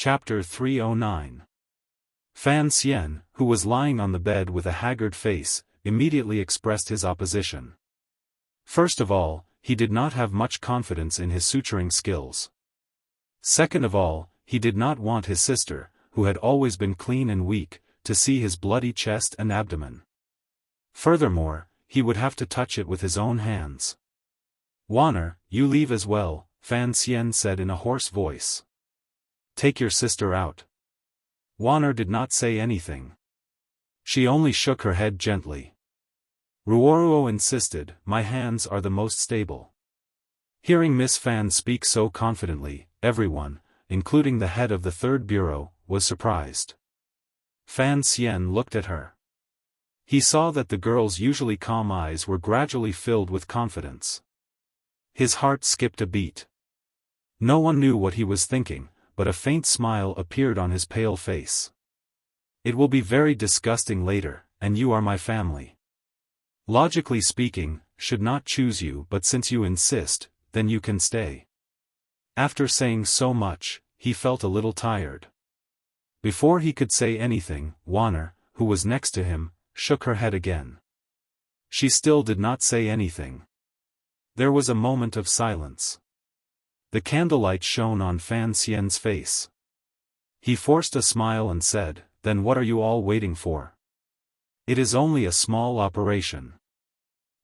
Chapter 309. Fan Xian, who was lying on the bed with a haggard face, immediately expressed his opposition. First of all, he did not have much confidence in his suturing skills. Second of all, he did not want his sister, who had always been clean and weak, to see his bloody chest and abdomen. Furthermore, he would have to touch it with his own hands. "Wanner, you leave as well," Fan Xian said in a hoarse voice. "Take your sister out." Wanner did not say anything. She only shook her head gently. Ruoruo insisted, "My hands are the most stable." Hearing Miss Fan speak so confidently, everyone, including the head of the third bureau, was surprised. Fan Xian looked at her. He saw that the girl's usually calm eyes were gradually filled with confidence. His heart skipped a beat. No one knew what he was thinking, but a faint smile appeared on his pale face. "It will be very disgusting later, and you are my family. Logically speaking, should not choose you, but since you insist, then you can stay." After saying so much, he felt a little tired. Before he could say anything, Wanner, who was next to him, shook her head again. She still did not say anything. There was a moment of silence. The candlelight shone on Fan Xian's face. He forced a smile and said, "Then what are you all waiting for? It is only a small operation."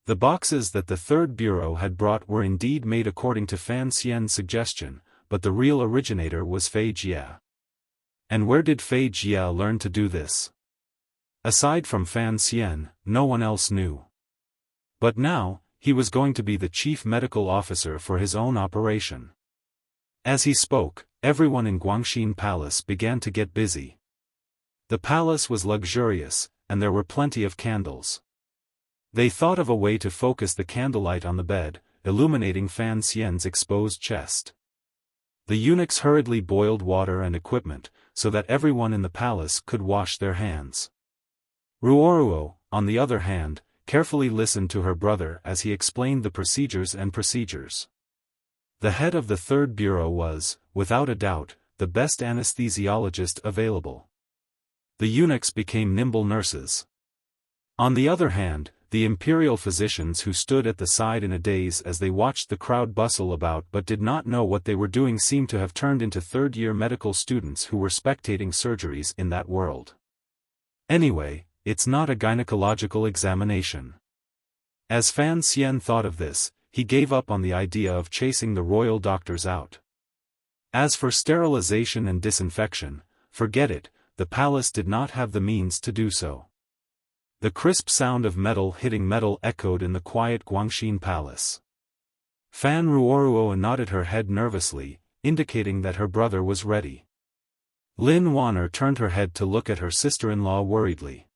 The boxes that the third bureau had brought were indeed made according to Fan Xian's suggestion, but the real originator was Fei Jie. And where did Fei Jie learn to do this? Aside from Fan Xian, no one else knew. But now, he was going to be the chief medical officer for his own operation. As he spoke, everyone in Guangxin Palace began to get busy. The palace was luxurious, and there were plenty of candles. They thought of a way to focus the candlelight on the bed, illuminating Fan Xian's exposed chest. The eunuchs hurriedly boiled water and equipment, so that everyone in the palace could wash their hands. Ruoruo, on the other hand, carefully listened to her brother as he explained the procedures. The head of the third bureau was, without a doubt, the best anesthesiologist available. The eunuchs became nimble nurses. On the other hand, the imperial physicians who stood at the side in a daze as they watched the crowd bustle about but did not know what they were doing seemed to have turned into third-year medical students who were spectating surgeries in that world. Anyway, it's not a gynecological examination. As Fan Xian thought of this, he gave up on the idea of chasing the royal doctors out. As for sterilization and disinfection, forget it, the palace did not have the means to do so. The crisp sound of metal hitting metal echoed in the quiet Guangxin Palace. Fan Ruoruo nodded her head nervously, indicating that her brother was ready. Lin Wanner turned her head to look at her sister-in-law worriedly.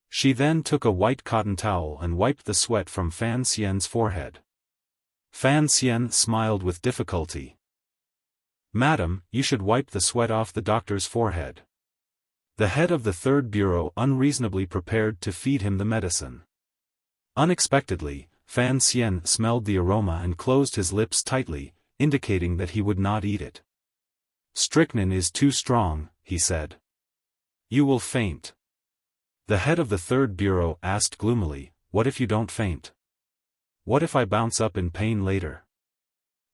She then took a white cotton towel and wiped the sweat from Fan Xian's forehead. Fan Xian smiled with difficulty. "Madam, you should wipe the sweat off the doctor's forehead." The head of the third bureau unreasonably prepared to feed him the medicine. Unexpectedly, Fan Xian smelled the aroma and closed his lips tightly, indicating that he would not eat it. "Strychnine is too strong," he said. "You will faint." The head of the third bureau asked gloomily, "What if you don't faint? What if I bounce up in pain later?"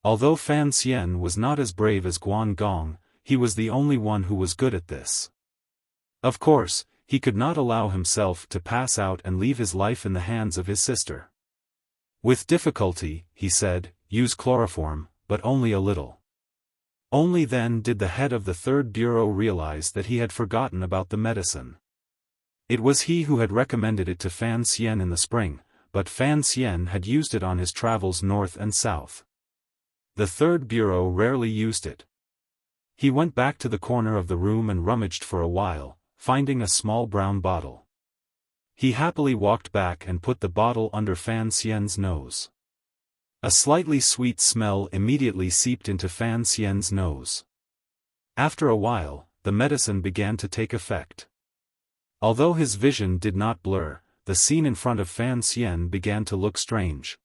Although Fan Xian was not as brave as Guan Gong, he was the only one who was good at this. Of course, he could not allow himself to pass out and leave his life in the hands of his sister. With difficulty, he said, "Use chloroform, but only a little." Only then did the head of the third bureau realize that he had forgotten about the medicine. It was he who had recommended it to Fan Xian in the spring, but Fan Xian had used it on his travels north and south. The third bureau rarely used it. He went back to the corner of the room and rummaged for a while, finding a small brown bottle. He happily walked back and put the bottle under Fan Xian's nose. A slightly sweet smell immediately seeped into Fan Xian's nose. After a while, the medicine began to take effect. Although his vision did not blur, the scene in front of Fan Xian began to look strange.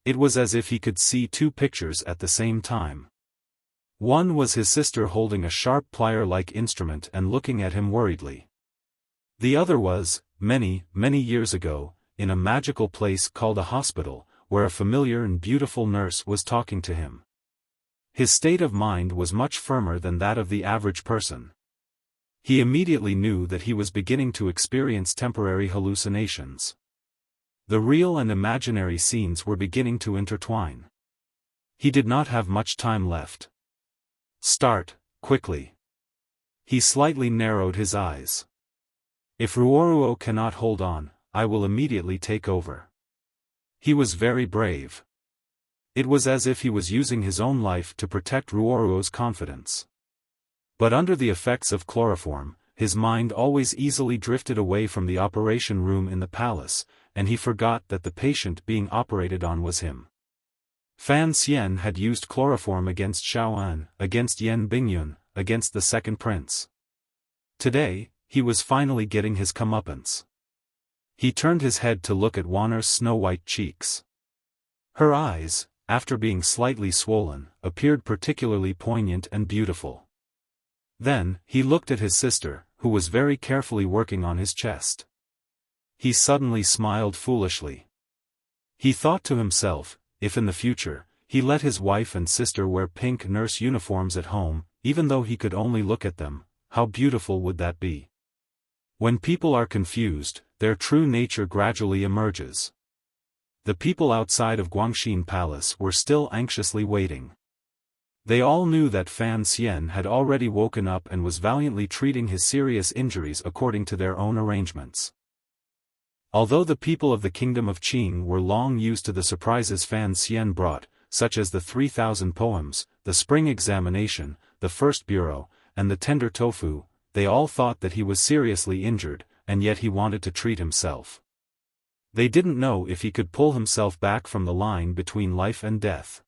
It was as if he could see two pictures at the same time. One was his sister holding a sharp plier-like instrument and looking at him worriedly. The other was, many, many years ago, in a magical place called a hospital, where a familiar and beautiful nurse was talking to him. His state of mind was much firmer than that of the average person. He immediately knew that he was beginning to experience temporary hallucinations. The real and imaginary scenes were beginning to intertwine. He did not have much time left. Start, quickly. He slightly narrowed his eyes. If Ruoruo cannot hold on, I will immediately take over. He was very brave. It was as if he was using his own life to protect Ruoruo's confidence. But under the effects of chloroform, his mind always easily drifted away from the operation room in the palace, and he forgot that the patient being operated on was him. Fan Xian had used chloroform against Xiaofan, against Yan Bingyun, against the second prince. Today, he was finally getting his comeuppance. He turned his head to look at Wanner's snow-white cheeks. Her eyes, after being slightly swollen, appeared particularly poignant and beautiful. Then, he looked at his sister, who was very carefully working on his chest. He suddenly smiled foolishly. He thought to himself, if in the future, he let his wife and sister wear pink nurse uniforms at home, even though he could only look at them, how beautiful would that be? When people are confused, their true nature gradually emerges. The people outside of Guangxin Palace were still anxiously waiting. They all knew that Fan Xian had already woken up and was valiantly treating his serious injuries according to their own arrangements. Although the people of the kingdom of Qing were long used to the surprises Fan Xian brought, such as the 3,000 poems, the spring examination, the first bureau, and the tender tofu, they all thought that he was seriously injured, and yet he wanted to treat himself. They didn't know if he could pull himself back from the line between life and death.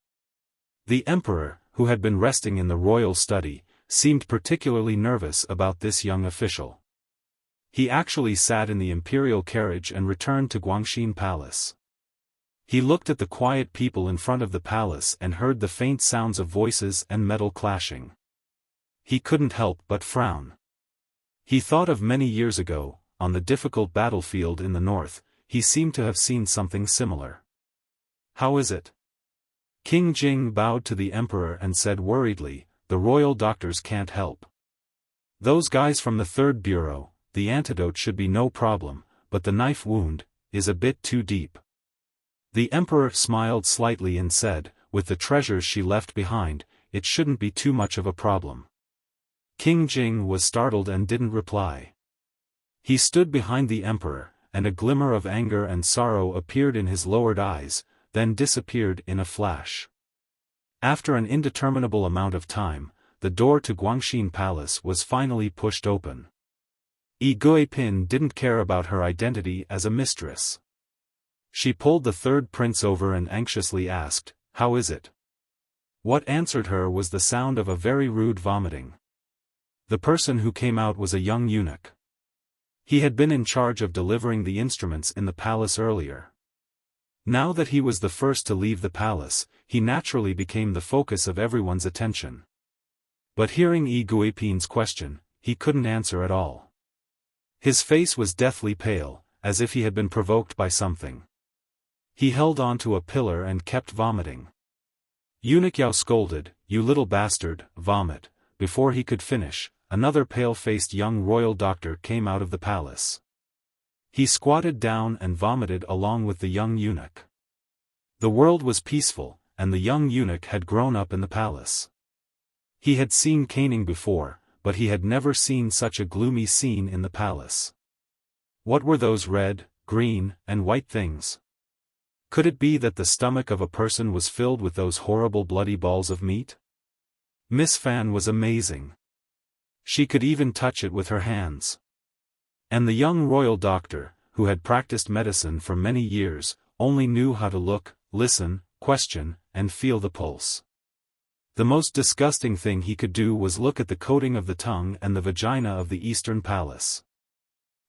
The emperor, who had been resting in the royal study, seemed particularly nervous about this young official. He actually sat in the imperial carriage and returned to Guangxin Palace. He looked at the quiet people in front of the palace and heard the faint sounds of voices and metal clashing. He couldn't help but frown. He thought of many years ago, on the difficult battlefield in the north, he seemed to have seen something similar. How is it? King Jing bowed to the emperor and said worriedly, the royal doctors can't help. Those guys from the third bureau, the antidote should be no problem, but the knife wound is a bit too deep. The emperor smiled slightly and said, with the treasures she left behind, it shouldn't be too much of a problem. King Jing was startled and didn't reply. He stood behind the emperor, and a glimmer of anger and sorrow appeared in his lowered eyes, then disappeared in a flash. After an indeterminable amount of time, the door to Guangxin Palace was finally pushed open. Yi Guipin didn't care about her identity as a mistress. She pulled the third prince over and anxiously asked, "How is it?" What answered her was the sound of a very rude vomiting. The person who came out was a young eunuch. He had been in charge of delivering the instruments in the palace earlier. Now that he was the first to leave the palace, he naturally became the focus of everyone's attention. But hearing Yi Guipin's question, he couldn't answer at all. His face was deathly pale, as if he had been provoked by something. He held on to a pillar and kept vomiting. Eunuch Yao scolded, "You little bastard, vomit." Before he could finish, another pale-faced young royal doctor came out of the palace. He squatted down and vomited along with the young eunuch. The world was peaceful, and the young eunuch had grown up in the palace. He had seen caning before, but he had never seen such a gloomy scene in the palace. What were those red, green, and white things? Could it be that the stomach of a person was filled with those horrible bloody balls of meat? Miss Fan was amazing. She could even touch it with her hands. And the young royal doctor, who had practiced medicine for many years, only knew how to look, listen, question, and feel the pulse. The most disgusting thing he could do was look at the coating of the tongue and the vagina of the Eastern Palace.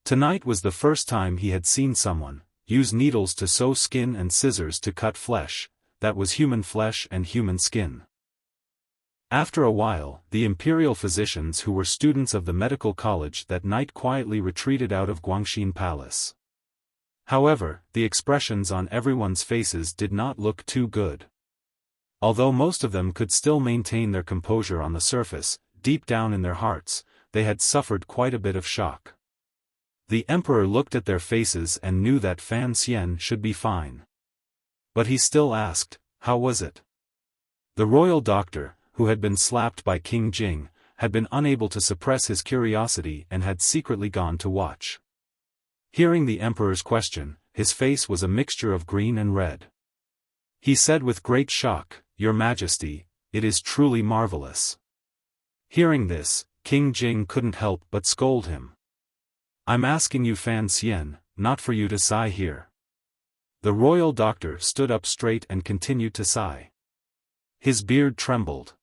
Tonight was the first time he had seen someone use needles to sew skin and scissors to cut flesh, that was human flesh and human skin. After a while, the imperial physicians who were students of the medical college that night quietly retreated out of Guangxin Palace. However, the expressions on everyone's faces did not look too good. Although most of them could still maintain their composure on the surface, deep down in their hearts, they had suffered quite a bit of shock. The emperor looked at their faces and knew that Fan Xian should be fine. But he still asked, "How was it?" The royal doctor, who had been slapped by King Jing, had been unable to suppress his curiosity and had secretly gone to watch. Hearing the emperor's question, his face was a mixture of green and red. He said with great shock, "Your Majesty, it is truly marvelous." Hearing this, King Jing couldn't help but scold him. "I'm asking you Fan Xian, not for you to sigh here." The royal doctor stood up straight and continued to sigh. His beard trembled.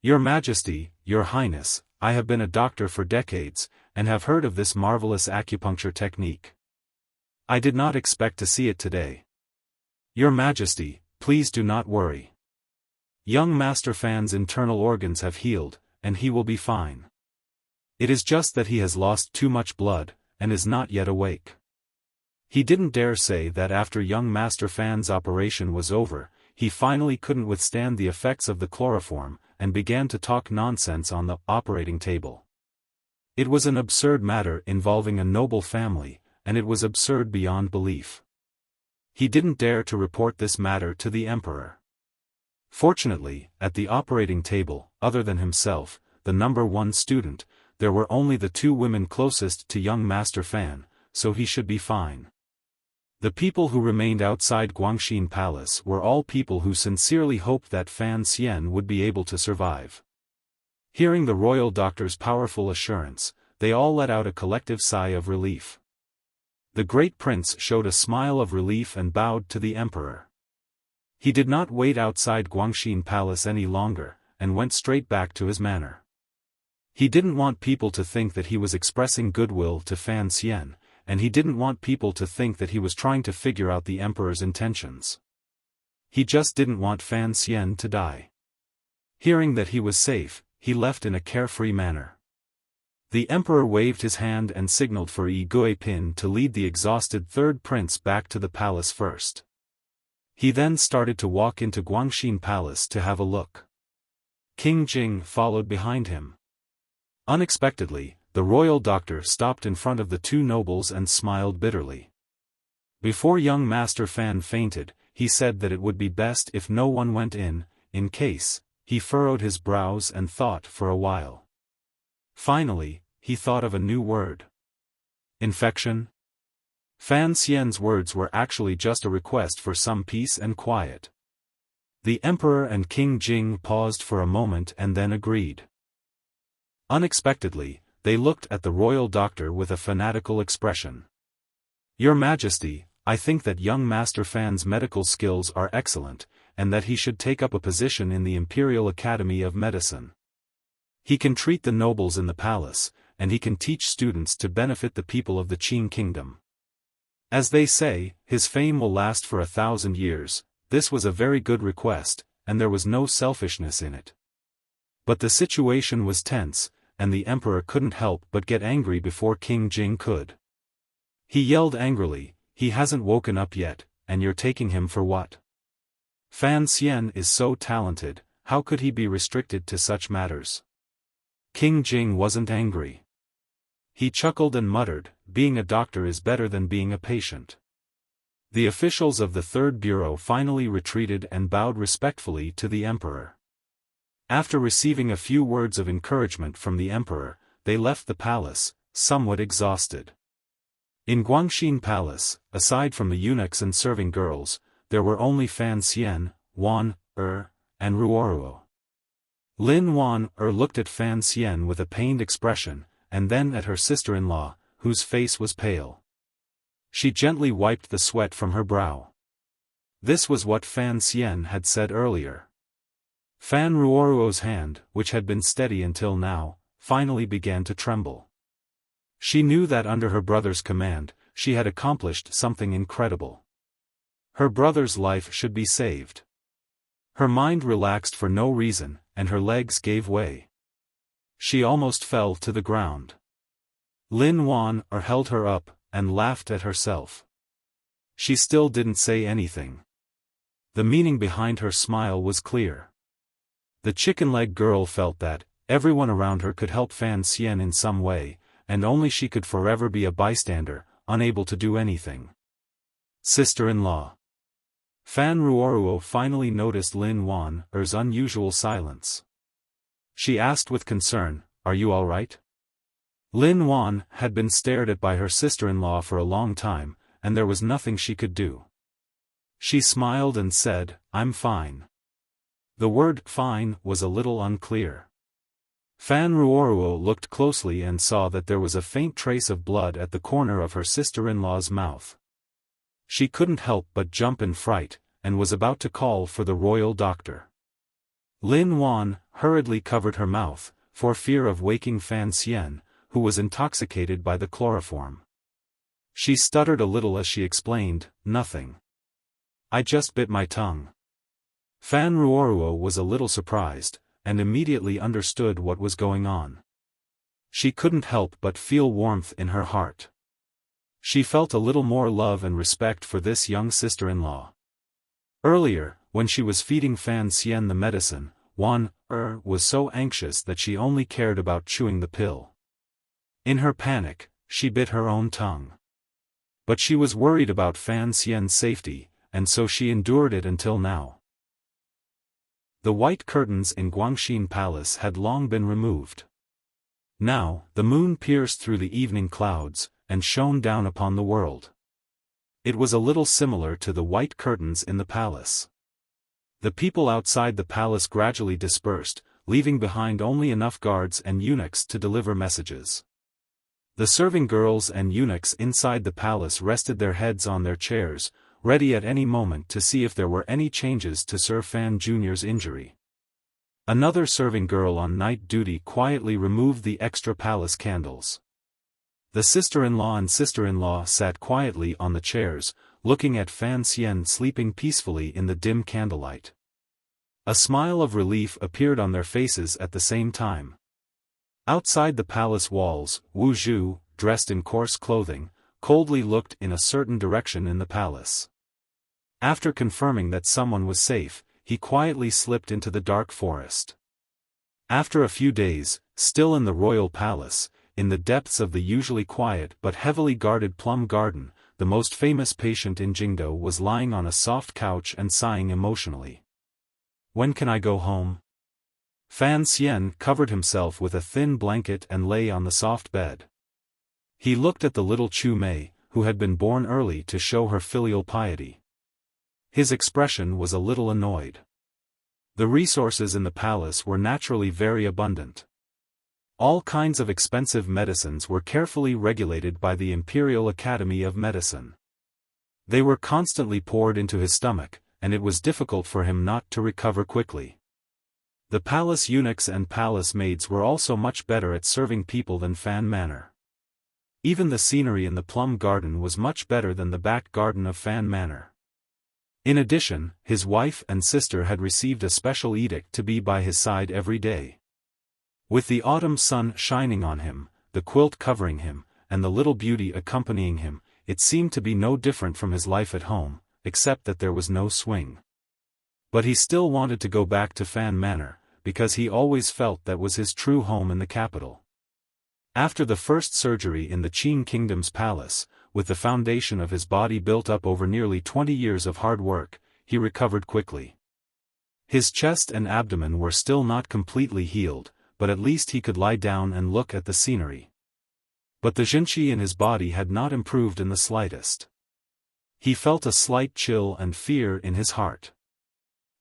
"Your Majesty, Your Highness, I have been a doctor for decades, and have heard of this marvelous acupuncture technique. I did not expect to see it today. Your Majesty, please do not worry. Young Master Fan's internal organs have healed, and he will be fine. It is just that he has lost too much blood, and is not yet awake." He didn't dare say that after young Master Fan's operation was over, he finally couldn't withstand the effects of the chloroform, and began to talk nonsense on the operating table. It was an absurd matter involving a noble family, and it was absurd beyond belief. He didn't dare to report this matter to the emperor. Fortunately, at the operating table, other than himself, the #1 student, there were only the 2 women closest to young Master Fan, so he should be fine. The people who remained outside Guangxin Palace were all people who sincerely hoped that Fan Xian would be able to survive. Hearing the royal doctor's powerful assurance, they all let out a collective sigh of relief. The great prince showed a smile of relief and bowed to the emperor. He did not wait outside Guangxin Palace any longer, and went straight back to his manor. He didn't want people to think that he was expressing goodwill to Fan Xian, and he didn't want people to think that he was trying to figure out the emperor's intentions. He just didn't want Fan Xian to die. Hearing that he was safe, he left in a carefree manner. The emperor waved his hand and signaled for Yi Guipin to lead the exhausted third prince back to the palace first. He then started to walk into Guangxin Palace to have a look. King Jing followed behind him. Unexpectedly, the royal doctor stopped in front of the 2 nobles and smiled bitterly. Before young Master Fan fainted, he said that it would be best if no one went in case. He furrowed his brows and thought for a while. Finally, he thought of a new word. Infection? Fan Xian's words were actually just a request for some peace and quiet. The emperor and King Jing paused for a moment and then agreed. Unexpectedly, they looked at the royal doctor with a fanatical expression. "Your Majesty, I think that young Master Fan's medical skills are excellent, and that he should take up a position in the Imperial Academy of Medicine. He can treat the nobles in the palace, and he can teach students to benefit the people of the Qing Kingdom. As they say, his fame will last for 1,000 years. This was a very good request, and there was no selfishness in it." But the situation was tense, and the emperor couldn't help but get angry before King Jing could. He yelled angrily, "He hasn't woken up yet, and you're taking him for what? Fan Xian is so talented, how could he be restricted to such matters?" King Jing wasn't angry. He chuckled and muttered, "Being a doctor is better than being a patient." The officials of the Third Bureau finally retreated and bowed respectfully to the emperor. After receiving a few words of encouragement from the emperor, they left the palace, somewhat exhausted. In Guangxin Palace, aside from the eunuchs and serving girls, there were only Fan Xian, Wan, and Ruoruo. Lin Wan looked at Fan Xian with a pained expression, and then at her sister-in-law, whose face was pale. She gently wiped the sweat from her brow. This was what Fan Xian had said earlier. Fan Ruoruo's hand, which had been steady until now, finally began to tremble. She knew that under her brother's command, she had accomplished something incredible. Her brother's life should be saved. Her mind relaxed for no reason, and her legs gave way. She almost fell to the ground. Lin Wan held her up, and laughed at herself. She still didn't say anything. The meaning behind her smile was clear. The chicken leg girl felt that everyone around her could help Fan Xian in some way, and only she could forever be a bystander, unable to do anything. Sister-in-law. Fan Ruoruo finally noticed Lin Wan's unusual silence. She asked with concern, "Are you all right?" Lin Wan had been stared at by her sister-in-law for a long time, and there was nothing she could do. She smiled and said, "I'm fine." The word "fine" was a little unclear. Fan Ruoruo looked closely and saw that there was a faint trace of blood at the corner of her sister-in-law's mouth. She couldn't help but jump in fright, and was about to call for the royal doctor. Lin Wan hurriedly covered her mouth, for fear of waking Fan Xian, who was intoxicated by the chloroform. She stuttered a little as she explained, "Nothing. I just bit my tongue." Fan Ruoruo was a little surprised, and immediately understood what was going on. She couldn't help but feel warmth in her heart. She felt a little more love and respect for this young sister-in-law. Earlier, when she was feeding Fan Xian the medicine, Wan was so anxious that she only cared about chewing the pill. In her panic, she bit her own tongue. But she was worried about Fan Xian's safety, and so she endured it until now. The white curtains in Guangxin Palace had long been removed. Now, the moon pierced through the evening clouds, and shone down upon the world. It was a little similar to the white curtains in the palace. The people outside the palace gradually dispersed, leaving behind only enough guards and eunuchs to deliver messages. The serving girls and eunuchs inside the palace rested their heads on their chairs, ready at any moment to see if there were any changes to Sir Fan Jr.'s injury. Another serving girl on night duty quietly removed the extra palace candles. The sister-in-law and sister-in-law sat quietly on the chairs, looking at Fan Xian sleeping peacefully in the dim candlelight. A smile of relief appeared on their faces at the same time. Outside the palace walls, Wu Zhu, dressed in coarse clothing, coldly looked in a certain direction in the palace. After confirming that someone was safe, he quietly slipped into the dark forest. After a few days, still in the royal palace, in the depths of the usually quiet but heavily guarded plum garden, the most famous patient in Jingdo was lying on a soft couch and sighing emotionally. "When can I go home?" Fan Xian covered himself with a thin blanket and lay on the soft bed. He looked at the little Chu Mei, who had been born early to show her filial piety. His expression was a little annoyed. The resources in the palace were naturally very abundant. All kinds of expensive medicines were carefully regulated by the Imperial Academy of Medicine. They were constantly poured into his stomach, and it was difficult for him not to recover quickly. The palace eunuchs and palace maids were also much better at serving people than Fan Manor. Even the scenery in the plum garden was much better than the back garden of Fan Manor. In addition, his wife and sister had received a special edict to be by his side every day. With the autumn sun shining on him, the quilt covering him, and the little beauty accompanying him, it seemed to be no different from his life at home, except that there was no swing. But he still wanted to go back to Fan Manor, because he always felt that was his true home in the capital. After the first surgery in the Qing Kingdom's palace, with the foundation of his body built up over nearly 20 years of hard work, he recovered quickly. His chest and abdomen were still not completely healed, but at least he could lie down and look at the scenery. But the Jinqi in his body had not improved in the slightest. He felt a slight chill and fear in his heart.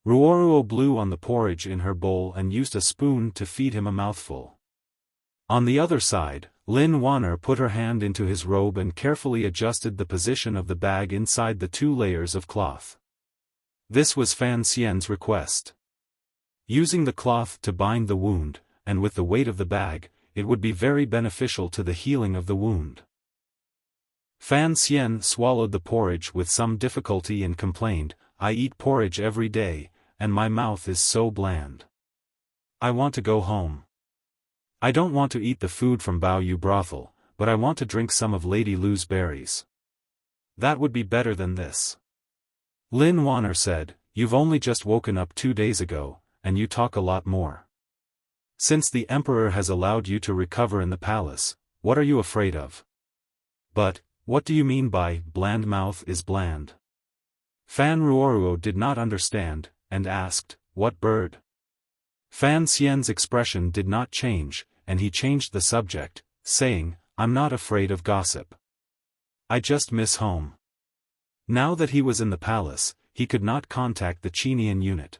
Ruoruo blew on the porridge in her bowl and used a spoon to feed him a mouthful. On the other side, Lin Wanner put her hand into his robe and carefully adjusted the position of the bag inside the 2 layers of cloth. This was Fan Xian's request. Using the cloth to bind the wound, and with the weight of the bag, it would be very beneficial to the healing of the wound. Fan Xian swallowed the porridge with some difficulty and complained, "I eat porridge every day, and my mouth is so bland. I want to go home. I don't want to eat the food from Bao Yu brothel, but I want to drink some of Lady Lu's berries. That would be better than this. Lin Wanner said, "You've only just woken up 2 days ago, and you talk a lot more. Since the Emperor has allowed you to recover in the palace, what are you afraid of?" "But, what do you mean by, bland mouth is bland?" Fan Ruoruo did not understand, and asked, "What bird?" Fan Xian's expression did not change, and he changed the subject, saying, "I'm not afraid of gossip. I just miss home." Now that he was in the palace, he could not contact the Qinian unit.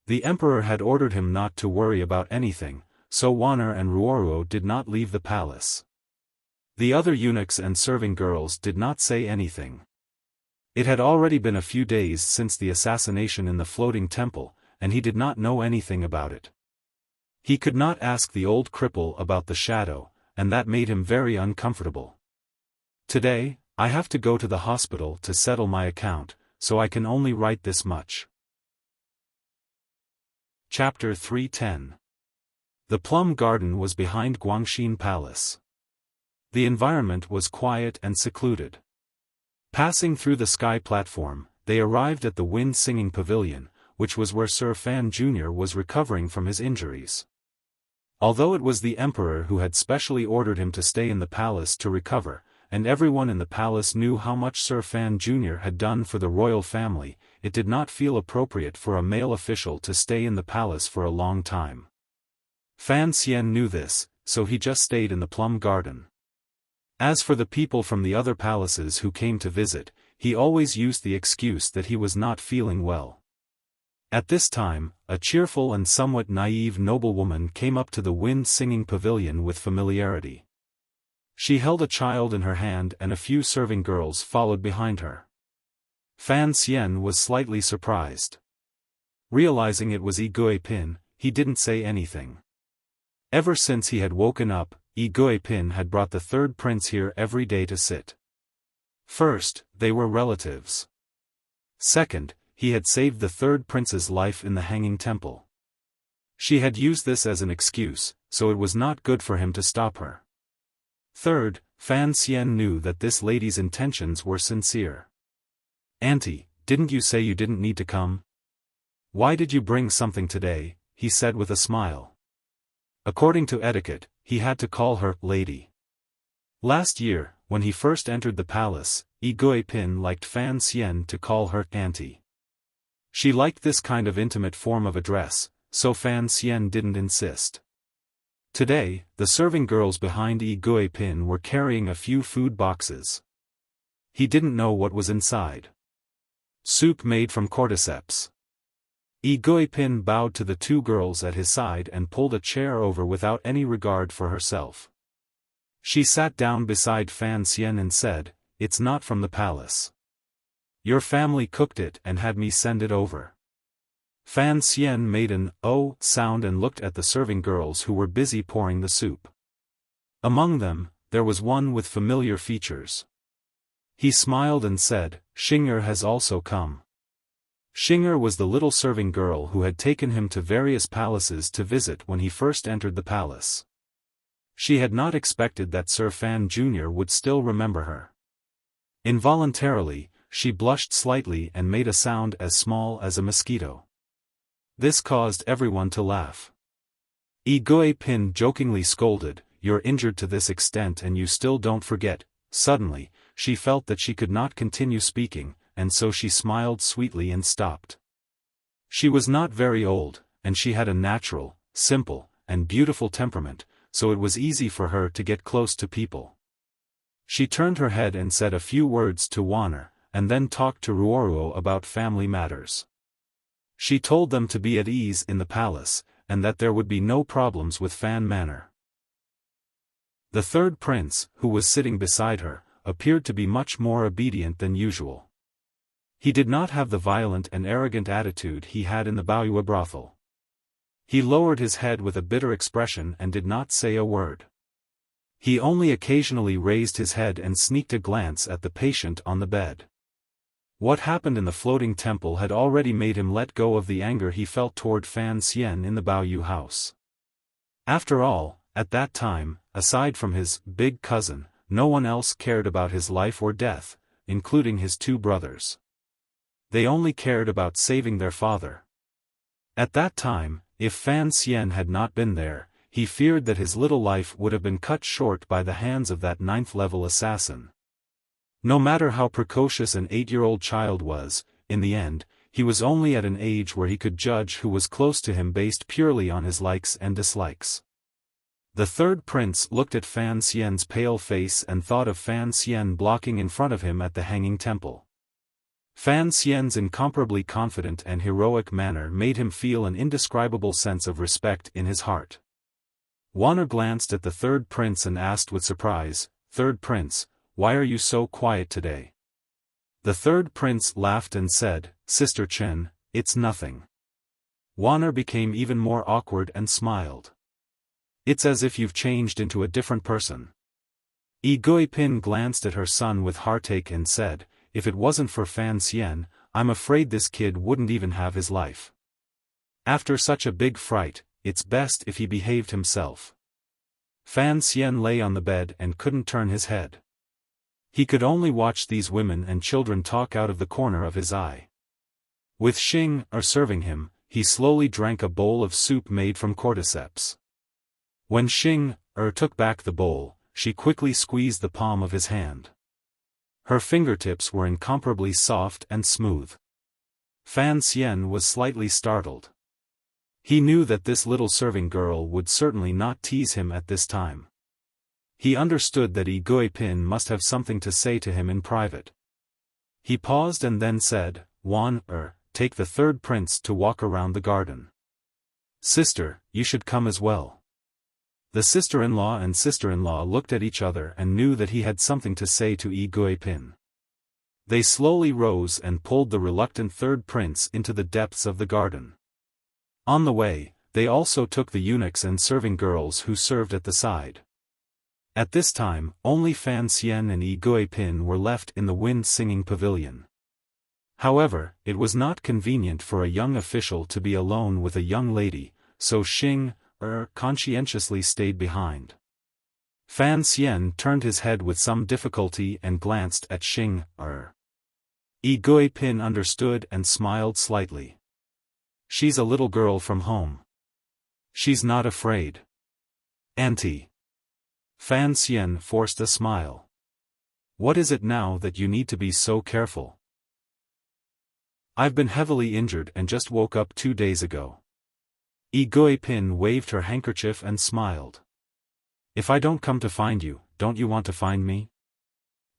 The Emperor had ordered him not to worry about anything, so Wanner and Ruoruo did not leave the palace. The other eunuchs and serving girls did not say anything. It had already been a few days since the assassination in the floating temple, and he did not know anything about it. He could not ask the old cripple about the shadow, and that made him very uncomfortable. "Today, I have to go to the hospital to settle my account, so I can only write this much." Chapter 310. The plum garden was behind Guangxin Palace. The environment was quiet and secluded. Passing through the sky platform, they arrived at the wind-singing pavilion, which was where Sir Fan Jr. was recovering from his injuries. Although it was the Emperor who had specially ordered him to stay in the palace to recover, and everyone in the palace knew how much Sir Fan Jr. had done for the royal family, it did not feel appropriate for a male official to stay in the palace for a long time. Fan Xian knew this, so he just stayed in the plum garden. As for the people from the other palaces who came to visit, he always used the excuse that he was not feeling well. At this time, a cheerful and somewhat naive noblewoman came up to the wind-singing pavilion with familiarity. She held a child in her hand and a few serving girls followed behind her. Fan Xian was slightly surprised. Realizing it was Yi Gui-pin, he didn't say anything. Ever since he had woken up, Yi Gui-pin had brought the third prince here every day to sit. First, they were relatives. Second, he had saved the third prince's life in the hanging temple. She had used this as an excuse, so it was not good for him to stop her. Third, Fan Xian knew that this lady's intentions were sincere. "Auntie, didn't you say you didn't need to come? Why did you bring something today?" he said with a smile. According to etiquette, he had to call her lady. Last year, when he first entered the palace, Yi Gui-pin liked Fan Xian to call her auntie. She liked this kind of intimate form of address, so Fan Xian didn't insist. Today, the serving girls behind Yi Gui-pin were carrying a few food boxes. He didn't know what was inside. Soup made from cordyceps. Yi Gui-pin bowed to the two girls at his side and pulled a chair over without any regard for herself. She sat down beside Fan Xian and said, "It's not from the palace. Your family cooked it and had me send it over." Fan Xian made an "oh" sound and looked at the serving girls who were busy pouring the soup. Among them, there was one with familiar features. He smiled and said, "Xing'er has also come." Xing'er was the little serving girl who had taken him to various palaces to visit when he first entered the palace. She had not expected that Sir Fan Jr. would still remember her. Involuntarily, she blushed slightly and made a sound as small as a mosquito. This caused everyone to laugh. Yi Gui-pin jokingly scolded, "You're injured to this extent and you still don't forget." Suddenly, she felt that she could not continue speaking, and so she smiled sweetly and stopped. She was not very old, and she had a natural, simple, and beautiful temperament, so it was easy for her to get close to people. She turned her head and said a few words to Wanner, and then talked to Ruoruo about family matters. She told them to be at ease in the palace, and that there would be no problems with Fan Manor. The third prince, who was sitting beside her, appeared to be much more obedient than usual. He did not have the violent and arrogant attitude he had in the Baoyue brothel. He lowered his head with a bitter expression and did not say a word. He only occasionally raised his head and sneaked a glance at the patient on the bed. What happened in the floating temple had already made him let go of the anger he felt toward Fan Xian in the Baoyu house. After all, at that time, aside from his big cousin, no one else cared about his life or death, including his two brothers. They only cared about saving their father. At that time, if Fan Xian had not been there, he feared that his little life would have been cut short by the hands of that 9th-level assassin. No matter how precocious an 8-year-old child was, in the end, he was only at an age where he could judge who was close to him based purely on his likes and dislikes. The third prince looked at Fan Xian's pale face and thought of Fan Xian blocking in front of him at the hanging temple. Fan Xian's incomparably confident and heroic manner made him feel an indescribable sense of respect in his heart. Wanner glanced at the third prince and asked with surprise, "Third prince, why are you so quiet today?" The third prince laughed and said, "Sister Chen, it's nothing." Wanner became even more awkward and smiled. "It's as if you've changed into a different person." Yi Guipin glanced at her son with heartache and said, "If it wasn't for Fan Xian, I'm afraid this kid wouldn't even have his life. After such a big fright, it's best if he behaved himself." Fan Xian lay on the bed and couldn't turn his head. He could only watch these women and children talk out of the corner of his eye. With Xing serving him, he slowly drank a bowl of soup made from cordyceps. When Xing took back the bowl, she quickly squeezed the palm of his hand. Her fingertips were incomparably soft and smooth. Fan Xian was slightly startled. He knew that this little serving girl would certainly not tease him at this time. He understood that Yi Guipin must have something to say to him in private. He paused and then said, "Take the third prince to walk around the garden. Sister, you should come as well." The sister-in-law and sister-in-law looked at each other and knew that he had something to say to Yi Guipin. They slowly rose and pulled the reluctant third prince into the depths of the garden. On the way, they also took the eunuchs and serving girls who served at the side. At this time, only Fan Xian and Yi Guipin were left in the wind-singing pavilion. However, it was not convenient for a young official to be alone with a young lady, so Xing conscientiously stayed behind. Fan Xian turned his head with some difficulty and glanced at Xing Yi Guipin understood and smiled slightly. "She's a little girl from home. She's not afraid. Auntie." Fan Xian forced a smile. "What is it now that you need to be so careful?" "I've been heavily injured and just woke up 2 days ago." Yi Guipin waved her handkerchief and smiled. "If I don't come to find you, don't you want to find me?"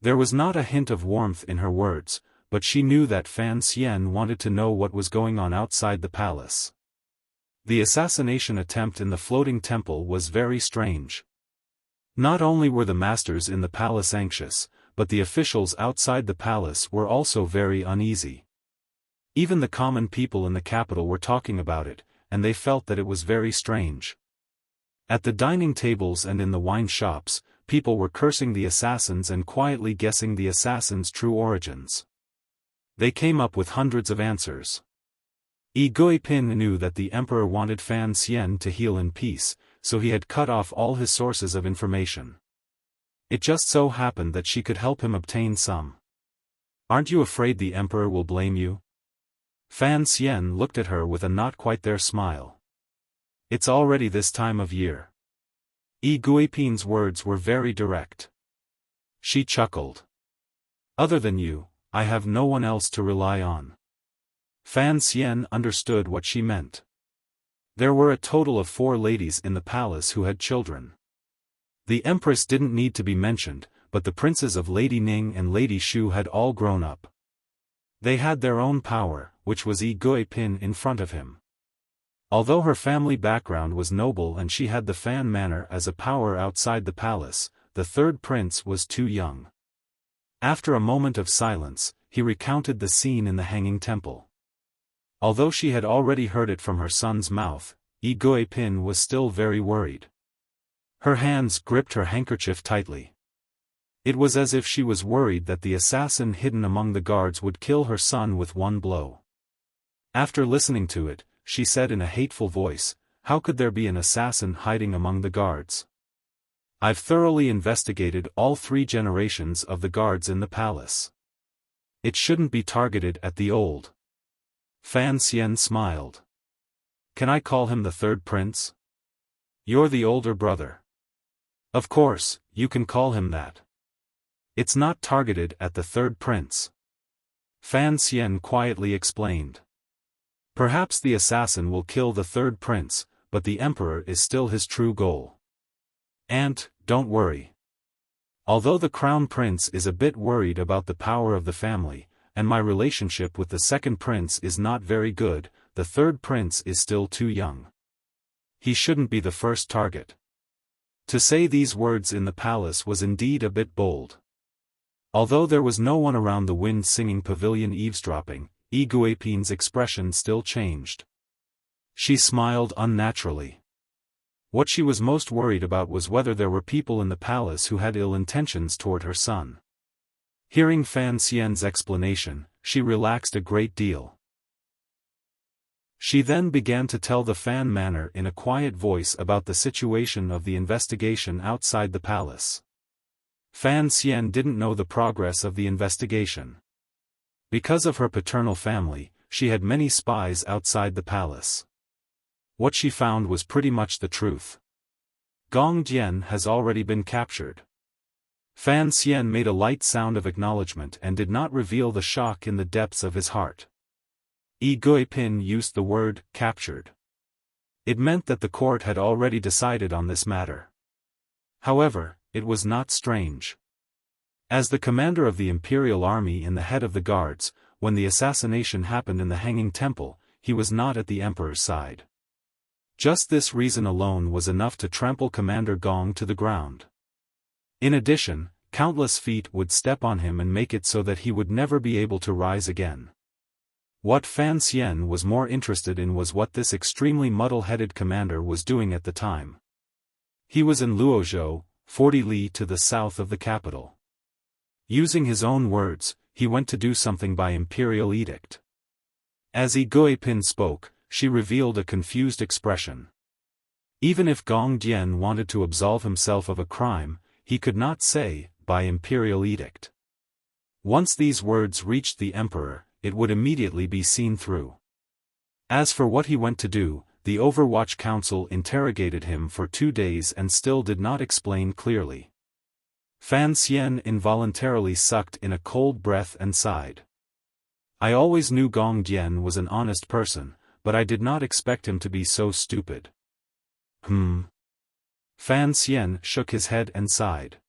There was not a hint of warmth in her words, but she knew that Fan Xian wanted to know what was going on outside the palace. The assassination attempt in the floating temple was very strange. Not only were the masters in the palace anxious, but the officials outside the palace were also very uneasy. Even the common people in the capital were talking about it, and they felt that it was very strange. At the dining tables and in the wine shops, people were cursing the assassins and quietly guessing the assassins' true origins. They came up with hundreds of answers. Yi Guipin knew that the emperor wanted Fan Xian to heal in peace, so he had cut off all his sources of information. It just so happened that she could help him obtain some. "Aren't you afraid the emperor will blame you?" Fan Xian looked at her with a not-quite-there smile. "It's already this time of year." Yi Guipin's words were very direct. She chuckled. "Other than you, I have no one else to rely on." Fan Xian understood what she meant. There were a total of 4 ladies in the palace who had children. The empress didn't need to be mentioned, but the princes of Lady Ning and Lady Shu had all grown up. They had their own power, which was Yi Guipin in front of him. Although her family background was noble and she had the fan manner as a power outside the palace, the third prince was too young. After a moment of silence, he recounted the scene in the hanging temple. Although she had already heard it from her son's mouth, Yi Guipin was still very worried. Her hands gripped her handkerchief tightly. It was as if she was worried that the assassin hidden among the guards would kill her son with one blow. After listening to it, she said in a hateful voice, "How could there be an assassin hiding among the guards? I've thoroughly investigated all 3 generations of the guards in the palace. It shouldn't be targeted at the old." Fan Xian smiled. "Can I call him the 3rd prince? You're the older brother. Of course, you can call him that. It's not targeted at the 3rd prince." Fan Xian quietly explained. "Perhaps the assassin will kill the 3rd prince, but the emperor is still his true goal. And, don't worry. Although the crown prince is a bit worried about the power of the family, and my relationship with the 2nd prince is not very good, the 3rd prince is still too young. He shouldn't be the first target." To say these words in the palace was indeed a bit bold. Although there was no one around the wind-singing pavilion eavesdropping, Yi Guipin's expression still changed. She smiled unnaturally. What she was most worried about was whether there were people in the palace who had ill intentions toward her son. Hearing Fan Xian's explanation, she relaxed a great deal. She then began to tell the Fan Manor in a quiet voice about the situation of the investigation outside the palace. Fan Xian didn't know the progress of the investigation. Because of her paternal family, she had many spies outside the palace. What she found was pretty much the truth. Gong Jian has already been captured. Fan Xian made a light sound of acknowledgement and did not reveal the shock in the depths of his heart. Yi Guipin used the word, captured. It meant that the court had already decided on this matter. However, it was not strange. As the commander of the imperial army and the head of the guards, when the assassination happened in the Hanging Temple, he was not at the emperor's side. Just this reason alone was enough to trample Commander Gong to the ground. In addition, countless feet would step on him and make it so that he would never be able to rise again. What Fan Xian was more interested in was what this extremely muddle-headed commander was doing at the time. He was in Luozhou, 40 li to the south of the capital. Using his own words, he went to do something by imperial edict. As Yi Guipin spoke, she revealed a confused expression. Even if Gong Jian wanted to absolve himself of a crime, he could not say, by imperial edict. Once these words reached the emperor, it would immediately be seen through. As for what he went to do, the Overwatch Council interrogated him for 2 days and still did not explain clearly. Fan Xian involuntarily sucked in a cold breath and sighed. "I always knew Gong Jian was an honest person, but I did not expect him to be so stupid." Fan Xian shook his head and sighed.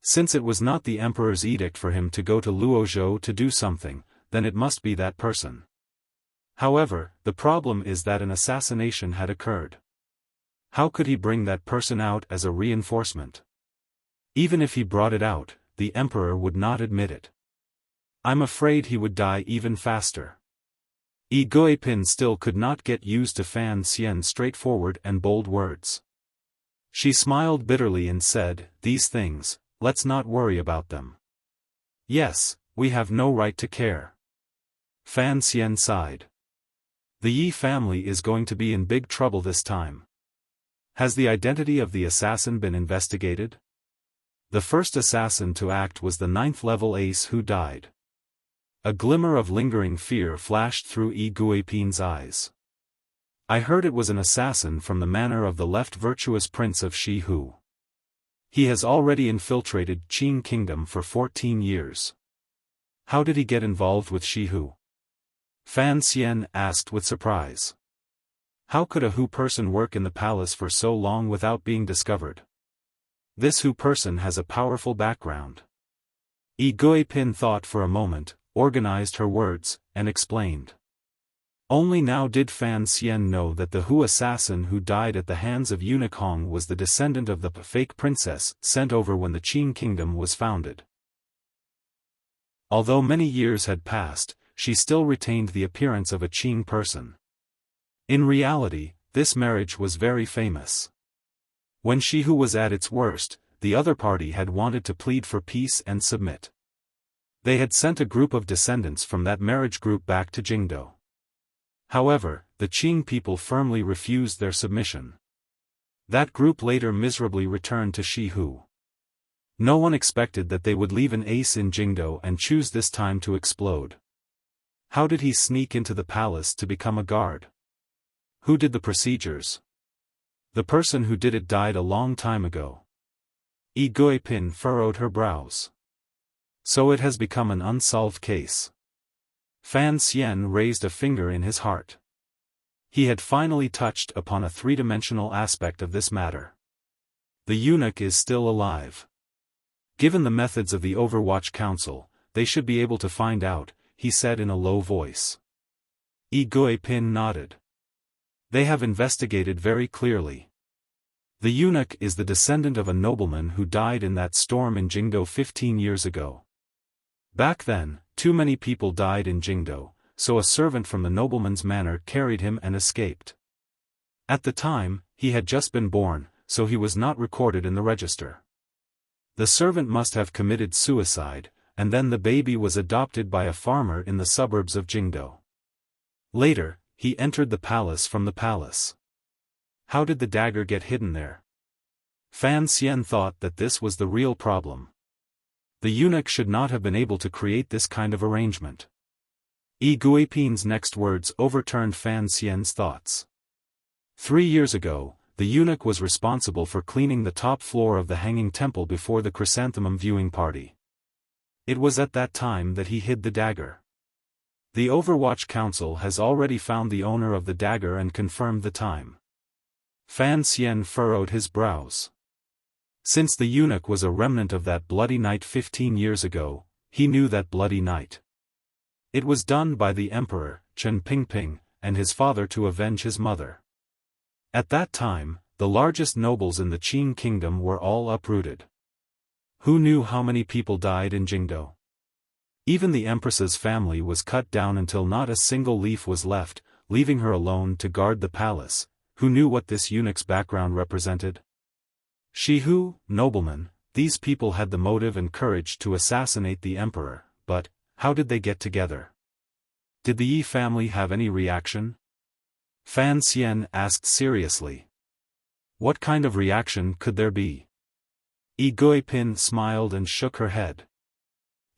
Since it was not the emperor's edict for him to go to Luozhou to do something, then it must be that person. However, the problem is that an assassination had occurred. How could he bring that person out as a reinforcement? Even if he brought it out, the emperor would not admit it. I'm afraid he would die even faster. Yi Guipin still could not get used to Fan Xian's straightforward and bold words. She smiled bitterly and said, "These things, let's not worry about them." "Yes, we have no right to care." Fan Xian sighed. The Yi family is going to be in big trouble this time. Has the identity of the assassin been investigated? The first assassin to act was the 9th-level ace who died. A glimmer of lingering fear flashed through Yi Guipin's eyes. I heard it was an assassin from the manor of the left virtuous prince of Shihu. He has already infiltrated Qing Kingdom for 14 years. How did he get involved with Shihu? Fan Xian asked with surprise. How could a Hu person work in the palace for so long without being discovered? This Hu person has a powerful background. Yi Guipin thought for a moment, organized her words, and explained. Only now did Fan Xian know that the Hu assassin who died at the hands of Eunuch Hong was the descendant of the fake princess sent over when the Qing Kingdom was founded. Although many years had passed, she still retained the appearance of a Qing person. In reality, this marriage was very famous. When Shihu was at its worst, the other party had wanted to plead for peace and submit. They had sent a group of descendants from that marriage group back to Jingdo. However, the Qing people firmly refused their submission. That group later miserably returned to Shihu. No one expected that they would leave an ace in Jingdo and choose this time to explode. How did he sneak into the palace to become a guard? Who did the procedures? The person who did it died a long time ago. Yi Guipin furrowed her brows. So it has become an unsolved case. Fan Xian raised a finger in his heart. He had finally touched upon a three-dimensional aspect of this matter. The eunuch is still alive. Given the methods of the Overwatch Council, they should be able to find out, he said in a low voice. Yi Guipin nodded. They have investigated very clearly. The eunuch is the descendant of a nobleman who died in that storm in Jingdo 15 years ago. Back then, too many people died in Jingdo, so a servant from the nobleman's manor carried him and escaped. At the time, he had just been born, so he was not recorded in the register. The servant must have committed suicide, and then the baby was adopted by a farmer in the suburbs of Jingdo. Later, he entered the palace from the palace. How did the dagger get hidden there? Fan Xian thought that this was the real problem. The eunuch should not have been able to create this kind of arrangement. Yi Guipin's next words overturned Fan Xian's thoughts. 3 years ago, the eunuch was responsible for cleaning the top floor of the Hanging Temple before the chrysanthemum viewing party. It was at that time that he hid the dagger. The Overwatch Council has already found the owner of the dagger and confirmed the time. Fan Xian furrowed his brows. Since the eunuch was a remnant of that bloody night 15 years ago, he knew that bloody night. It was done by the emperor, Chen Pingping, and his father to avenge his mother. At that time, the largest nobles in the Qing kingdom were all uprooted. Who knew how many people died in Jingdo? Even the empress's family was cut down until not a single leaf was left, leaving her alone to guard the palace. Who knew what this eunuch's background represented? Shihu, noblemen, these people had the motive and courage to assassinate the emperor, but how did they get together? Did the Yi family have any reaction? Fan Xian asked seriously. What kind of reaction could there be? Yi Guipin smiled and shook her head.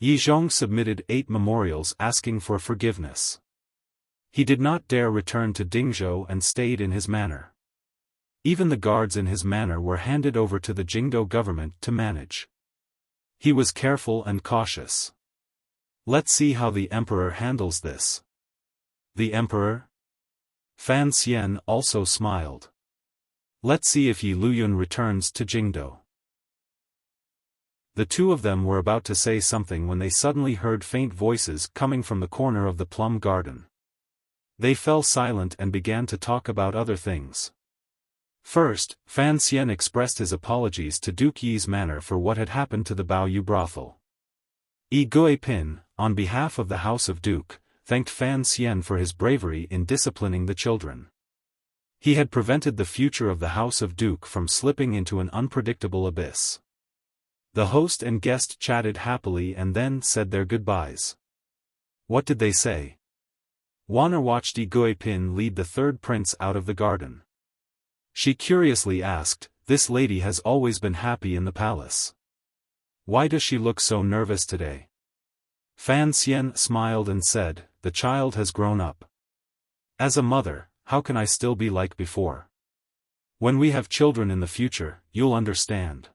Yi Zhong submitted 8 memorials asking for forgiveness. He did not dare return to Dingzhou and stayed in his manor. Even the guards in his manor were handed over to the Jingdo government to manage. He was careful and cautious. Let's see how the emperor handles this. The emperor? Fan Xian also smiled. Let's see if Yi Luyun returns to Jingdo. The two of them were about to say something when they suddenly heard faint voices coming from the corner of the plum garden. They fell silent and began to talk about other things. First, Fan Xian expressed his apologies to Duke Yi's manor for what had happened to the Baoyu brothel. Yi Guipin, on behalf of the House of Duke, thanked Fan Xian for his bravery in disciplining the children. He had prevented the future of the House of Duke from slipping into an unpredictable abyss. The host and guest chatted happily and then said their goodbyes. What did they say? Wana watched Yi Guipin lead the third prince out of the garden. She curiously asked, "This lady has always been happy in the palace. Why does she look so nervous today?" Fan Xian smiled and said, "The child has grown up. As a mother, how can I still be like before? When we have children in the future, you'll understand."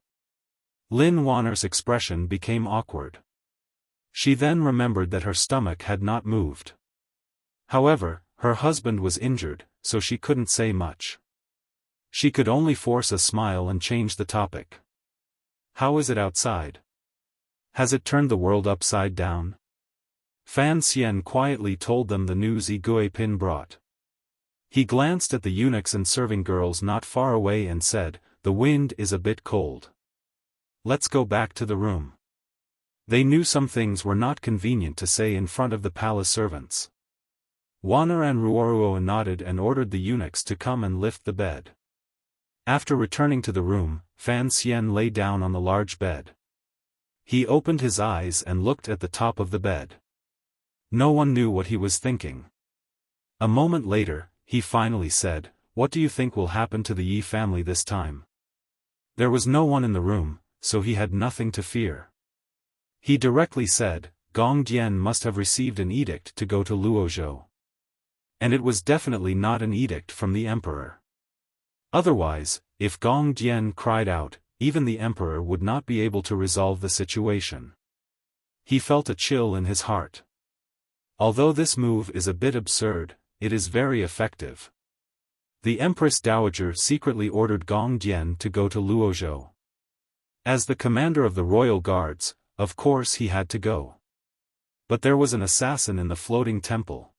Lin Wanner's expression became awkward. She then remembered that her stomach had not moved. However, her husband was injured, so she couldn't say much. She could only force a smile and change the topic. "How is it outside? Has it turned the world upside down?" Fan Xian quietly told them the news Yi Guipin brought. He glanced at the eunuchs and serving girls not far away and said, "The wind is a bit cold. Let's go back to the room." They knew some things were not convenient to say in front of the palace servants. Wanner and Ruoruo nodded and ordered the eunuchs to come and lift the bed. After returning to the room, Fan Xian lay down on the large bed. He opened his eyes and looked at the top of the bed. No one knew what he was thinking. A moment later, he finally said, "What do you think will happen to the Yi family this time?" There was no one in the room, so he had nothing to fear. He directly said, Gong Dian must have received an edict to go to Luozhou. And it was definitely not an edict from the emperor. Otherwise, if Gong Dian cried out, even the emperor would not be able to resolve the situation. He felt a chill in his heart. Although this move is a bit absurd, it is very effective. The Empress Dowager secretly ordered Gong Dian to go to Luozhou. As the commander of the royal guards, of course he had to go. But there was an assassin in the floating temple.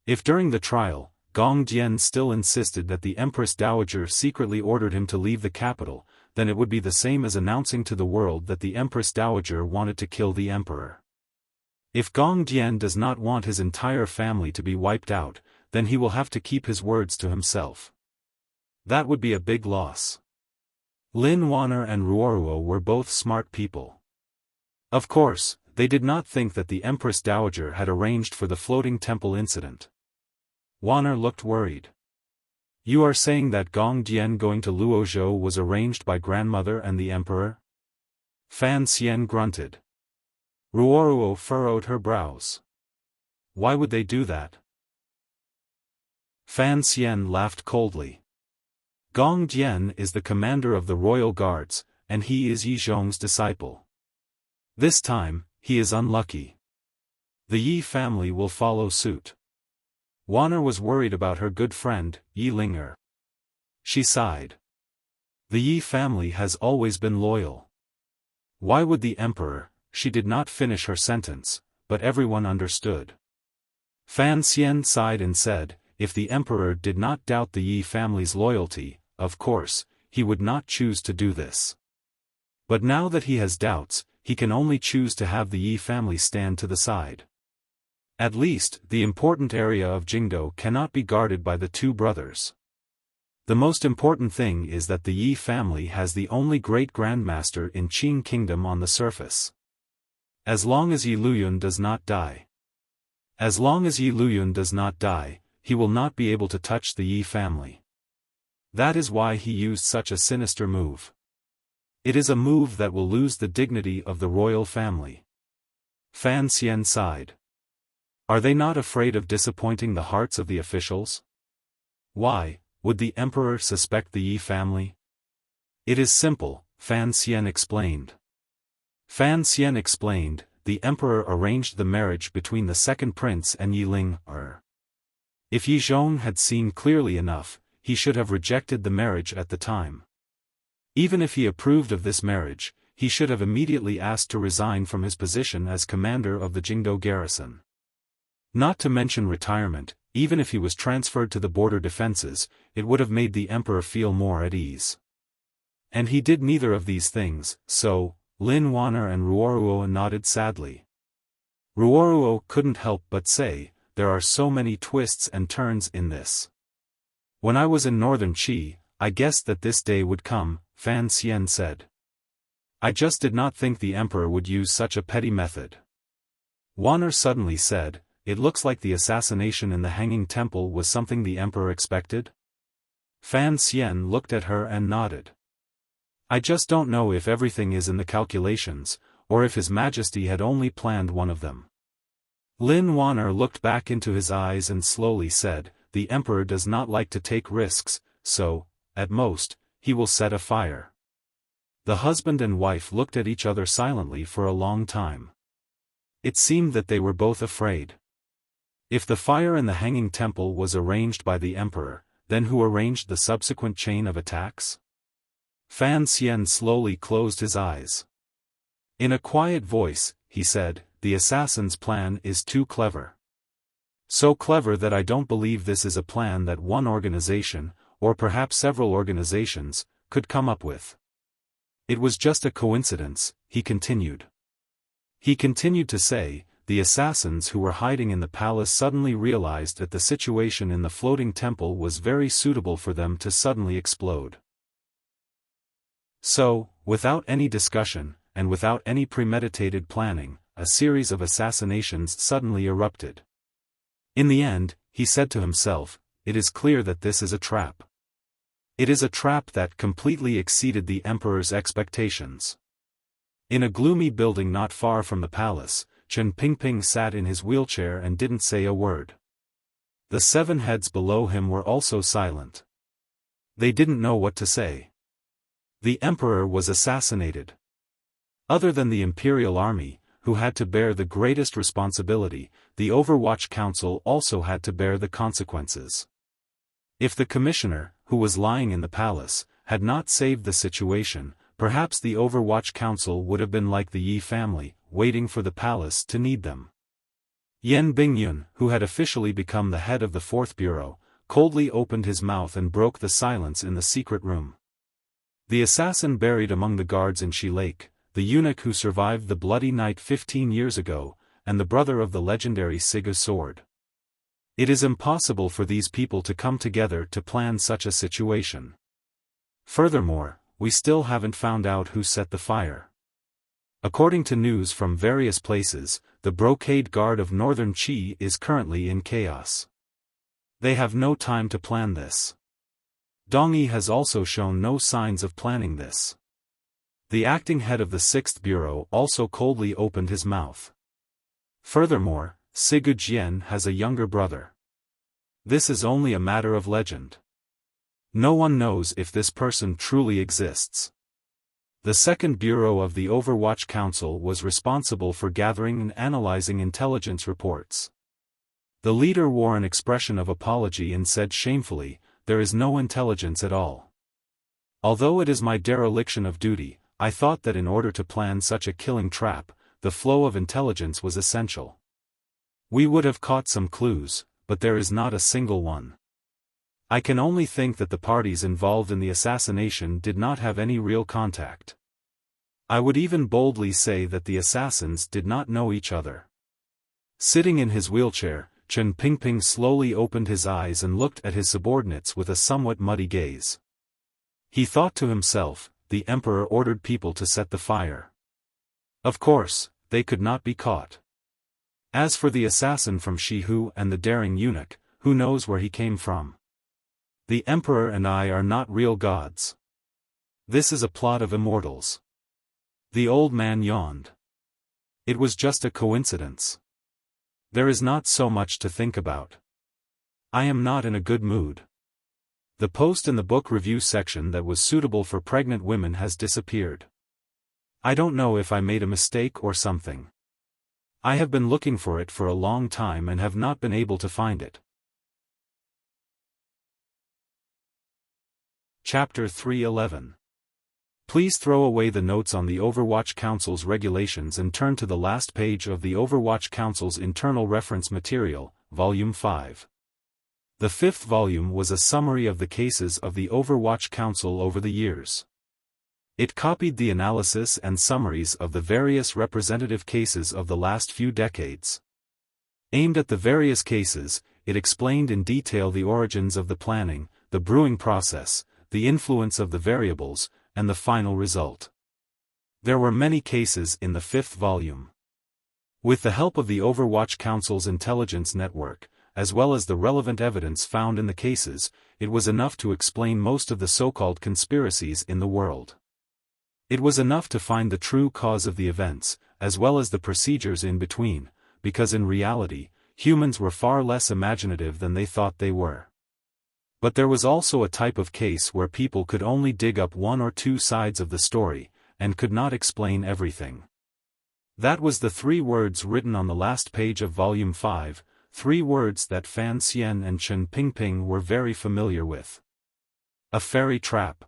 If during the trial, Gong Dian still insisted that the Empress Dowager secretly ordered him to leave the capital, then it would be the same as announcing to the world that the Empress Dowager wanted to kill the emperor. If Gong Dian does not want his entire family to be wiped out, then he will have to keep his words to himself. That would be a big loss. Lin Wanner and Ruoruo were both smart people. Of course, they did not think that the Empress Dowager had arranged for the floating temple incident. Wanner looked worried. You are saying that Gong Dian going to Luozhou was arranged by grandmother and the emperor? Fan Xian grunted. Ruoruo furrowed her brows. Why would they do that? Fan Xian laughed coldly. Gong Dian is the commander of the royal guards, and he is Yi Zhong's disciple. This time, he is unlucky. The Yi family will follow suit. Wanner was worried about her good friend, Yi Linger. She sighed. The Yi family has always been loyal. Why would the emperor? She did not finish her sentence, but everyone understood. Fan Xian sighed and said, if the emperor did not doubt the Yi family's loyalty, of course, he would not choose to do this. But now that he has doubts, he can only choose to have the Yi family stand to the side. At least, the important area of Jingdo cannot be guarded by the two brothers. The most important thing is that the Yi family has the only great-grandmaster in Qing Kingdom on the surface. As long as Yi Luyun does not die. As long as Yi Luyun does not die, he will not be able to touch the Yi family. That is why he used such a sinister move. It is a move that will lose the dignity of the royal family. Fan Xian sighed. Are they not afraid of disappointing the hearts of the officials? Why, would the emperor suspect the Yi family? It is simple, Fan Xian explained. Fan Xian explained, the emperor arranged the marriage between the second prince and Yi Ling. If Yi Zhong had seen clearly enough, he should have rejected the marriage at the time. Even if he approved of this marriage, he should have immediately asked to resign from his position as commander of the Jingdo garrison. Not to mention retirement, even if he was transferred to the border defenses, it would have made the emperor feel more at ease. And he did neither of these things, so, Lin Wanner and Ruoruo nodded sadly. Ruoruo couldn't help but say, there are so many twists and turns in this. When I was in northern Qi, I guessed that this day would come, Fan Xian said. I just did not think the emperor would use such a petty method. Wanner suddenly said, it looks like the assassination in the Hanging Temple was something the emperor expected? Fan Xian looked at her and nodded. I just don't know if everything is in the calculations, or if His Majesty had only planned one of them. Lin Wanner looked back into his eyes and slowly said, the emperor does not like to take risks, so, at most, he will set a fire. The husband and wife looked at each other silently for a long time. It seemed that they were both afraid. If the fire in the Hanging Temple was arranged by the emperor, then who arranged the subsequent chain of attacks? Fan Xian slowly closed his eyes. In a quiet voice, he said, the assassin's plan is too clever. So clever that I don't believe this is a plan that one organization, or perhaps several organizations, could come up with. It was just a coincidence, he continued. He continued to say, the assassins who were hiding in the palace suddenly realized that the situation in the floating temple was very suitable for them to suddenly explode. So, without any discussion, and without any premeditated planning, a series of assassinations suddenly erupted. In the end, he said to himself, it is clear that this is a trap. It is a trap that completely exceeded the emperor's expectations. In a gloomy building not far from the palace, Chen Pingping sat in his wheelchair and didn't say a word. The 7 heads below him were also silent. They didn't know what to say. The emperor was assassinated. Other than the imperial army, who had to bear the greatest responsibility, the Overwatch Council also had to bear the consequences. If the commissioner, who was lying in the palace, had not saved the situation, perhaps the Overwatch Council would have been like the Yi family, waiting for the palace to need them. Yan Bingyun, who had officially become the head of the 4th Bureau, coldly opened his mouth and broke the silence in the secret room. The assassin buried among the guards in Shi Lake, the eunuch who survived the bloody night 15 years ago, and the brother of the legendary Siga sword. It is impossible for these people to come together to plan such a situation. Furthermore, we still haven't found out who set the fire. According to news from various places, the brocade guard of Northern Qi is currently in chaos. They have no time to plan this. Dongyi has also shown no signs of planning this. The acting head of the 6th Bureau also coldly opened his mouth. Furthermore, Sigu Jian has a younger brother. This is only a matter of legend. No one knows if this person truly exists. The 2nd Bureau of the Overwatch Council was responsible for gathering and analyzing intelligence reports. The leader wore an expression of apology and said shamefully, "There is no intelligence at all. Although it is my dereliction of duty, I thought that in order to plan such a killing trap, the flow of intelligence was essential. We would have caught some clues, but there is not a single one. I can only think that the parties involved in the assassination did not have any real contact. I would even boldly say that the assassins did not know each other." Sitting in his wheelchair, Chen Pingping slowly opened his eyes and looked at his subordinates with a somewhat muddy gaze. He thought to himself, the emperor ordered people to set the fire. Of course, they could not be caught. As for the assassin from Shihu and the daring eunuch, who knows where he came from? The emperor and I are not real gods. This is a plot of immortals. The old man yawned. It was just a coincidence. There is not so much to think about. I am not in a good mood. The post in the book review section that was suitable for pregnant women has disappeared. I don't know if I made a mistake or something. I have been looking for it for a long time and have not been able to find it. Chapter 311. Please throw away the notes on the Overwatch Council's regulations and turn to the last page of the Overwatch Council's internal reference material, Volume 5. The 5th volume was a summary of the cases of the Overwatch Council over the years. It copied the analysis and summaries of the various representative cases of the last few decades. Aimed at the various cases, it explained in detail the origins of the planning, the brewing process, the influence of the variables, and the final result. There were many cases in the 5th volume. With the help of the Overwatch Council's intelligence network, as well as the relevant evidence found in the cases, it was enough to explain most of the so-called conspiracies in the world. It was enough to find the true cause of the events, as well as the procedures in between, because in reality, humans were far less imaginative than they thought they were. But there was also a type of case where people could only dig up one or two sides of the story, and could not explain everything. That was the 3 words written on the last page of Volume 5, 3 words that Fan Xian and Chen Pingping were very familiar with. A fairy trap.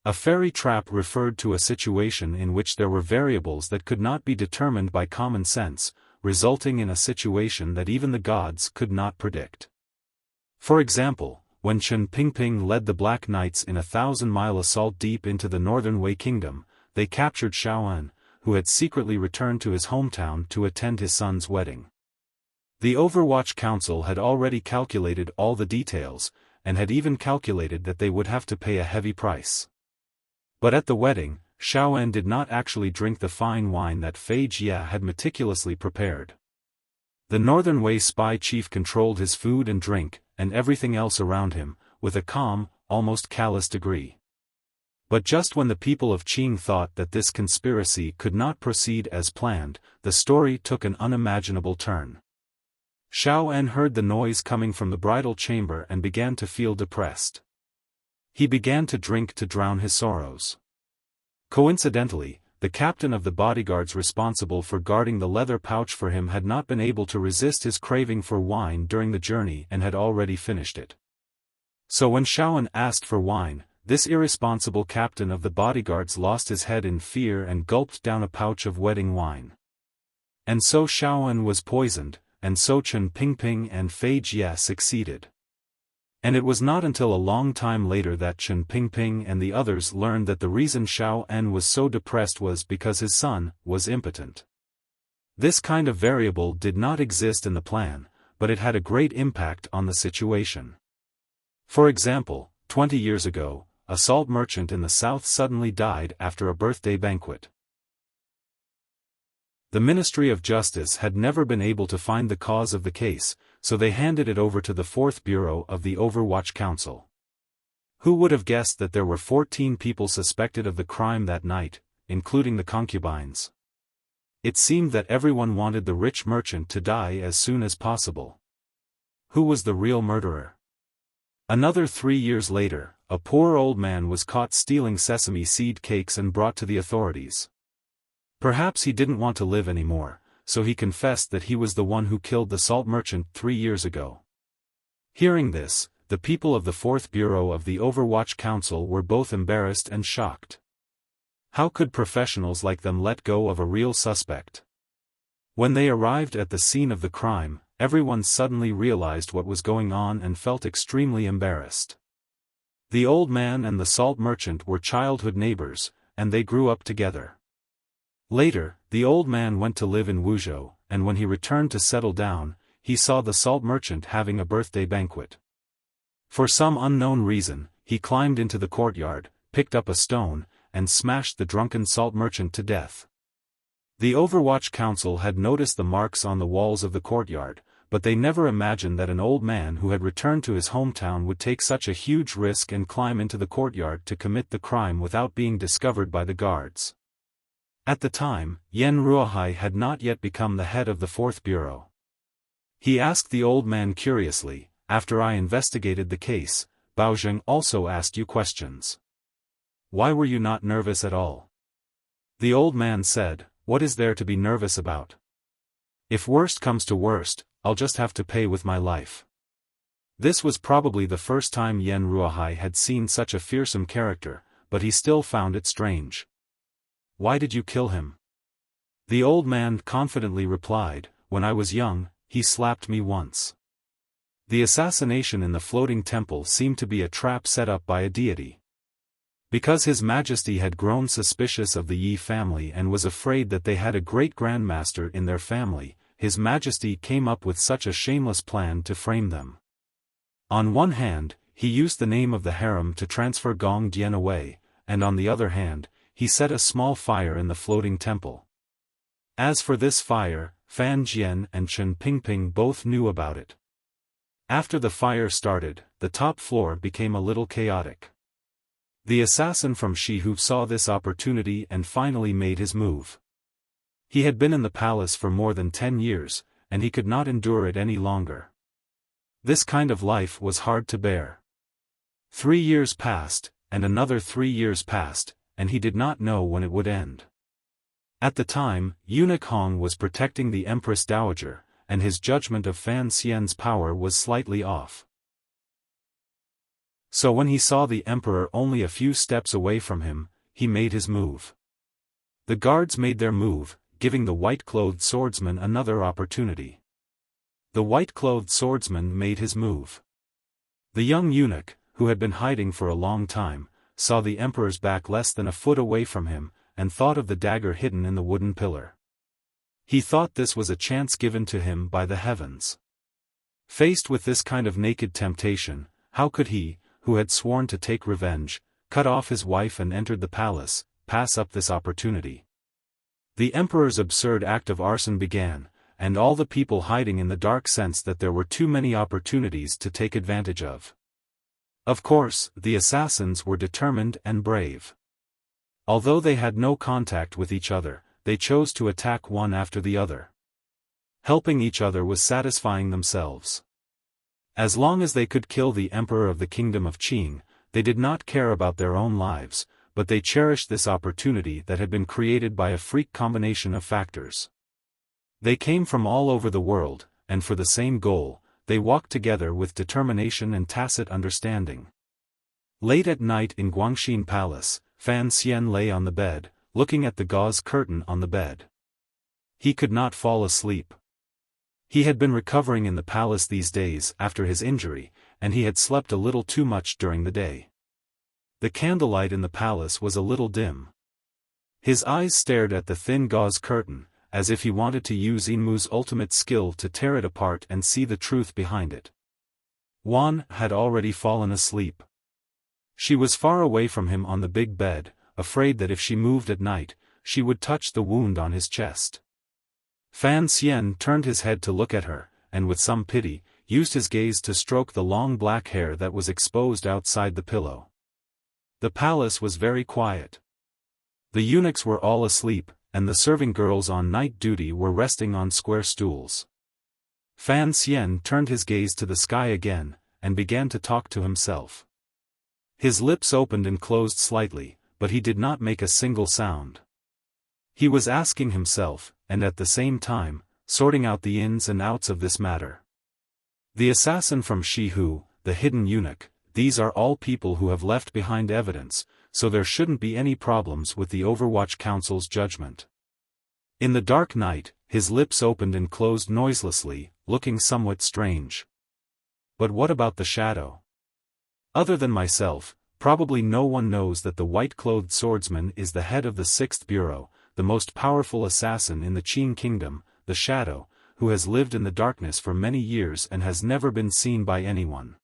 A fairy trap referred to a situation in which there were variables that could not be determined by common sense, resulting in a situation that even the gods could not predict. For example, when Chen Pingping led the Black Knights in a 1,000-mile assault deep into the northern Wei Kingdom, they captured Xiaofan, who had secretly returned to his hometown to attend his son's wedding. The Overwatch Council had already calculated all the details, and had even calculated that they would have to pay a heavy price. But at the wedding, Xiaofan did not actually drink the fine wine that Fei Jia had meticulously prepared. The Northern Wei spy chief controlled his food and drink, and everything else around him, with a calm, almost callous degree. But just when the people of Qing thought that this conspiracy could not proceed as planned, the story took an unimaginable turn. Xiaofan heard the noise coming from the bridal chamber and began to feel depressed. He began to drink to drown his sorrows. Coincidentally, the captain of the bodyguards responsible for guarding the leather pouch for him had not been able to resist his craving for wine during the journey and had already finished it. So when Xiaofan asked for wine, this irresponsible captain of the bodyguards lost his head in fear and gulped down a pouch of wedding wine. And so Xiaofan was poisoned, and so Chen Pingping and Fei Jia succeeded. And it was not until a long time later that Chen Pingping and the others learned that the reason Xiaofan was so depressed was because his son was impotent. This kind of variable did not exist in the plan, but it had a great impact on the situation. For example, 20 years ago, a salt merchant in the south suddenly died after a birthday banquet. The Ministry of Justice had never been able to find the cause of the case, so they handed it over to the 4th Bureau of the Overwatch Council. Who would have guessed that there were 14 people suspected of the crime that night, including the concubines? It seemed that everyone wanted the rich merchant to die as soon as possible. Who was the real murderer? Another 3 years later, a poor old man was caught stealing sesame seed cakes and brought to the authorities. Perhaps he didn't want to live anymore, so he confessed that he was the one who killed the salt merchant 3 years ago. Hearing this, the people of the 4th Bureau of the Overwatch Council were both embarrassed and shocked. How could professionals like them let go of a real suspect? When they arrived at the scene of the crime, everyone suddenly realized what was going on and felt extremely embarrassed. The old man and the salt merchant were childhood neighbors, and they grew up together. Later, the old man went to live in Wuxia, and when he returned to settle down, he saw the salt merchant having a birthday banquet. For some unknown reason, he climbed into the courtyard, picked up a stone, and smashed the drunken salt merchant to death. The Overwatch Council had noticed the marks on the walls of the courtyard, but they never imagined that an old man who had returned to his hometown would take such a huge risk and climb into the courtyard to commit the crime without being discovered by the guards. At the time, Yan Ruohai had not yet become the head of the 4th Bureau. He asked the old man curiously, "After I investigated the case, Baozheng also asked you questions. Why were you not nervous at all?" The old man said, "What is there to be nervous about? If worst comes to worst, I'll just have to pay with my life." This was probably the first time Yan Ruohai had seen such a fearsome character, but he still found it strange. "Why did you kill him?" The old man confidently replied, "When I was young, he slapped me once." The assassination in the floating temple seemed to be a trap set up by a deity. Because His Majesty had grown suspicious of the Yi family and was afraid that they had a great grandmaster in their family, His Majesty came up with such a shameless plan to frame them. On one hand, he used the name of the harem to transfer Gong Dian away, and on the other hand, he set a small fire in the floating temple. As for this fire, Fan Jian and Chen Pingping both knew about it. After the fire started, the top floor became a little chaotic. The assassin from Shihu saw this opportunity and finally made his move. He had been in the palace for more than 10 years, and he could not endure it any longer. This kind of life was hard to bear. 3 years passed, and another 3 years passed, and he did not know when it would end. At the time, Eunuch Hong was protecting the Empress Dowager, and his judgment of Fan Xian's power was slightly off. So when he saw the emperor only a few steps away from him, he made his move. The guards made their move, giving the white-clothed swordsman another opportunity. The white-clothed swordsman made his move. The young eunuch, who had been hiding for a long time, saw the emperor's back less than a foot away from him, and thought of the dagger hidden in the wooden pillar. He thought this was a chance given to him by the heavens. Faced with this kind of naked temptation, how could he, who had sworn to take revenge, cut off his wife and entered the palace, pass up this opportunity. The emperor's absurd act of arson began, and all the people hiding in the dark sensed that there were too many opportunities to take advantage of. Of course, the assassins were determined and brave. Although they had no contact with each other, they chose to attack one after the other. Helping each other was satisfying themselves. As long as they could kill the emperor of the kingdom of Qing, they did not care about their own lives, but they cherished this opportunity that had been created by a freak combination of factors. They came from all over the world, and for the same goal, they walked together with determination and tacit understanding. Late at night in Guangxin Palace, Fan Xian lay on the bed, looking at the gauze curtain on the bed. He could not fall asleep. He had been recovering in the palace these days after his injury, and he had slept a little too much during the day. The candlelight in the palace was a little dim. His eyes stared at the thin gauze curtain, as if he wanted to use Inmu's ultimate skill to tear it apart and see the truth behind it. Wan had already fallen asleep. She was far away from him on the big bed, afraid that if she moved at night, she would touch the wound on his chest. Fan Xian turned his head to look at her, and with some pity, used his gaze to stroke the long black hair that was exposed outside the pillow. The palace was very quiet. The eunuchs were all asleep, and the serving girls on night duty were resting on square stools. Fan Xian turned his gaze to the sky again, and began to talk to himself. His lips opened and closed slightly, but he did not make a single sound. He was asking himself, and at the same time, sorting out the ins and outs of this matter. The assassin from Shihu, the hidden eunuch, these are all people who have left behind evidence, so there shouldn't be any problems with the Overwatch Council's judgment. In the dark night, his lips opened and closed noiselessly, looking somewhat strange. But what about the shadow? Other than myself, probably no one knows that the white-clothed swordsman is the head of the 6th Bureau, the most powerful assassin in the Qing Kingdom, the Shadow, who has lived in the darkness for many years and has never been seen by anyone.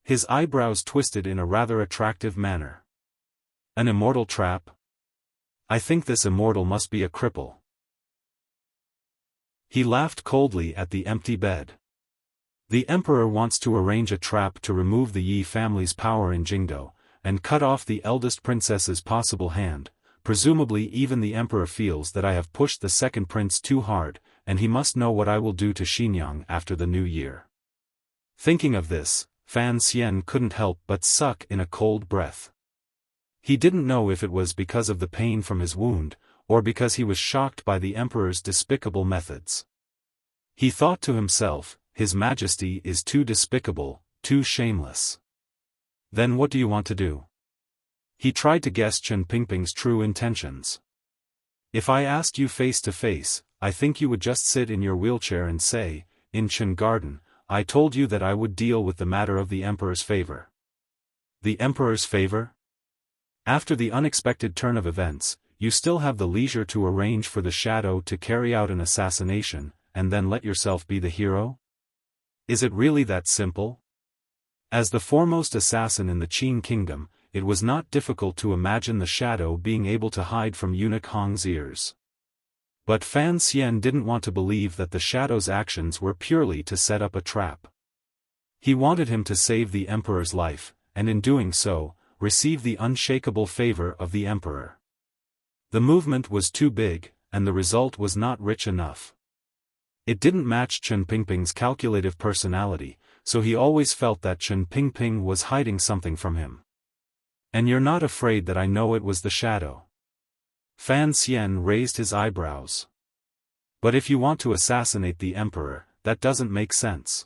His eyebrows twisted in a rather attractive manner. An immortal trap? I think this immortal must be a cripple. He laughed coldly at the empty bed. The emperor wants to arrange a trap to remove the Yi family's power in Jingdo, and cut off the eldest princess's possible hand. Presumably even the emperor feels that I have pushed the second prince too hard, and he must know what I will do to Xinjiang after the new year. Thinking of this, Fan Xian couldn't help but suck in a cold breath. He didn't know if it was because of the pain from his wound, or because he was shocked by the emperor's despicable methods. He thought to himself, His Majesty is too despicable, too shameless. Then what do you want to do? He tried to guess Chen Pingping's true intentions. If I asked you face to face, I think you would just sit in your wheelchair and say, in Chen Garden, I told you that I would deal with the matter of the emperor's favor. The emperor's favor? After the unexpected turn of events, you still have the leisure to arrange for the shadow to carry out an assassination, and then let yourself be the hero? Is it really that simple? As the foremost assassin in the Qing kingdom, it was not difficult to imagine the shadow being able to hide from eunuch Hong's ears. But Fan Xian didn't want to believe that the shadow's actions were purely to set up a trap. He wanted him to save the emperor's life, and in doing so, receive the unshakable favor of the emperor. The movement was too big, and the result was not rich enough. It didn't match Chen Pingping's calculative personality, so he always felt that Chen Pingping was hiding something from him. And you're not afraid that I know it was the shadow? Fan Xian raised his eyebrows. But if you want to assassinate the emperor, that doesn't make sense.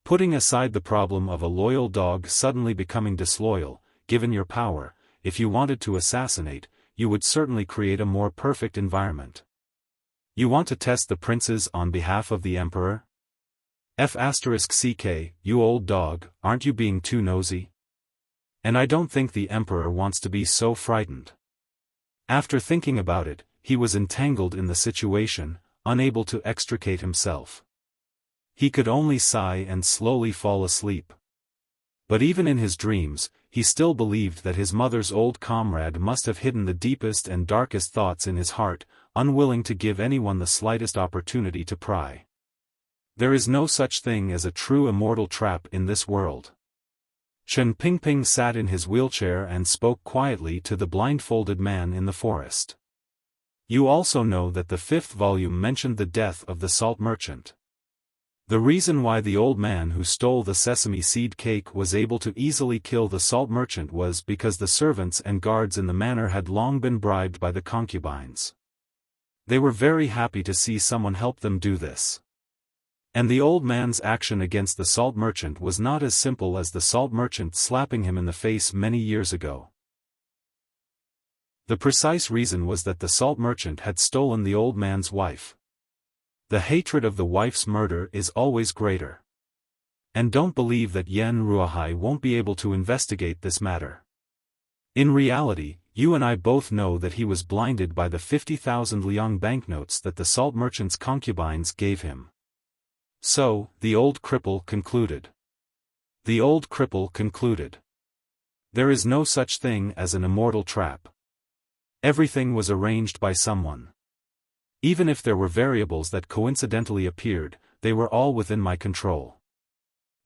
Putting aside the problem of a loyal dog suddenly becoming disloyal, given your power, if you wanted to assassinate, you would certainly create a more perfect environment. You want to test the princes on behalf of the emperor? F***ck, you old dog, aren't you being too nosy? And I don't think the emperor wants to be so frightened. After thinking about it, he was entangled in the situation, unable to extricate himself. He could only sigh and slowly fall asleep. But even in his dreams, he still believed that his mother's old comrade must have hidden the deepest and darkest thoughts in his heart, unwilling to give anyone the slightest opportunity to pry. There is no such thing as a true immortal trap in this world. Chen Pingping sat in his wheelchair and spoke quietly to the blindfolded man in the forest. You also know that the 5th volume mentioned the death of the salt merchant. The reason why the old man who stole the sesame seed cake was able to easily kill the salt merchant was because the servants and guards in the manor had long been bribed by the concubines. They were very happy to see someone help them do this. And the old man's action against the salt merchant was not as simple as the salt merchant slapping him in the face many years ago. The precise reason was that the salt merchant had stolen the old man's wife. The hatred of the wife's murder is always greater. And don't believe that Yan Ruohai won't be able to investigate this matter. In reality, you and I both know that he was blinded by the 50,000 liang banknotes that the salt merchant's concubines gave him. So, the old cripple concluded. There is no such thing as an immortal trap. Everything was arranged by someone. Even if there were variables that coincidentally appeared, they were all within my control.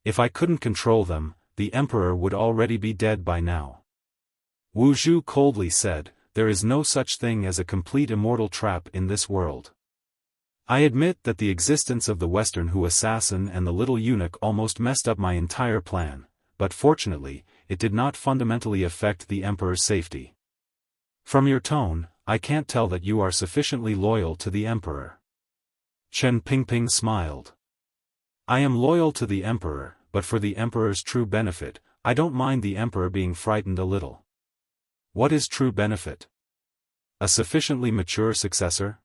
If I couldn't control them, the emperor would already be dead by now. Wu Zhu coldly said, there is no such thing as a complete immortal trap in this world. I admit that the existence of the Western Hu assassin and the little eunuch almost messed up my entire plan, but fortunately, it did not fundamentally affect the emperor's safety. From your tone, I can't tell that you are sufficiently loyal to the emperor. Chen Pingping smiled. I am loyal to the emperor, but for the emperor's true benefit, I don't mind the emperor being frightened a little. What is true benefit? A sufficiently mature successor?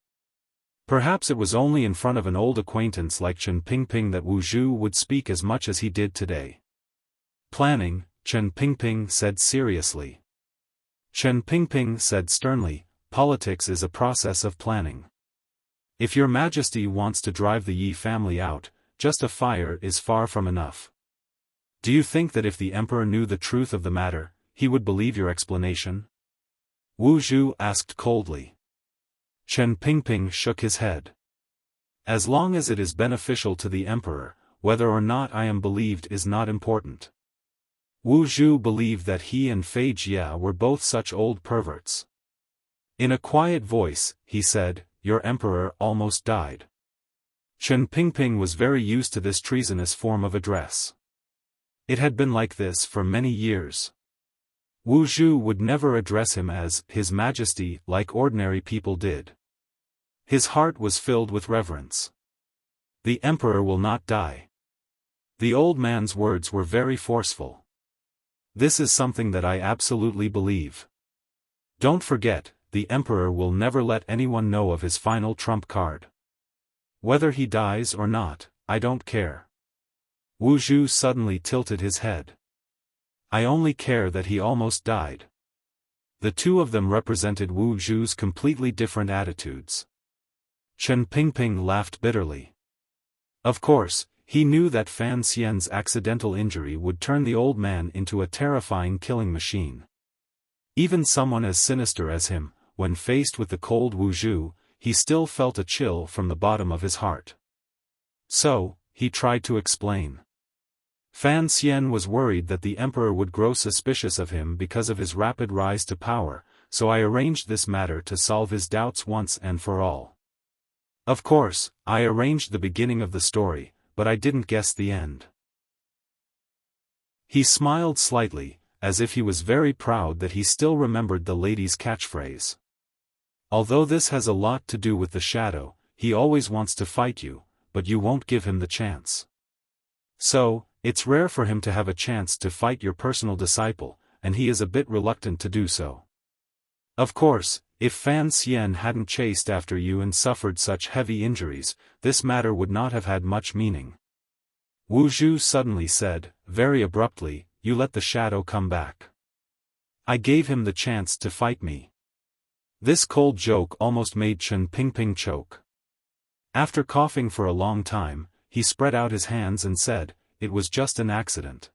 Perhaps it was only in front of an old acquaintance like Chen Pingping that Wu Zhu would speak as much as he did today. Planning, Chen Pingping said seriously. Chen Pingping said sternly, politics is a process of planning. If your majesty wants to drive the Yi family out, just a fire is far from enough. Do you think that if the emperor knew the truth of the matter, he would believe your explanation? Wu Zhu asked coldly. Chen Pingping shook his head. As long as it is beneficial to the emperor, whether or not I am believed is not important. Wu Zhu believed that he and Fei Jia were both such old perverts. In a quiet voice, he said, your emperor almost died. Chen Pingping was very used to this treasonous form of address. It had been like this for many years. Wu Zhu would never address him as His Majesty like ordinary people did. His heart was filled with reverence. The emperor will not die. The old man's words were very forceful. This is something that I absolutely believe. Don't forget, the emperor will never let anyone know of his final trump card. Whether he dies or not, I don't care. Wu Zhu suddenly tilted his head. I only care that he almost died. The two of them represented Wu Zhu's completely different attitudes. Chen Pingping laughed bitterly. Of course, he knew that Fan Xian's accidental injury would turn the old man into a terrifying killing machine. Even someone as sinister as him, when faced with the cold Wu Zhu, he still felt a chill from the bottom of his heart. So, he tried to explain. Fan Xian was worried that the emperor would grow suspicious of him because of his rapid rise to power, so I arranged this matter to solve his doubts once and for all. Of course, I arranged the beginning of the story, but I didn't guess the end. He smiled slightly, as if he was very proud that he still remembered the lady's catchphrase. Although this has a lot to do with the shadow, he always wants to fight you, but you won't give him the chance. So, it's rare for him to have a chance to fight your personal disciple, and he is a bit reluctant to do so. Of course, if Fan Xian hadn't chased after you and suffered such heavy injuries, this matter would not have had much meaning. Wu Zhu suddenly said, very abruptly, you let the shadow come back. I gave him the chance to fight me. This cold joke almost made Chen Pingping choke. After coughing for a long time, he spread out his hands and said, it was just an accident.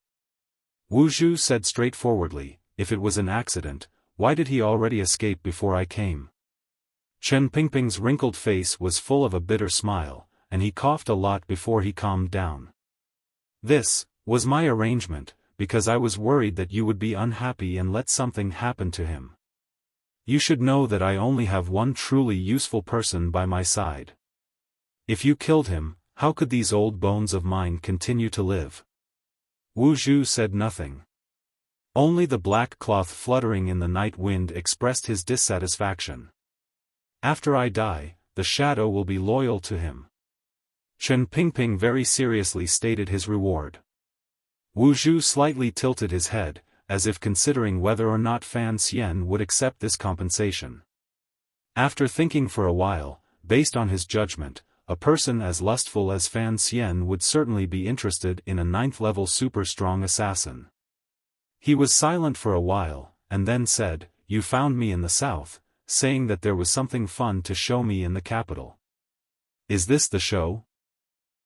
Wu Zhu said straightforwardly, if it was an accident, why did he already escape before I came? Chen Pingping's wrinkled face was full of a bitter smile, and he coughed a lot before he calmed down. This was my arrangement, because I was worried that you would be unhappy and let something happen to him. You should know that I only have one truly useful person by my side. If you killed him, how could these old bones of mine continue to live? Wu Zhu said nothing. Only the black cloth fluttering in the night wind expressed his dissatisfaction. After I die, the shadow will be loyal to him. Chen Pingping very seriously stated his reward. Wu Zhu slightly tilted his head, as if considering whether or not Fan Xian would accept this compensation. After thinking for a while, based on his judgment, a person as lustful as Fan Xian would certainly be interested in a 9th-level super-strong assassin. He was silent for a while, and then said, "You found me in the south, saying that there was something fun to show me in the capital. Is this the show?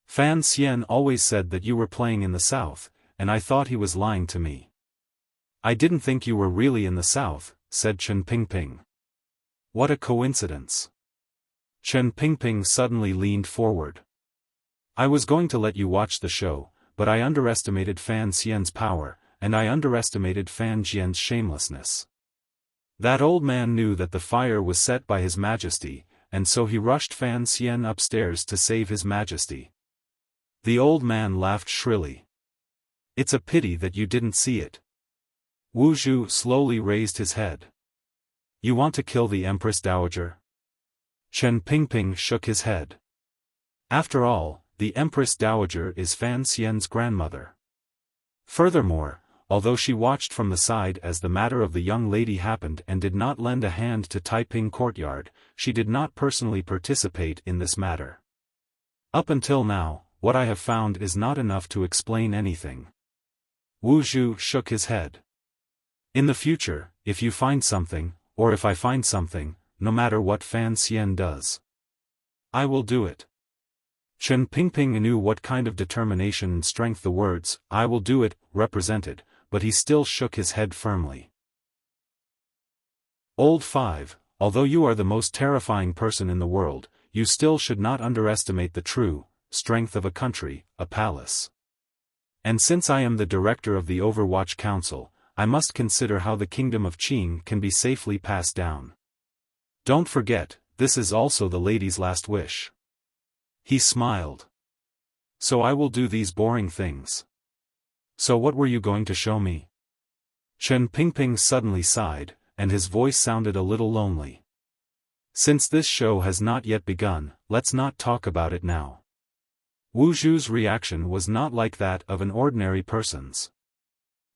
Fan Xian always said that you were playing in the south, and I thought he was lying to me." "I didn't think you were really in the south," said Chen Pingping. "What a coincidence." Chen Pingping suddenly leaned forward. "I was going to let you watch the show, but I underestimated Fan Xian's power, and I underestimated Fan Jian's shamelessness. That old man knew that the fire was set by His Majesty, and so he rushed Fan Xian upstairs to save His Majesty." The old man laughed shrilly. "It's a pity that you didn't see it." Wu Zhu slowly raised his head. "You want to kill the Empress Dowager?" Chen Pingping shook his head. "After all, the Empress Dowager is Fan Xian's grandmother. Furthermore, although she watched from the side as the matter of the young lady happened and did not lend a hand to Taiping Courtyard, she did not personally participate in this matter. Up until now, what I have found is not enough to explain anything." Wu Zhu shook his head. "In the future, if you find something, or if I find something, no matter what Fan Xian does, I will do it." Chen Pingping knew what kind of determination and strength the words, "I will do it," represented, but he still shook his head firmly. Old 5, although you are the most terrifying person in the world, you still should not underestimate the true strength of a country, a palace. And since I am the director of the Overwatch Council, I must consider how the kingdom of Qing can be safely passed down. Don't forget, this is also the lady's last wish." He smiled. "So I will do these boring things. So what were you going to show me?" Chen Pingping suddenly sighed, and his voice sounded a little lonely. "Since this show has not yet begun, let's not talk about it now." Wu Zhu's reaction was not like that of an ordinary person's.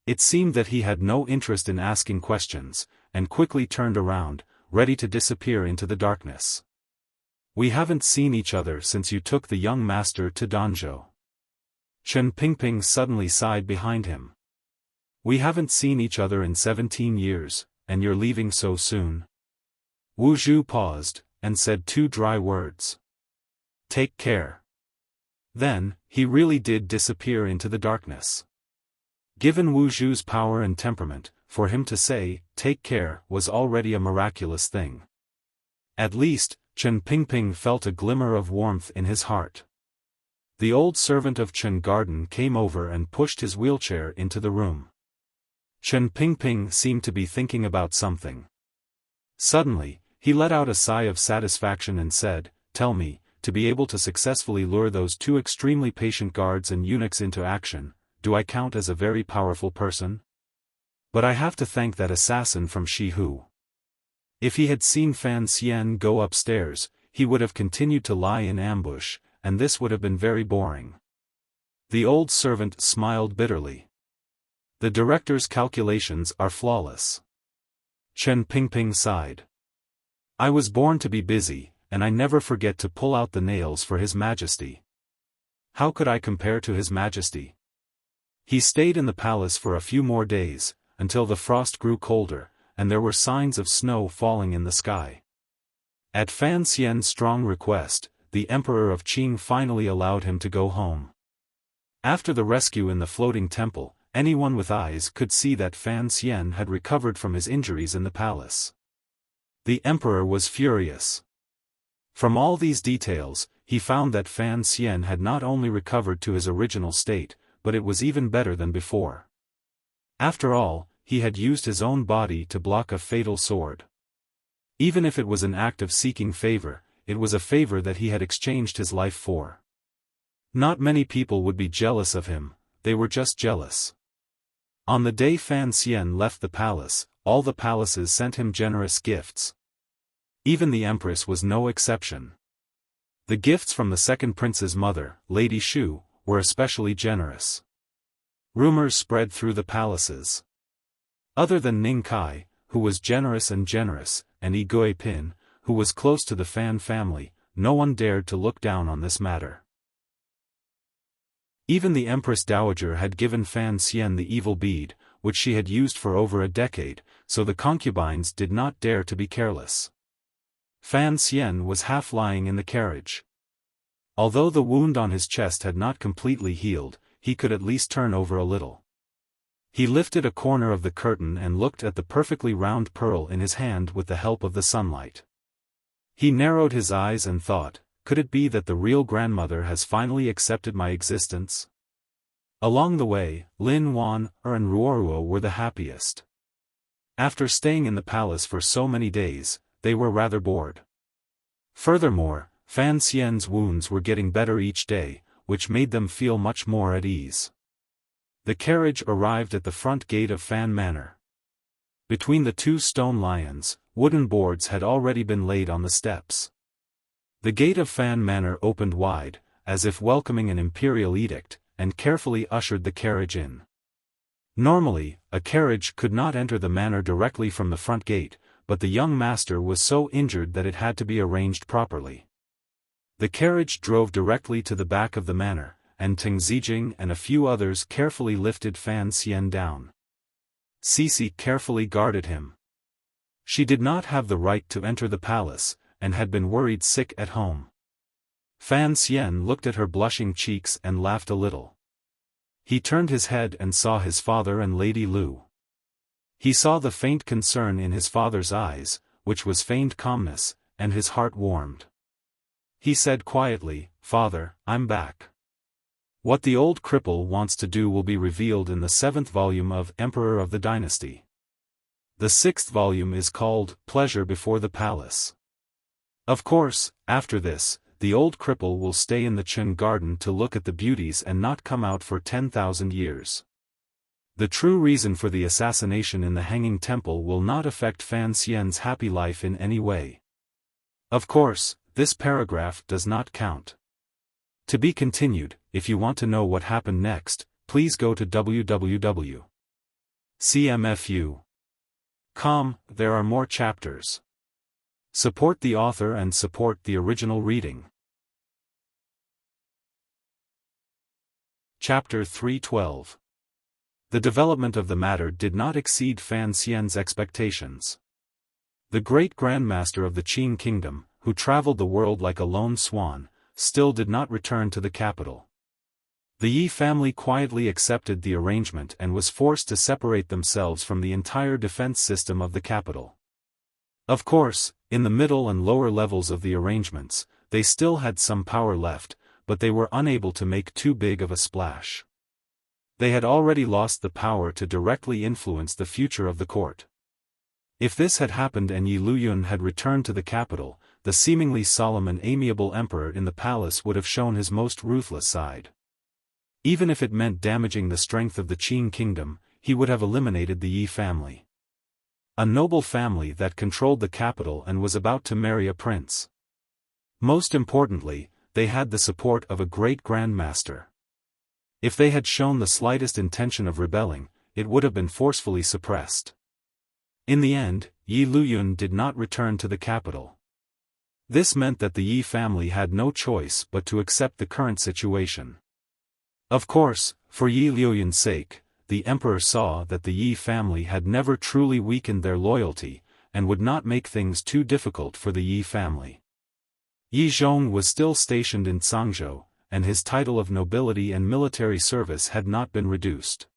It seemed that he had no interest in asking questions, and quickly turned around, ready to disappear into the darkness. "We haven't seen each other since you took the young master to Danzhou." Chen Pingping suddenly sighed behind him. "We haven't seen each other in 17 years, and you're leaving so soon?" Wu Zhu paused, and said 2 dry words. "Take care." Then, he really did disappear into the darkness. Given Wu Zhu's power and temperament, for him to say, "take care," was already a miraculous thing. At least, Chen Pingping felt a glimmer of warmth in his heart. The old servant of Chen Garden came over and pushed his wheelchair into the room. Chen Pingping seemed to be thinking about something. Suddenly, he let out a sigh of satisfaction and said, "Tell me, to be able to successfully lure those 2 extremely patient guards and eunuchs into action, do I count as a very powerful person? But I have to thank that assassin from Shihu. If he had seen Fan Xian go upstairs, he would have continued to lie in ambush, and this would have been very boring." The old servant smiled bitterly. "The director's calculations are flawless." Chen Pingping sighed. "I was born to be busy, and I never forget to pull out the nails for His Majesty. How could I compare to His Majesty?" He stayed in the palace for a few more days, until the frost grew colder, and there were signs of snow falling in the sky. At Fan Xian's strong request, the Emperor of Qing finally allowed him to go home. After the rescue in the floating temple, anyone with eyes could see that Fan Xian had recovered from his injuries in the palace. The emperor was furious. From all these details, he found that Fan Xian had not only recovered to his original state, but it was even better than before. After all, he had used his own body to block a fatal sword. Even if it was an act of seeking favor, it was a favor that he had exchanged his life for. Not many people would be jealous of him, they were just jealous. On the day Fan Xian left the palace, all the palaces sent him generous gifts. Even the empress was no exception. The gifts from the second prince's mother, Lady Shu, were especially generous. Rumors spread through the palaces. Other than Ning Kai, who was generous, and Yi Gui Pin, who was close to the Fan family, no one dared to look down on this matter. Even the Empress Dowager had given Fan Xian the evil bead, which she had used for over a decade, so the concubines did not dare to be careless. Fan Xian was half lying in the carriage. Although the wound on his chest had not completely healed, he could at least turn over a little. He lifted a corner of the curtain and looked at the perfectly round pearl in his hand with the help of the sunlight. He narrowed his eyes and thought, could it be that the real grandmother has finally accepted my existence? Along the way, Lin Wan and Ruoruo were the happiest. After staying in the palace for so many days, they were rather bored. Furthermore, Fan Xian's wounds were getting better each day, which made them feel much more at ease. The carriage arrived at the front gate of Fan Manor. Between the two stone lions, wooden boards had already been laid on the steps. The gate of Fan Manor opened wide, as if welcoming an imperial edict, and carefully ushered the carriage in. Normally, a carriage could not enter the manor directly from the front gate, but the young master was so injured that it had to be arranged properly. The carriage drove directly to the back of the manor, and Teng Zijing and a few others carefully lifted Fan Xian down. Cici carefully guarded him. She did not have the right to enter the palace, and had been worried sick at home. Fan Xian looked at her blushing cheeks and laughed a little. He turned his head and saw his father and Lady Lu. He saw the faint concern in his father's eyes, which was feigned calmness, and his heart warmed. He said quietly, "Father, I'm back. What the old cripple wants to do will be revealed in the 7th volume of Emperor of the Dynasty. The 6th volume is called Pleasure Before the Palace. Of course, after this, the old cripple will stay in the Chen garden to look at the beauties and not come out for 10,000 years. The true reason for the assassination in the Hanging Temple will not affect Fan Xian's happy life in any way. Of course, this paragraph does not count. To be continued. If you want to know what happened next, please go to www.cmfu.com, there are more chapters. Support the author and support the original reading. Chapter 312. The development of the matter did not exceed Fan Xian's expectations. The great grandmaster of the Qin kingdom, who traveled the world like a lone swan, still did not return to the capital. The Yi family quietly accepted the arrangement and was forced to separate themselves from the entire defense system of the capital. Of course, in the middle and lower levels of the arrangements, they still had some power left, but they were unable to make too big of a splash. They had already lost the power to directly influence the future of the court. If this had happened and Yi Luyun had returned to the capital, the seemingly solemn and amiable emperor in the palace would have shown his most ruthless side. Even if it meant damaging the strength of the Qin kingdom, he would have eliminated the Yi family. A noble family that controlled the capital and was about to marry a prince. Most importantly, they had the support of a great grandmaster. If they had shown the slightest intention of rebelling, it would have been forcefully suppressed. In the end, Yi Luyun did not return to the capital. This meant that the Yi family had no choice but to accept the current situation. Of course, for Yi Luyun's sake, the emperor saw that the Yi family had never truly weakened their loyalty, and would not make things too difficult for the Yi family. Yi Zhong was still stationed in Cangzhou, and his title of nobility and military service had not been reduced.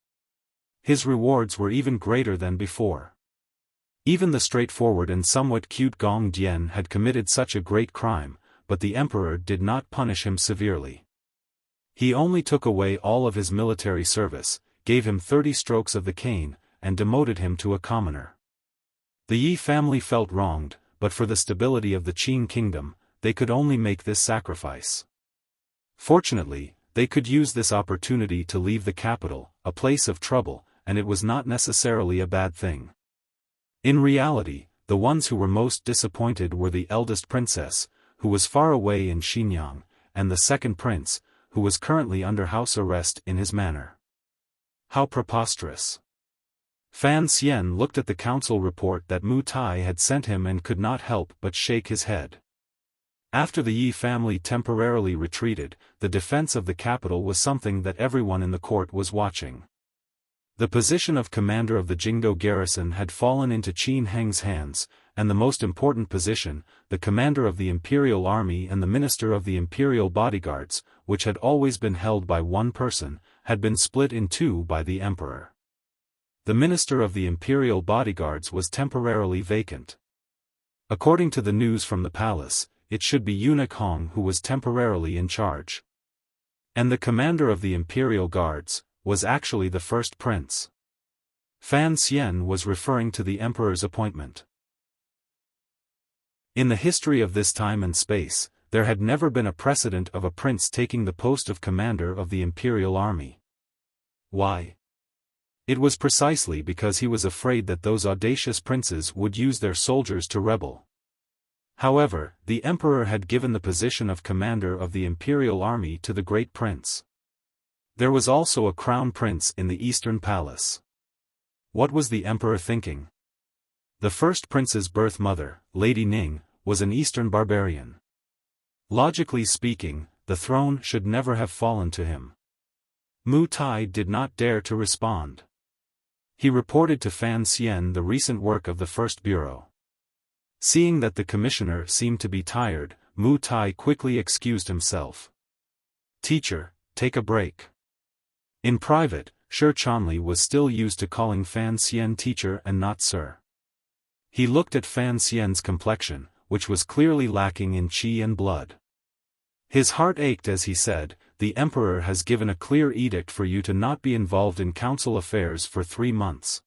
his rewards were even greater than before. Even the straightforward and somewhat cute Gong Dian had committed such a great crime, but the emperor did not punish him severely. He only took away all of his military service, gave him 30 strokes of the cane, and demoted him to a commoner. The Yi family felt wronged, but for the stability of the Qin kingdom, they could only make this sacrifice. Fortunately, they could use this opportunity to leave the capital, a place of trouble, and it was not necessarily a bad thing. In reality, the ones who were most disappointed were the eldest princess, who was far away in Xinjiang, and the second prince, who was currently under house arrest in his manor. How preposterous! Fan Xian looked at the council report that Mu Tai had sent him and could not help but shake his head. After the Yi family temporarily retreated, the defense of the capital was something that everyone in the court was watching. The position of commander of the Jingdo garrison had fallen into Qin Heng's hands, and the most important position, the commander of the imperial army and the minister of the imperial bodyguards, which had always been held by one person, had been split in two by the emperor. The minister of the imperial bodyguards was temporarily vacant. According to the news from the palace, it should be Eunuch Hong who was temporarily in charge. And the commander of the imperial guards was actually the first prince. Fan Xian was referring to the emperor's appointment. In the history of this time and space, there had never been a precedent of a prince taking the post of commander of the imperial army. Why? It was precisely because he was afraid that those audacious princes would use their soldiers to rebel. However, the emperor had given the position of commander of the imperial army to the great prince. There was also a crown prince in the eastern palace. What was the emperor thinking? The first prince's birth mother, Lady Ning, was an eastern barbarian. Logically speaking, the throne should never have fallen to him. Mu Tai did not dare to respond. He reported to Fan Xian the recent work of the first bureau. Seeing that the commissioner seemed to be tired, Mu Tai quickly excused himself. "Teacher, take a break." In private, Shi Chanli was still used to calling Fan Xian teacher and not sir. He looked at Fan Xian's complexion, which was clearly lacking in qi and blood. His heart ached as he said, "The emperor has given a clear edict for you to not be involved in council affairs for 3 months.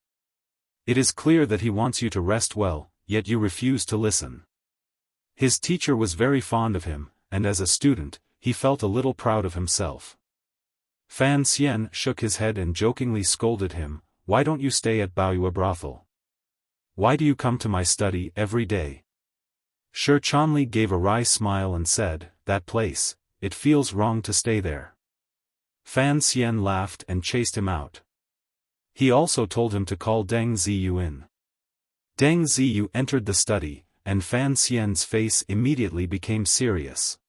It is clear that he wants you to rest well, yet you refuse to listen." His teacher was very fond of him, and as a student, he felt a little proud of himself. Fan Xian shook his head and jokingly scolded him, "Why don't you stay at Baoyue brothel? Why do you come to my study every day?" Shi Chanli gave a wry smile and said, "That place, it feels wrong to stay there." Fan Xian laughed and chased him out. He also told him to call Deng Ziyu in. Deng Ziyu entered the study, and Fan Xian's face immediately became serious.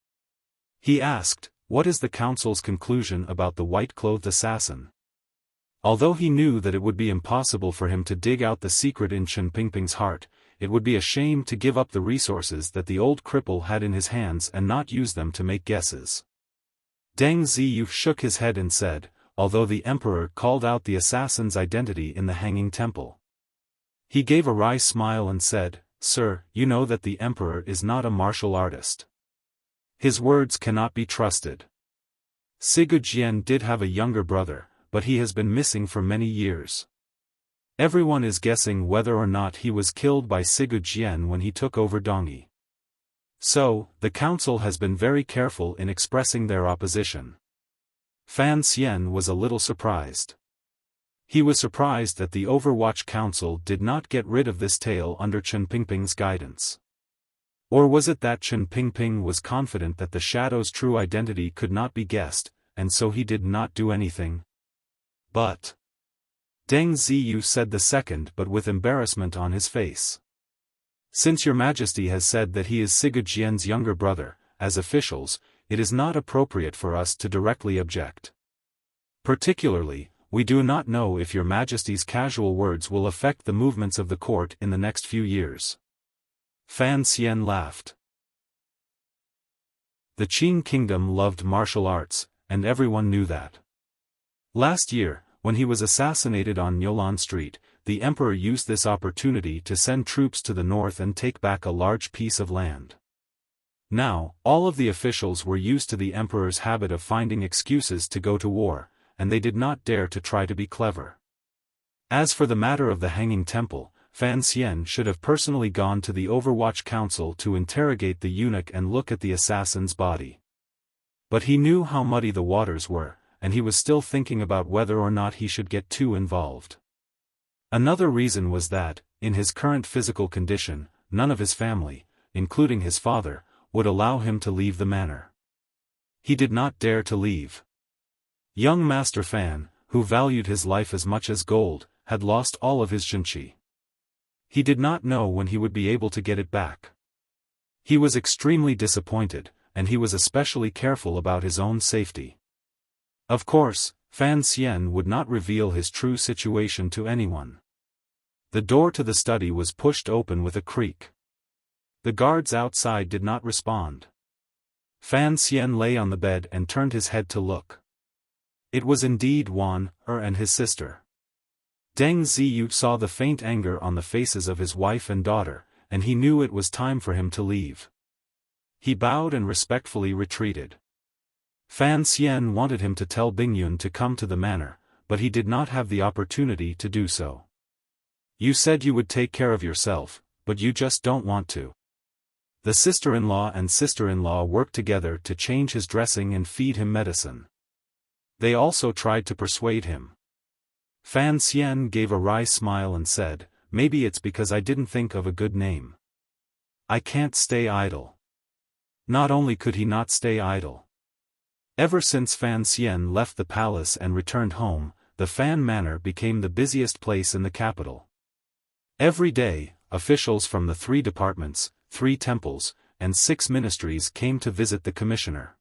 He asked, "What is the council's conclusion about the white-clothed assassin?" Although he knew that it would be impossible for him to dig out the secret in Chen Pingping's heart, it would be a shame to give up the resources that the old cripple had in his hands and not use them to make guesses. Deng Ziyu shook his head and said, "Although the emperor called out the assassin's identity in the hanging temple." He gave a wry smile and said, "Sir, you know that the emperor is not a martial artist. His words cannot be trusted. Sigurjian did have a younger brother, but he has been missing for many years. Everyone is guessing whether or not he was killed by Sigurjian when he took over Dongyi. So, the council has been very careful in expressing their opposition." Fan Xian was a little surprised. He was surprised that the Overwatch Council did not get rid of this tale under Chen Pingping's guidance. Or was it that Chen Pingping was confident that the Shadow's true identity could not be guessed, and so he did not do anything? But Deng Ziyu said the second but with embarrassment on his face. "Since your majesty has said that he is Sigurjian's younger brother, as officials, it is not appropriate for us to directly object. Particularly, we do not know if your majesty's casual words will affect the movements of the court in the next few years." Fan Xian laughed. The Qin kingdom loved martial arts, and everyone knew that. Last year, When he was assassinated on Nyolan Street, the emperor used this opportunity to send troops to the north and take back a large piece of land. Now, all of the officials were used to the emperor's habit of finding excuses to go to war, and they did not dare to try to be clever. As for the matter of the hanging temple, Fan Xian should have personally gone to the Overwatch Council to interrogate the eunuch and look at the assassin's body. But he knew how muddy the waters were, and he was still thinking about whether or not he should get too involved. Another reason was that, in his current physical condition, none of his family, including his father, would allow him to leave the manor. He did not dare to leave. Young Master Fan, who valued his life as much as gold, had lost all of his Jinqi. He did not know when he would be able to get it back. He was extremely disappointed, and he was especially careful about his own safety. Of course, Fan Xian would not reveal his true situation to anyone. The door to the study was pushed open with a creak. The guards outside did not respond. Fan Xian lay on the bed and turned his head to look. It was indeed Wan Er and his sister. Deng Ziyu saw the faint anger on the faces of his wife and daughter, and he knew it was time for him to leave. He bowed and respectfully retreated. Fan Xian wanted him to tell Bingyun to come to the manor, but he did not have the opportunity to do so. You said you would take care of yourself, but you just don't want to. The sister-in-law and sister-in-law worked together to change his dressing and feed him medicine. They also tried to persuade him. Fan Xian gave a wry smile and said, "Maybe it's because I didn't think of a good name. I can't stay idle." Not only could he not stay idle. Ever since Fan Xian left the palace and returned home, the Fan Manor became the busiest place in the capital. Every day, officials from the 3 departments, 3 temples, and 6 ministries came to visit the commissioner.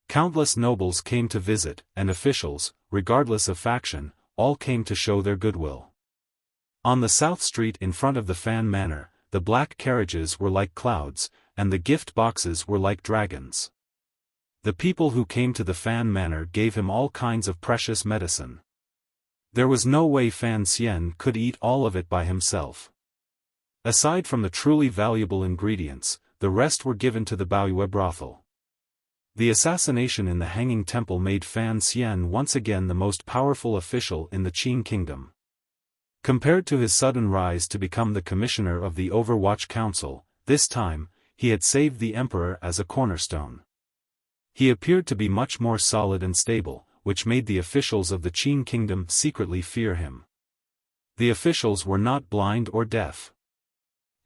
Countless nobles came to visit, and officials, regardless of faction, all came to show their goodwill. On the South Street in front of the Fan Manor, the black carriages were like clouds, and the gift boxes were like dragons. The people who came to the Fan Manor gave him all kinds of precious medicine. There was no way Fan Xian could eat all of it by himself. Aside from the truly valuable ingredients, the rest were given to the Baoyue brothel. The assassination in the Hanging Temple made Fan Xian once again the most powerful official in the Qing kingdom. Compared to his sudden rise to become the commissioner of the Overwatch Council, this time, he had saved the emperor as a cornerstone. He appeared to be much more solid and stable, which made the officials of the Qing kingdom secretly fear him. The officials were not blind or deaf.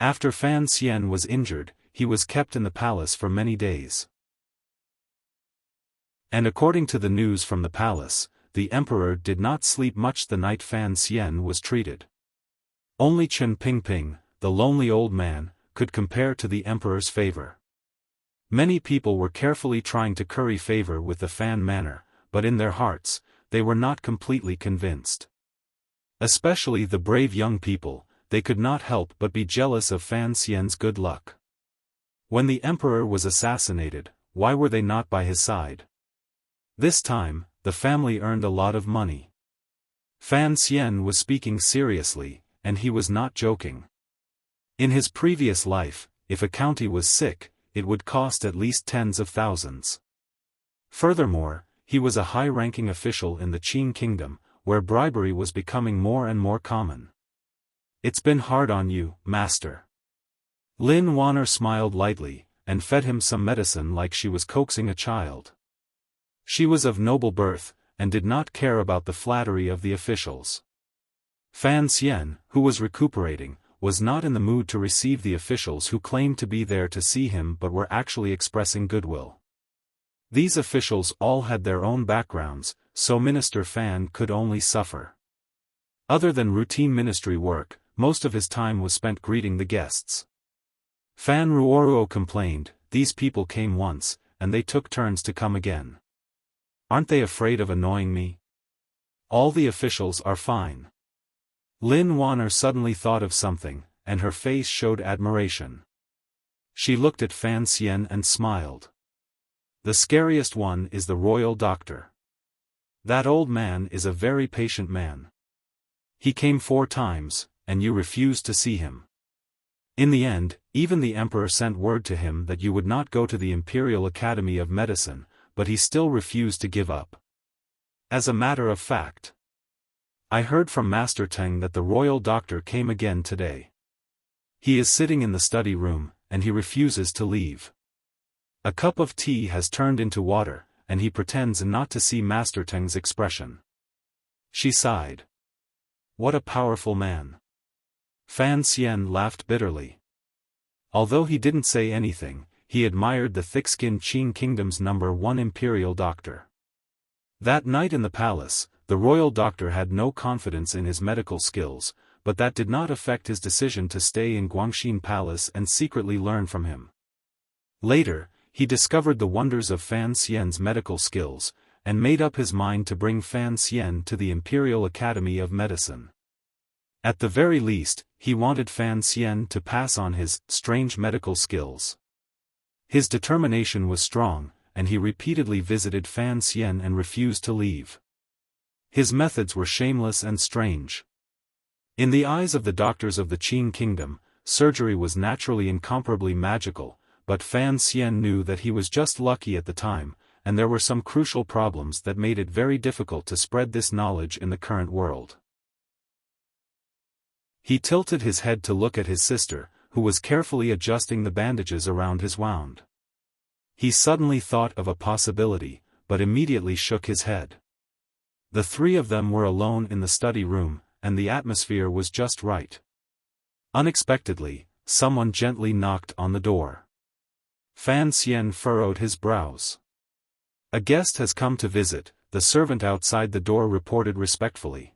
After Fan Xian was injured, he was kept in the palace for many days. And according to the news from the palace, the emperor did not sleep much the night Fan Xian was treated. Only Chen Pingping, the lonely old man, could compare to the emperor's favor. Many people were carefully trying to curry favor with the Fan Manor, but in their hearts, they were not completely convinced. Especially the brave young people, they could not help but be jealous of Fan Xian's good luck. When the emperor was assassinated, why were they not by his side? This time, the family earned a lot of money. Fan Xian was speaking seriously, and he was not joking. In his previous life, if a county was sick, it would cost at least tens of thousands. Furthermore, he was a high-ranking official in the Qing kingdom, where bribery was becoming more and more common. "It's been hard on you, master." Lin Wanner smiled lightly, and fed him some medicine like she was coaxing a child. She was of noble birth, and did not care about the flattery of the officials. Fan Xian, who was recuperating, was not in the mood to receive the officials who claimed to be there to see him but were actually expressing goodwill. These officials all had their own backgrounds, so Minister Fan could only suffer. Other than routine ministry work, most of his time was spent greeting the guests. Fan Ruoruo complained, "These people came once, and they took turns to come again. Aren't they afraid of annoying me? All the officials are fine." Lin Wanner suddenly thought of something, and her face showed admiration. She looked at Fan Xian and smiled. "The scariest one is the royal doctor. That old man is a very patient man. He came 4 times, and you refused to see him. In the end, even the emperor sent word to him that you would not go to the Imperial Academy of Medicine, but he still refused to give up. As a matter of fact, I heard from Master Teng that the royal doctor came again today. He is sitting in the study room, and he refuses to leave. A cup of tea has turned into water, and he pretends not to see Master Teng's expression. She sighed. What a powerful man. Fan Xian laughed bitterly. Although he didn't say anything, he admired the thick-skinned Qing Kingdom's #1 imperial doctor. That night in the palace, the royal doctor had no confidence in his medical skills, but that did not affect his decision to stay in Guangxin Palace and secretly learn from him. Later, he discovered the wonders of Fan Xian's medical skills, and made up his mind to bring Fan Xian to the Imperial Academy of Medicine. At the very least, he wanted Fan Xian to pass on his strange medical skills. His determination was strong, and he repeatedly visited Fan Xian and refused to leave. His methods were shameless and strange. In the eyes of the doctors of the Qing Kingdom, surgery was naturally incomparably magical, but Fan Xian knew that he was just lucky at the time, and there were some crucial problems that made it very difficult to spread this knowledge in the current world. He tilted his head to look at his sister, who was carefully adjusting the bandages around his wound. He suddenly thought of a possibility, but immediately shook his head. The 3 of them were alone in the study room, and the atmosphere was just right. Unexpectedly, someone gently knocked on the door. Fan Xian furrowed his brows. A guest has come to visit, the servant outside the door reported respectfully.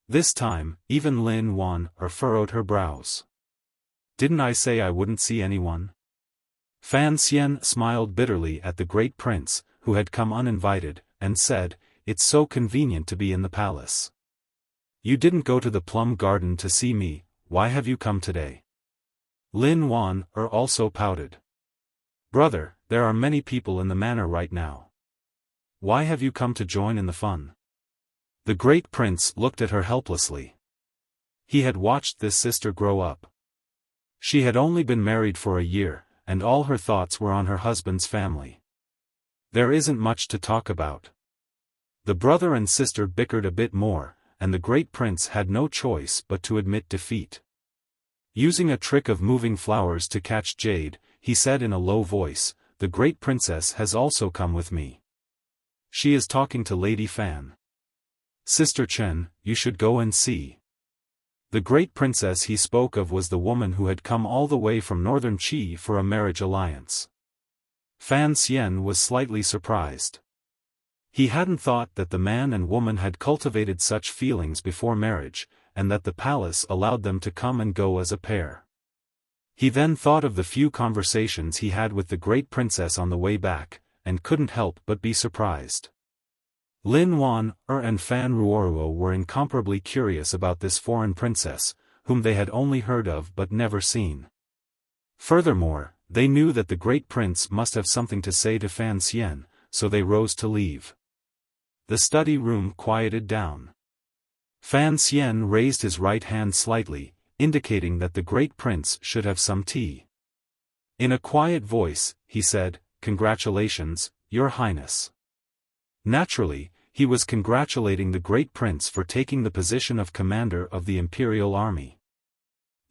This time, even Lin Wan furrowed her brows. Didn't I say I wouldn't see anyone? Fan Xian smiled bitterly at the great prince, who had come uninvited, and said, It's so convenient to be in the palace. You didn't go to the plum garden to see me, why have you come today? Lin Wan also pouted. Brother, there are many people in the manor right now. Why have you come to join in the fun? The great prince looked at her helplessly. He had watched this sister grow up. She had only been married for a year, and all her thoughts were on her husband's family. There isn't much to talk about. The brother and sister bickered a bit more, and the great prince had no choice but to admit defeat. Using a trick of moving flowers to catch jade, he said in a low voice, The great princess has also come with me. She is talking to Lady Fan. Sister Chen, you should go and see. The great princess he spoke of was the woman who had come all the way from northern Qi for a marriage alliance. Fan Xian was slightly surprised. He hadn't thought that the man and woman had cultivated such feelings before marriage, and that the palace allowed them to come and go as a pair. He then thought of the few conversations he had with the great princess on the way back, and couldn't help but be surprised. Lin Wan and Fan Ruoruo were incomparably curious about this foreign princess, whom they had only heard of but never seen. Furthermore, they knew that the great prince must have something to say to Fan Xian, so they rose to leave. The study room quieted down. Fan Xian raised his right hand slightly, indicating that the great prince should have some tea. In a quiet voice, he said, Congratulations, Your Highness. Naturally, he was congratulating the great prince for taking the position of commander of the imperial army.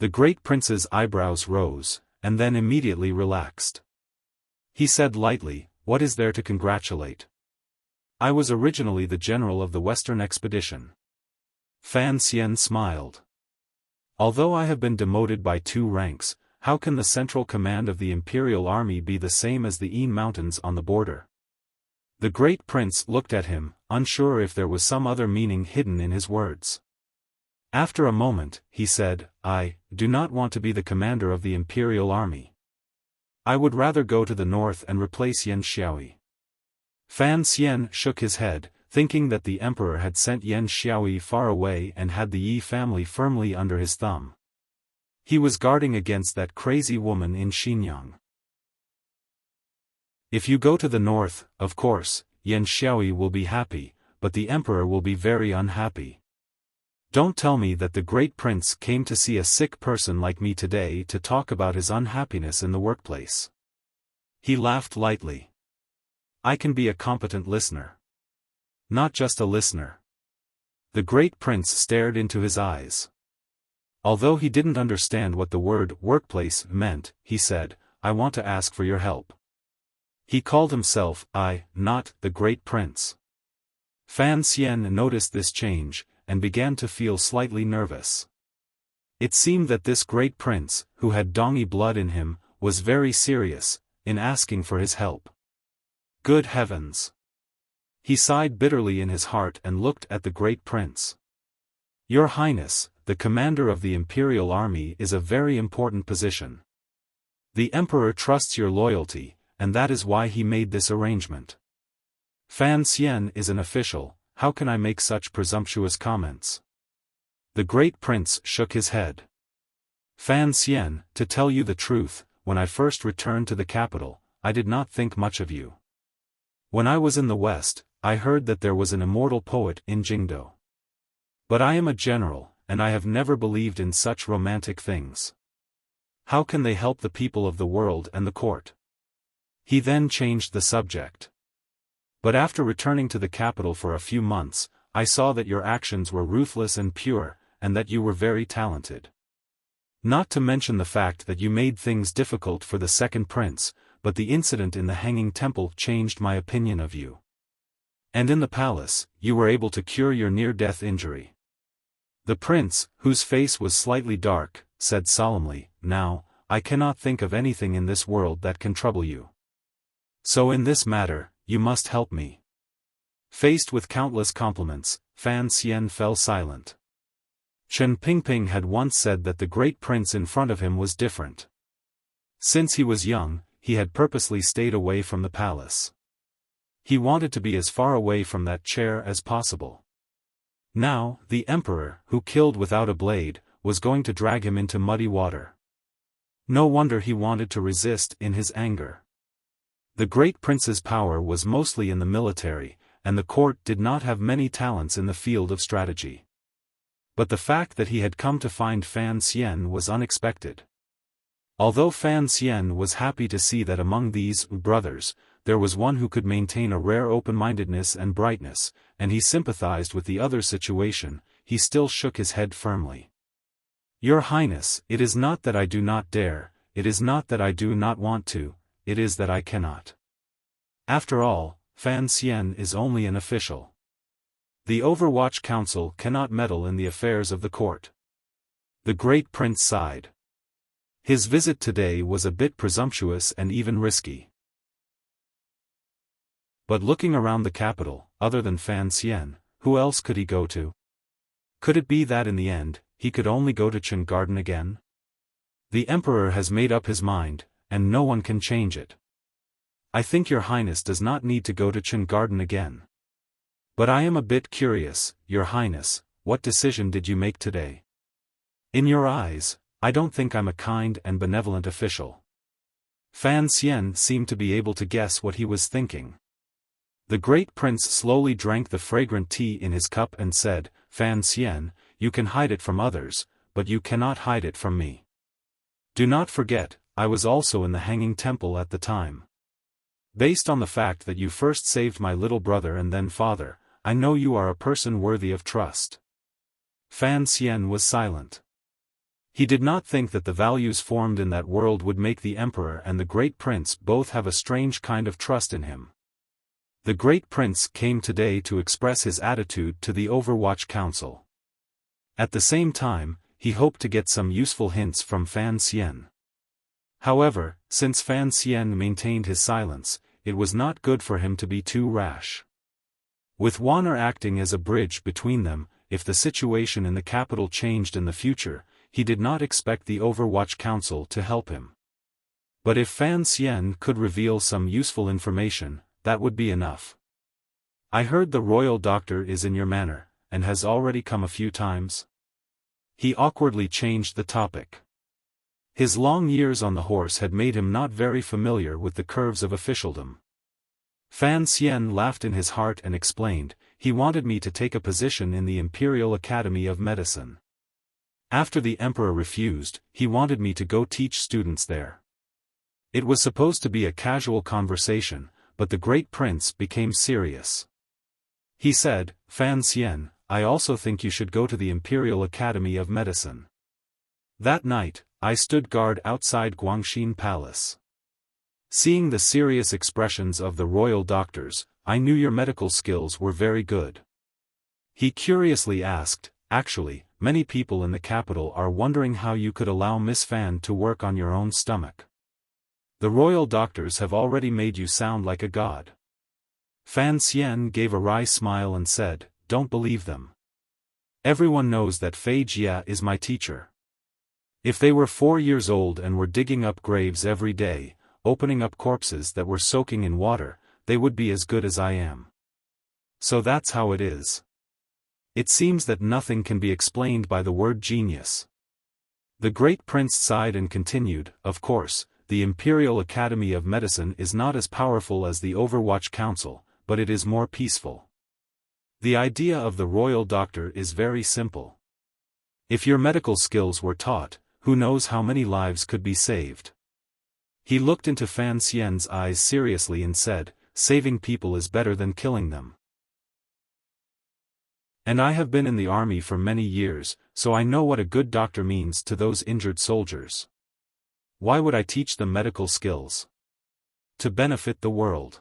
The great prince's eyebrows rose, and then immediately relaxed. He said lightly, What is there to congratulate? I was originally the general of the Western expedition. Fan Xian smiled. Although I have been demoted by 2 ranks, how can the central command of the imperial army be the same as the Yin Mountains on the border? The great prince looked at him, unsure if there was some other meaning hidden in his words. After a moment, he said, I do not want to be the commander of the imperial army. I would rather go to the north and replace Yan Xiaoyi. Fan Xian shook his head, thinking that the emperor had sent Yan Xiaoyi far away and had the Yi family firmly under his thumb. He was guarding against that crazy woman in Xinjiang. If you go to the north, of course, Yan Xiaoyi will be happy, but the emperor will be very unhappy. Don't tell me that the great prince came to see a sick person like me today to talk about his unhappiness in the workplace. He laughed lightly. I can be a competent listener. Not just a listener. The great prince stared into his eyes. Although he didn't understand what the word workplace meant, he said, I want to ask for your help. He called himself not the great prince. Fan Xian noticed this change, and began to feel slightly nervous. It seemed that this great prince, who had Dongi blood in him, was very serious in asking for his help. Good heavens! He sighed bitterly in his heart and looked at the great prince. Your Highness, the commander of the imperial army is a very important position. The emperor trusts your loyalty, and that is why he made this arrangement. Fan Xian is an official, how can I make such presumptuous comments? The great prince shook his head. Fan Xian, to tell you the truth, when I first returned to the capital, I did not think much of you. When I was in the West, I heard that there was an immortal poet in Jingdo. But I am a general, and I have never believed in such romantic things. How can they help the people of the world and the court? He then changed the subject. But after returning to the capital for a few months, I saw that your actions were ruthless and pure, and that you were very talented. Not to mention the fact that you made things difficult for the second prince, but the incident in the hanging temple changed my opinion of you. And in the palace, you were able to cure your near-death injury. The prince, whose face was slightly dark, said solemnly, Now, I cannot think of anything in this world that can trouble you. So in this matter, you must help me. Faced with countless compliments, Fan Xian fell silent. Chen Pingping had once said that the great prince in front of him was different. Since he was young, he had purposely stayed away from the palace. He wanted to be as far away from that chair as possible. Now, the emperor, who killed without a blade, was going to drag him into muddy water. No wonder he wanted to resist in his anger. The great prince's power was mostly in the military, and the court did not have many talents in the field of strategy. But the fact that he had come to find Fan Xian was unexpected. Although Fan Xian was happy to see that among these brothers, there was one who could maintain a rare open-mindedness and brightness, and he sympathized with the other's situation, he still shook his head firmly. Your Highness, it is not that I do not dare, it is not that I do not want to, it is that I cannot. After all, Fan Xian is only an official. The Overwatch Council cannot meddle in the affairs of the court. The great prince sighed. His visit today was a bit presumptuous and even risky. But looking around the capital, other than Fan Xian, who else could he go to? Could it be that in the end, he could only go to Qin Garden again? The emperor has made up his mind, and no one can change it. I think your Highness does not need to go to Qin Garden again. But I am a bit curious, your Highness, what decision did you make today? In your eyes, I don't think I'm a kind and benevolent official. Fan Xian seemed to be able to guess what he was thinking. The great prince slowly drank the fragrant tea in his cup and said, Fan Xian, you can hide it from others, but you cannot hide it from me. Do not forget, I was also in the hanging temple at the time. Based on the fact that you first saved my little brother and then father, I know you are a person worthy of trust. Fan Xian was silent. He did not think that the values formed in that world would make the emperor and the great prince both have a strange kind of trust in him. The great prince came today to express his attitude to the Overwatch Council. At the same time, he hoped to get some useful hints from Fan Xian. However, since Fan Xian maintained his silence, it was not good for him to be too rash. With Wanner acting as a bridge between them, if the situation in the capital changed in the future, he did not expect the Overwatch Council to help him. But if Fan Xian could reveal some useful information, that would be enough. I heard the royal doctor is in your manor, and has already come a few times. He awkwardly changed the topic. His long years on the horse had made him not very familiar with the curves of officialdom. Fan Xian laughed in his heart and explained, he wanted me to take a position in the Imperial Academy of Medicine. After the emperor refused, he wanted me to go teach students there. It was supposed to be a casual conversation, but the great prince became serious. He said, "Fan Xian, I also think you should go to the Imperial Academy of Medicine." That night, I stood guard outside Guangxin Palace. Seeing the serious expressions of the royal doctors, I knew your medical skills were very good. He curiously asked, "Actually, many people in the capital are wondering how you could allow Miss Fan to work on your own stomach. The royal doctors have already made you sound like a god." Fan Xian gave a wry smile and said, "Don't believe them. Everyone knows that Fei Jia is my teacher. If they were 4 years old and were digging up graves every day, opening up corpses that were soaking in water, they would be as good as I am. So that's how it is. It seems that nothing can be explained by the word genius." The great prince sighed and continued, "Of course, the Imperial Academy of Medicine is not as powerful as the Overwatch Council, but it is more peaceful. The idea of the royal doctor is very simple. If your medical skills were taught, who knows how many lives could be saved." He looked into Fan Xian's eyes seriously and said, "Saving people is better than killing them. And I have been in the army for many years, so I know what a good doctor means to those injured soldiers. Why would I teach them medical skills? To benefit the world.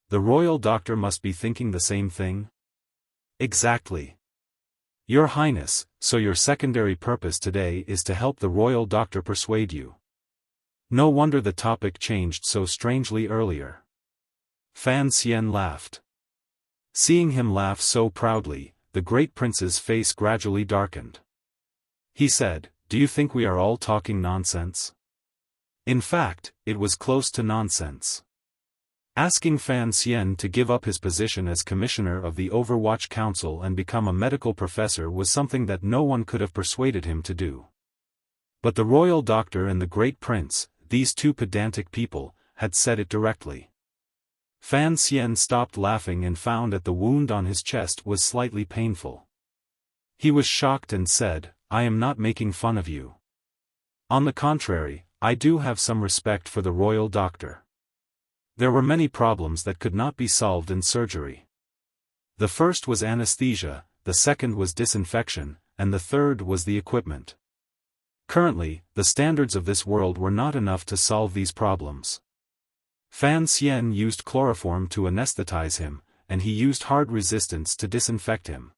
The royal doctor must be thinking the same thing?" "Exactly. Your Highness, so your secondary purpose today is to help the royal doctor persuade you. No wonder the topic changed so strangely earlier." Fan Xian laughed. Seeing him laugh so proudly, the great prince's face gradually darkened. He said, "Do you think we are all talking nonsense?" In fact, it was close to nonsense. Asking Fan Xian to give up his position as commissioner of the Overwatch Council and become a medical professor was something that no one could have persuaded him to do. But the royal doctor and the great prince, these two pedantic people, had said it directly. Fan Xian stopped laughing and found that the wound on his chest was slightly painful. He was shocked and said, "I am not making fun of you. On the contrary, I do have some respect for the royal doctor. There were many problems that could not be solved in surgery. The first was anesthesia, the second was disinfection, and the third was the equipment. Currently, the standards of this world were not enough to solve these problems. Fan Xian used chloroform to anesthetize him, and he used hard resistance to disinfect him.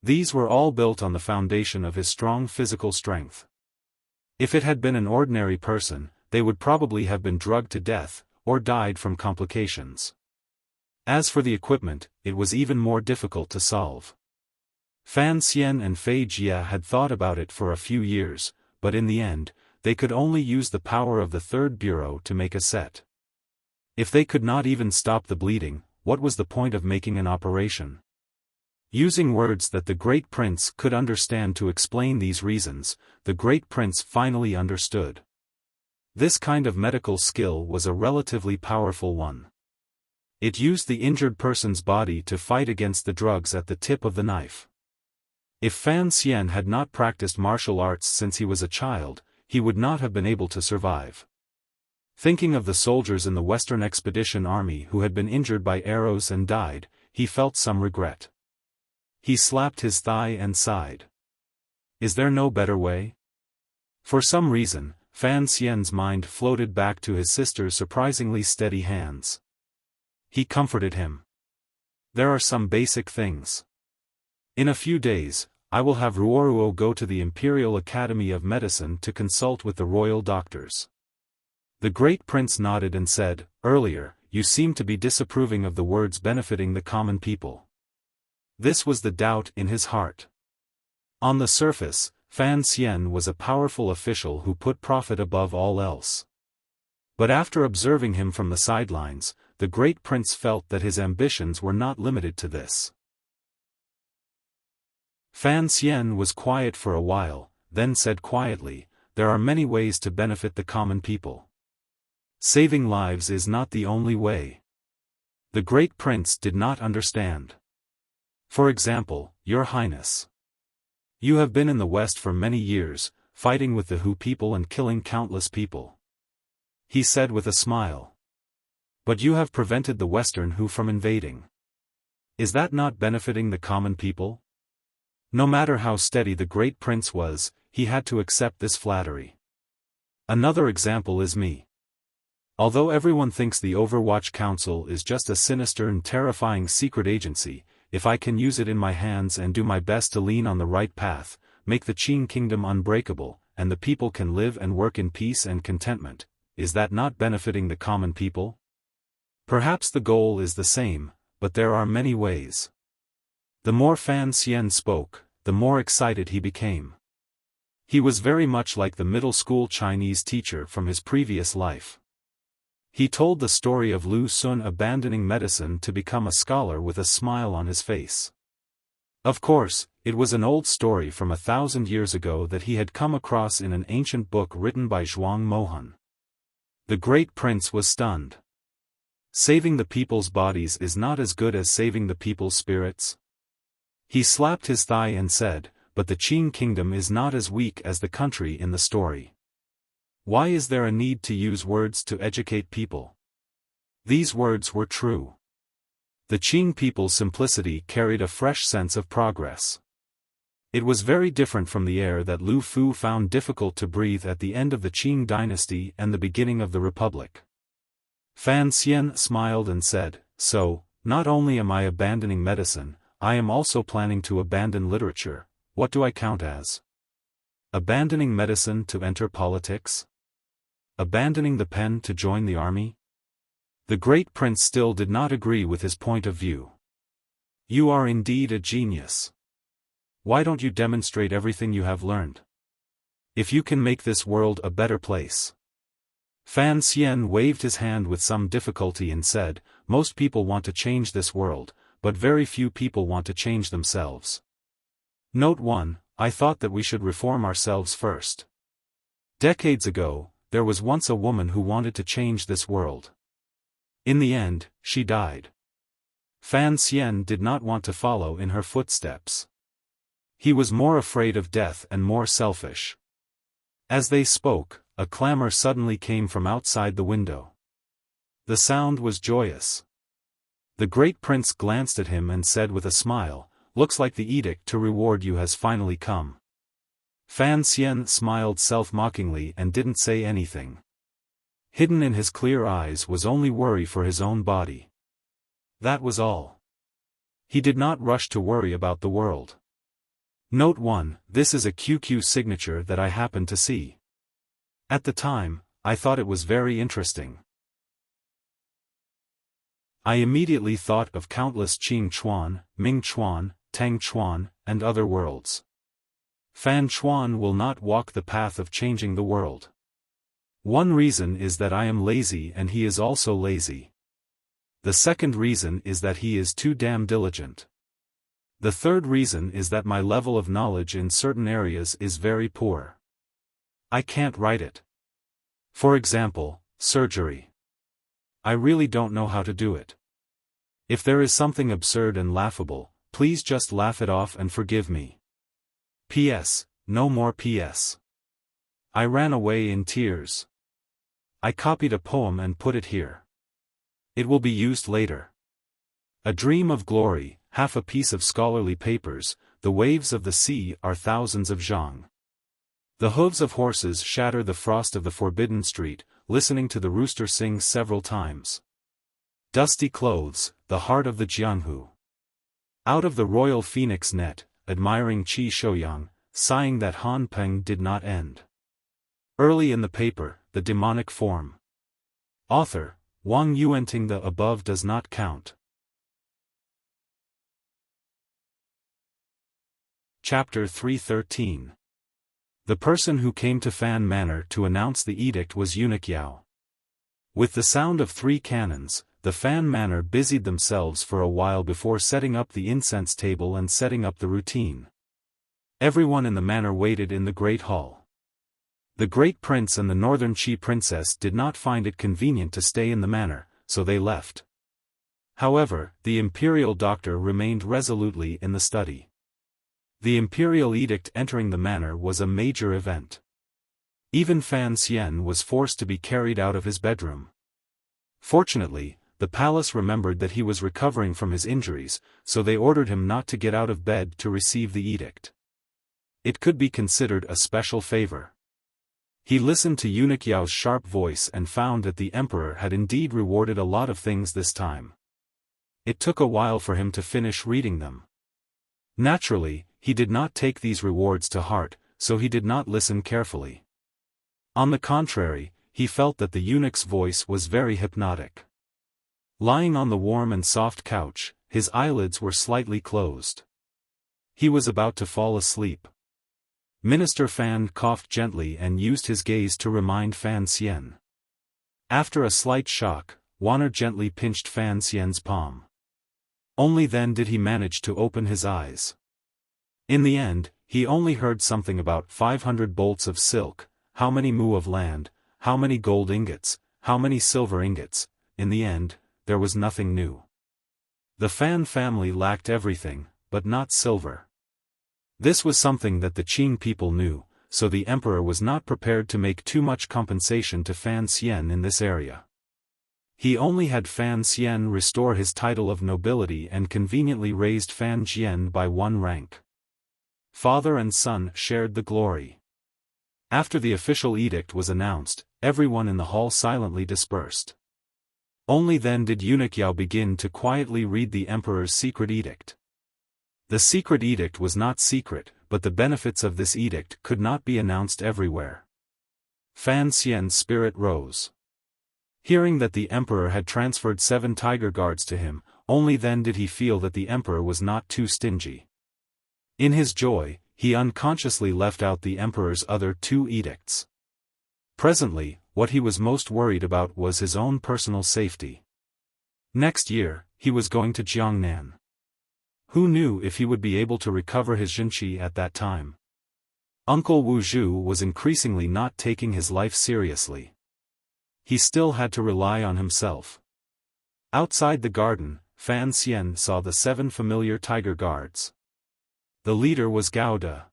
These were all built on the foundation of his strong physical strength. If it had been an ordinary person, they would probably have been drugged to death, or died from complications. As for the equipment, it was even more difficult to solve. Fan Xian and Fei Jia had thought about it for a few years, but in the end, they could only use the power of the third bureau to make a set. If they could not even stop the bleeding, what was the point of making an operation? Using words that the great prince could understand to explain these reasons, the great prince finally understood. This kind of medical skill was a relatively powerful one. It used the injured person's body to fight against the drugs at the tip of the knife. If Fan Xian had not practiced martial arts since he was a child, he would not have been able to survive. Thinking of the soldiers in the Western Expedition Army who had been injured by arrows and died, he felt some regret. He slapped his thigh and sighed. Is there no better way? For some reason, Fan Xian's mind floated back to his sister's surprisingly steady hands. He comforted him. There are some basic things. In a few days, I will have Ruoruo go to the Imperial Academy of Medicine to consult with the royal doctors. The great prince nodded and said, "Earlier, you seemed to be disapproving of the words benefiting the common people." This was the doubt in his heart. On the surface, Fan Xian was a powerful official who put profit above all else. But after observing him from the sidelines, the great prince felt that his ambitions were not limited to this. Fan Xian was quiet for a while, then said quietly, "There are many ways to benefit the common people. Saving lives is not the only way." The great prince did not understand. For example, Your Highness. You have been in the West for many years, fighting with the Hu people and killing countless people. He said with a smile. But you have prevented the Western Hu from invading. Is that not benefiting the common people? No matter how steady the great prince was, he had to accept this flattery. Another example is me. Although everyone thinks the Overwatch Council is just a sinister and terrifying secret agency, if I can use it in my hands and do my best to lean on the right path, make the Qing kingdom unbreakable, and the people can live and work in peace and contentment, is that not benefiting the common people? Perhaps the goal is the same, but there are many ways. The more Fan Xian spoke, the more excited he became. He was very much like the middle school Chinese teacher from his previous life. He told the story of Lu Sun abandoning medicine to become a scholar with a smile on his face. Of course, it was an old story from 1,000 years ago that he had come across in an ancient book written by Zhuang Mohan. The great prince was stunned. Saving the people's bodies is not as good as saving the people's spirits. He slapped his thigh and said, but the Qing kingdom is not as weak as the country in the story. Why is there a need to use words to educate people? These words were true. The Qing people's simplicity carried a fresh sense of progress. It was very different from the air that Lu Fu found difficult to breathe at the end of the Qing dynasty and the beginning of the Republic. Fan Xian smiled and said, so, not only am I abandoning medicine, I am also planning to abandon literature. What do I count as? Abandoning medicine to enter politics? Abandoning the pen to join the army? The great prince still did not agree with his point of view. You are indeed a genius. Why don't you demonstrate everything you have learned? If you can make this world a better place. Fan Xian waved his hand with some difficulty and said, most people want to change this world, but very few people want to change themselves. Note 1, I thought that we should reform ourselves first. Decades ago, there was once a woman who wanted to change this world. In the end, she died. Fan Xian did not want to follow in her footsteps. He was more afraid of death and more selfish. As they spoke, a clamor suddenly came from outside the window. The sound was joyous. The great prince glanced at him and said with a smile, looks like the edict to reward you has finally come. Fan Xian smiled self-mockingly and didn't say anything. Hidden in his clear eyes was only worry for his own body. That was all. He did not rush to worry about the world. Note 1, this is a QQ signature that I happened to see. At the time, I thought it was very interesting. I immediately thought of countless Qing Chuan, Ming Chuan, Tang Chuan, and other worlds. Fan Chuan will not walk the path of changing the world. One reason is that I am lazy and he is also lazy. The second reason is that he is too damn diligent. The third reason is that my level of knowledge in certain areas is very poor. I can't write it. For example, surgery. I really don't know how to do it. If there is something absurd and laughable, please just laugh it off and forgive me. P.S. No more P.S. I ran away in tears. I copied a poem and put it here. It will be used later. A dream of glory, half a piece of scholarly papers, the waves of the sea are thousands of zhang. The hooves of horses shatter the frost of the forbidden street, listening to the rooster sing several times. Dusty clothes, the heart of the Jianghu. Out of the royal phoenix net, admiring Qi Shouyang, sighing that Han Peng did not end. Early in the paper, the demonic form. Author, Wang Yuanting. The above does not count. Chapter 313. The person who came to Fan Manor to announce the edict was Eunuch Yao. With the sound of 3 cannons, the Fan Manor busied themselves for a while before setting up the incense table and setting up the routine. Everyone in the manor waited in the great hall. The great prince and the northern Qi princess did not find it convenient to stay in the manor, so they left. However, the imperial doctor remained resolutely in the study. The imperial edict entering the manor was a major event. Even Fan Xian was forced to be carried out of his bedroom. Fortunately, the palace remembered that he was recovering from his injuries, so they ordered him not to get out of bed to receive the edict. It could be considered a special favor. He listened to Eunuch Yao's sharp voice and found that the emperor had indeed rewarded a lot of things this time. It took a while for him to finish reading them. Naturally, he did not take these rewards to heart, so he did not listen carefully. On the contrary, he felt that the eunuch's voice was very hypnotic. Lying on the warm and soft couch, his eyelids were slightly closed. He was about to fall asleep. Minister Fan coughed gently and used his gaze to remind Fan Xian. After a slight shock, Wanner gently pinched Fan Xian's palm. Only then did he manage to open his eyes. In the end, he only heard something about 500 bolts of silk, how many mu of land, how many gold ingots, how many silver ingots. In the end, there was nothing new. The Fan family lacked everything, but not silver. This was something that the Qing people knew, so the emperor was not prepared to make too much compensation to Fan Xian in this area. He only had Fan Xian restore his title of nobility and conveniently raised Fan Jian by 1 rank. Father and son shared the glory. After the official edict was announced, everyone in the hall silently dispersed. Only then did Eunuch Yao begin to quietly read the emperor's secret edict. The secret edict was not secret, but the benefits of this edict could not be announced everywhere. Fan Xian's spirit rose. Hearing that the emperor had transferred 7 tiger guards to him, only then did he feel that the emperor was not too stingy. In his joy, he unconsciously left out the emperor's other 2 edicts. Presently, what he was most worried about was his own personal safety. Next year, he was going to Jiangnan. Who knew if he would be able to recover his Zhenqi at that time? Uncle Wu Zhu was increasingly not taking his life seriously. He still had to rely on himself. Outside the garden, Fan Xian saw the 7 familiar tiger guards. The leader was Gao De.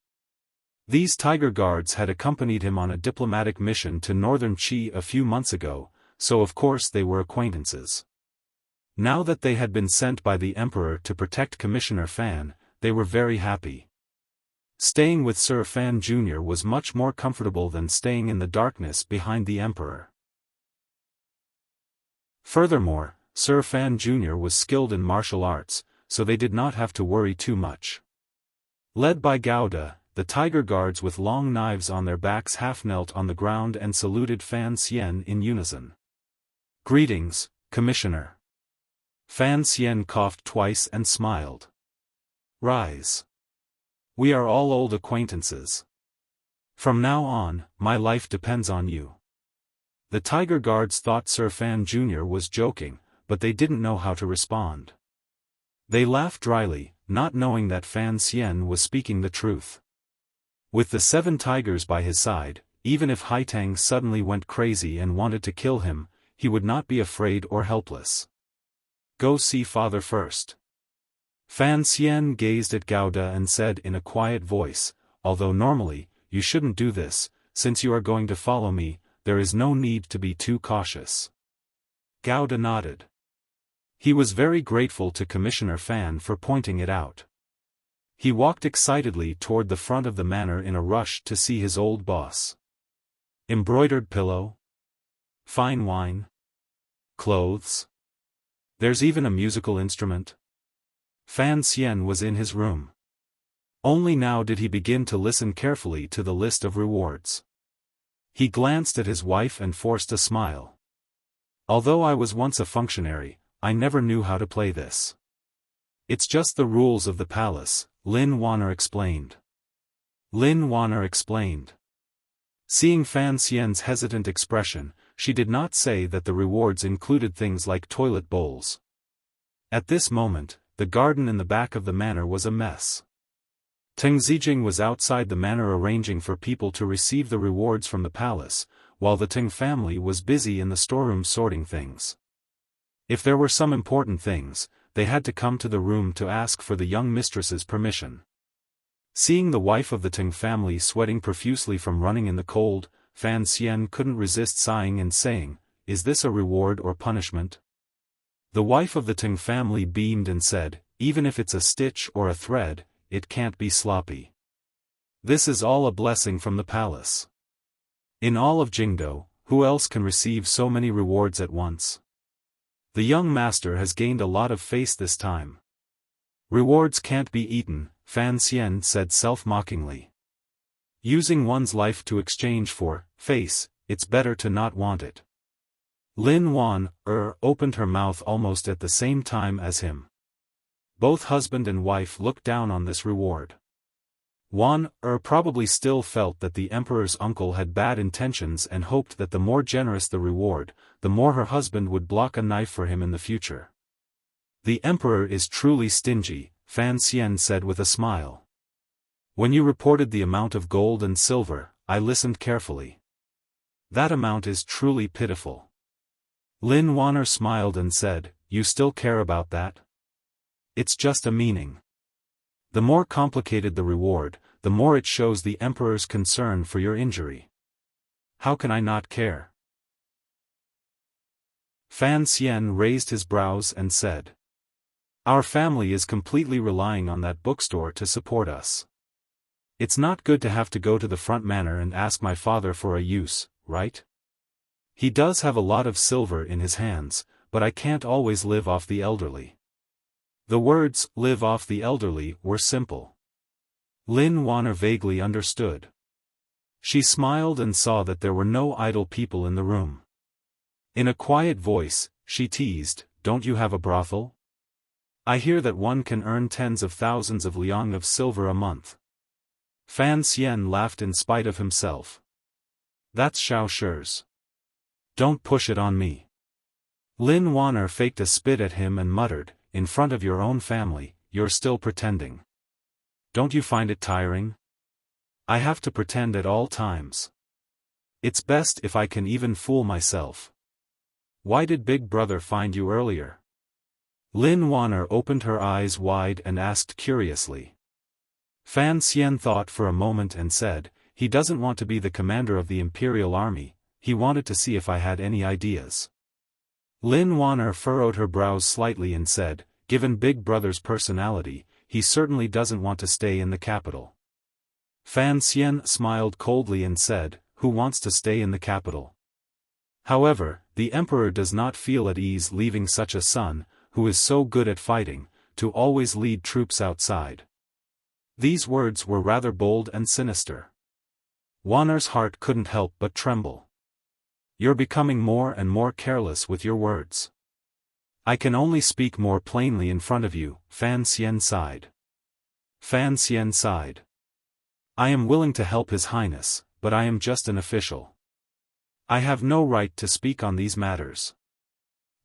These tiger guards had accompanied him on a diplomatic mission to northern Qi a few months ago, so of course they were acquaintances. Now that they had been sent by the emperor to protect Commissioner Fan, they were very happy. Staying with Sir Fan Jr. was much more comfortable than staying in the darkness behind the emperor. Furthermore, Sir Fan Jr. was skilled in martial arts, so they did not have to worry too much. Led by Gao De, the tiger guards with long knives on their backs half knelt on the ground and saluted Fan Xian in unison. "Greetings, Commissioner." Fan Xian coughed twice and smiled. "Rise. We are all old acquaintances. From now on, my life depends on you." The tiger guards thought Sir Fan Jr. was joking, but they didn't know how to respond. They laughed dryly, not knowing that Fan Xian was speaking the truth. With the 7 tigers by his side, even if Haitang suddenly went crazy and wanted to kill him, he would not be afraid or helpless. "Go see father first." Fan Xian gazed at Gao De and said in a quiet voice, "Although normally, you shouldn't do this, since you are going to follow me, there is no need to be too cautious." Gao De nodded. He was very grateful to Commissioner Fan for pointing it out. He walked excitedly toward the front of the manor in a rush to see his old boss. Embroidered pillow? Fine wine? Clothes? There's even a musical instrument? Fan Xian was in his room. Only now did he begin to listen carefully to the list of rewards. He glanced at his wife and forced a smile. "Although I was once a functionary, I never knew how to play this. It's just the rules of the palace," Lin Wanner explained. Seeing Fan Xian's hesitant expression, she did not say that the rewards included things like toilet bowls. At this moment, the garden in the back of the manor was a mess. Teng Zijing was outside the manor arranging for people to receive the rewards from the palace, while the Teng family was busy in the storeroom sorting things. If there were some important things, they had to come to the room to ask for the young mistress's permission. Seeing the wife of the Tang family sweating profusely from running in the cold, Fan Xian couldn't resist sighing and saying, "Is this a reward or punishment?" The wife of the Tang family beamed and said, "Even if it's a stitch or a thread, it can't be sloppy. This is all a blessing from the palace. In all of Jingdo, who else can receive so many rewards at once? The young master has gained a lot of face this time." "Rewards can't be eaten," Fan Xian said self-mockingly. "Using one's life to exchange for face, it's better to not want it." Lin Wan opened her mouth almost at the same time as him. Both husband and wife looked down on this reward. Wan probably still felt that the emperor's uncle had bad intentions and hoped that the more generous the reward, the more her husband would block a knife for him in the future. "The emperor is truly stingy," Fan Xian said with a smile. "When you reported the amount of gold and silver, I listened carefully. That amount is truly pitiful." Lin Wanner smiled and said, "You still care about that? It's just a meaning. The more complicated the reward, the more it shows the emperor's concern for your injury. How can I not care?" Fan Xian raised his brows and said, "Our family is completely relying on that bookstore to support us. It's not good to have to go to the front manor and ask my father for a use, right? He does have a lot of silver in his hands, but I can't always live off the elderly." The words, "live off the elderly," were simple. Lin Wanner vaguely understood. She smiled and saw that there were no idle people in the room. In a quiet voice, she teased, "Don't you have a brothel? I hear that one can earn tens of thousands of liang of silver a month." Fan Xian laughed in spite of himself. "That's Xiao Shi's. Don't push it on me." Lin Wanner faked a spit at him and muttered, "In front of your own family, you're still pretending. Don't you find it tiring? I have to pretend at all times. It's best if I can even fool myself. Why did Big Brother find you earlier?" Lin Wanner opened her eyes wide and asked curiously. Fan Xian thought for a moment and said, "He doesn't want to be the commander of the Imperial Army, he wanted to see if I had any ideas." Lin Wanner furrowed her brows slightly and said, "Given Big Brother's personality, he certainly doesn't want to stay in the capital." Fan Xian smiled coldly and said, "Who wants to stay in the capital? However, the emperor does not feel at ease leaving such a son, who is so good at fighting, to always lead troops outside." These words were rather bold and sinister. Wanner's heart couldn't help but tremble. "You're becoming more and more careless with your words. I can only speak more plainly in front of you," Fan Xian sighed. Fan Xian sighed. "I am willing to help His Highness, but I am just an official. I have no right to speak on these matters.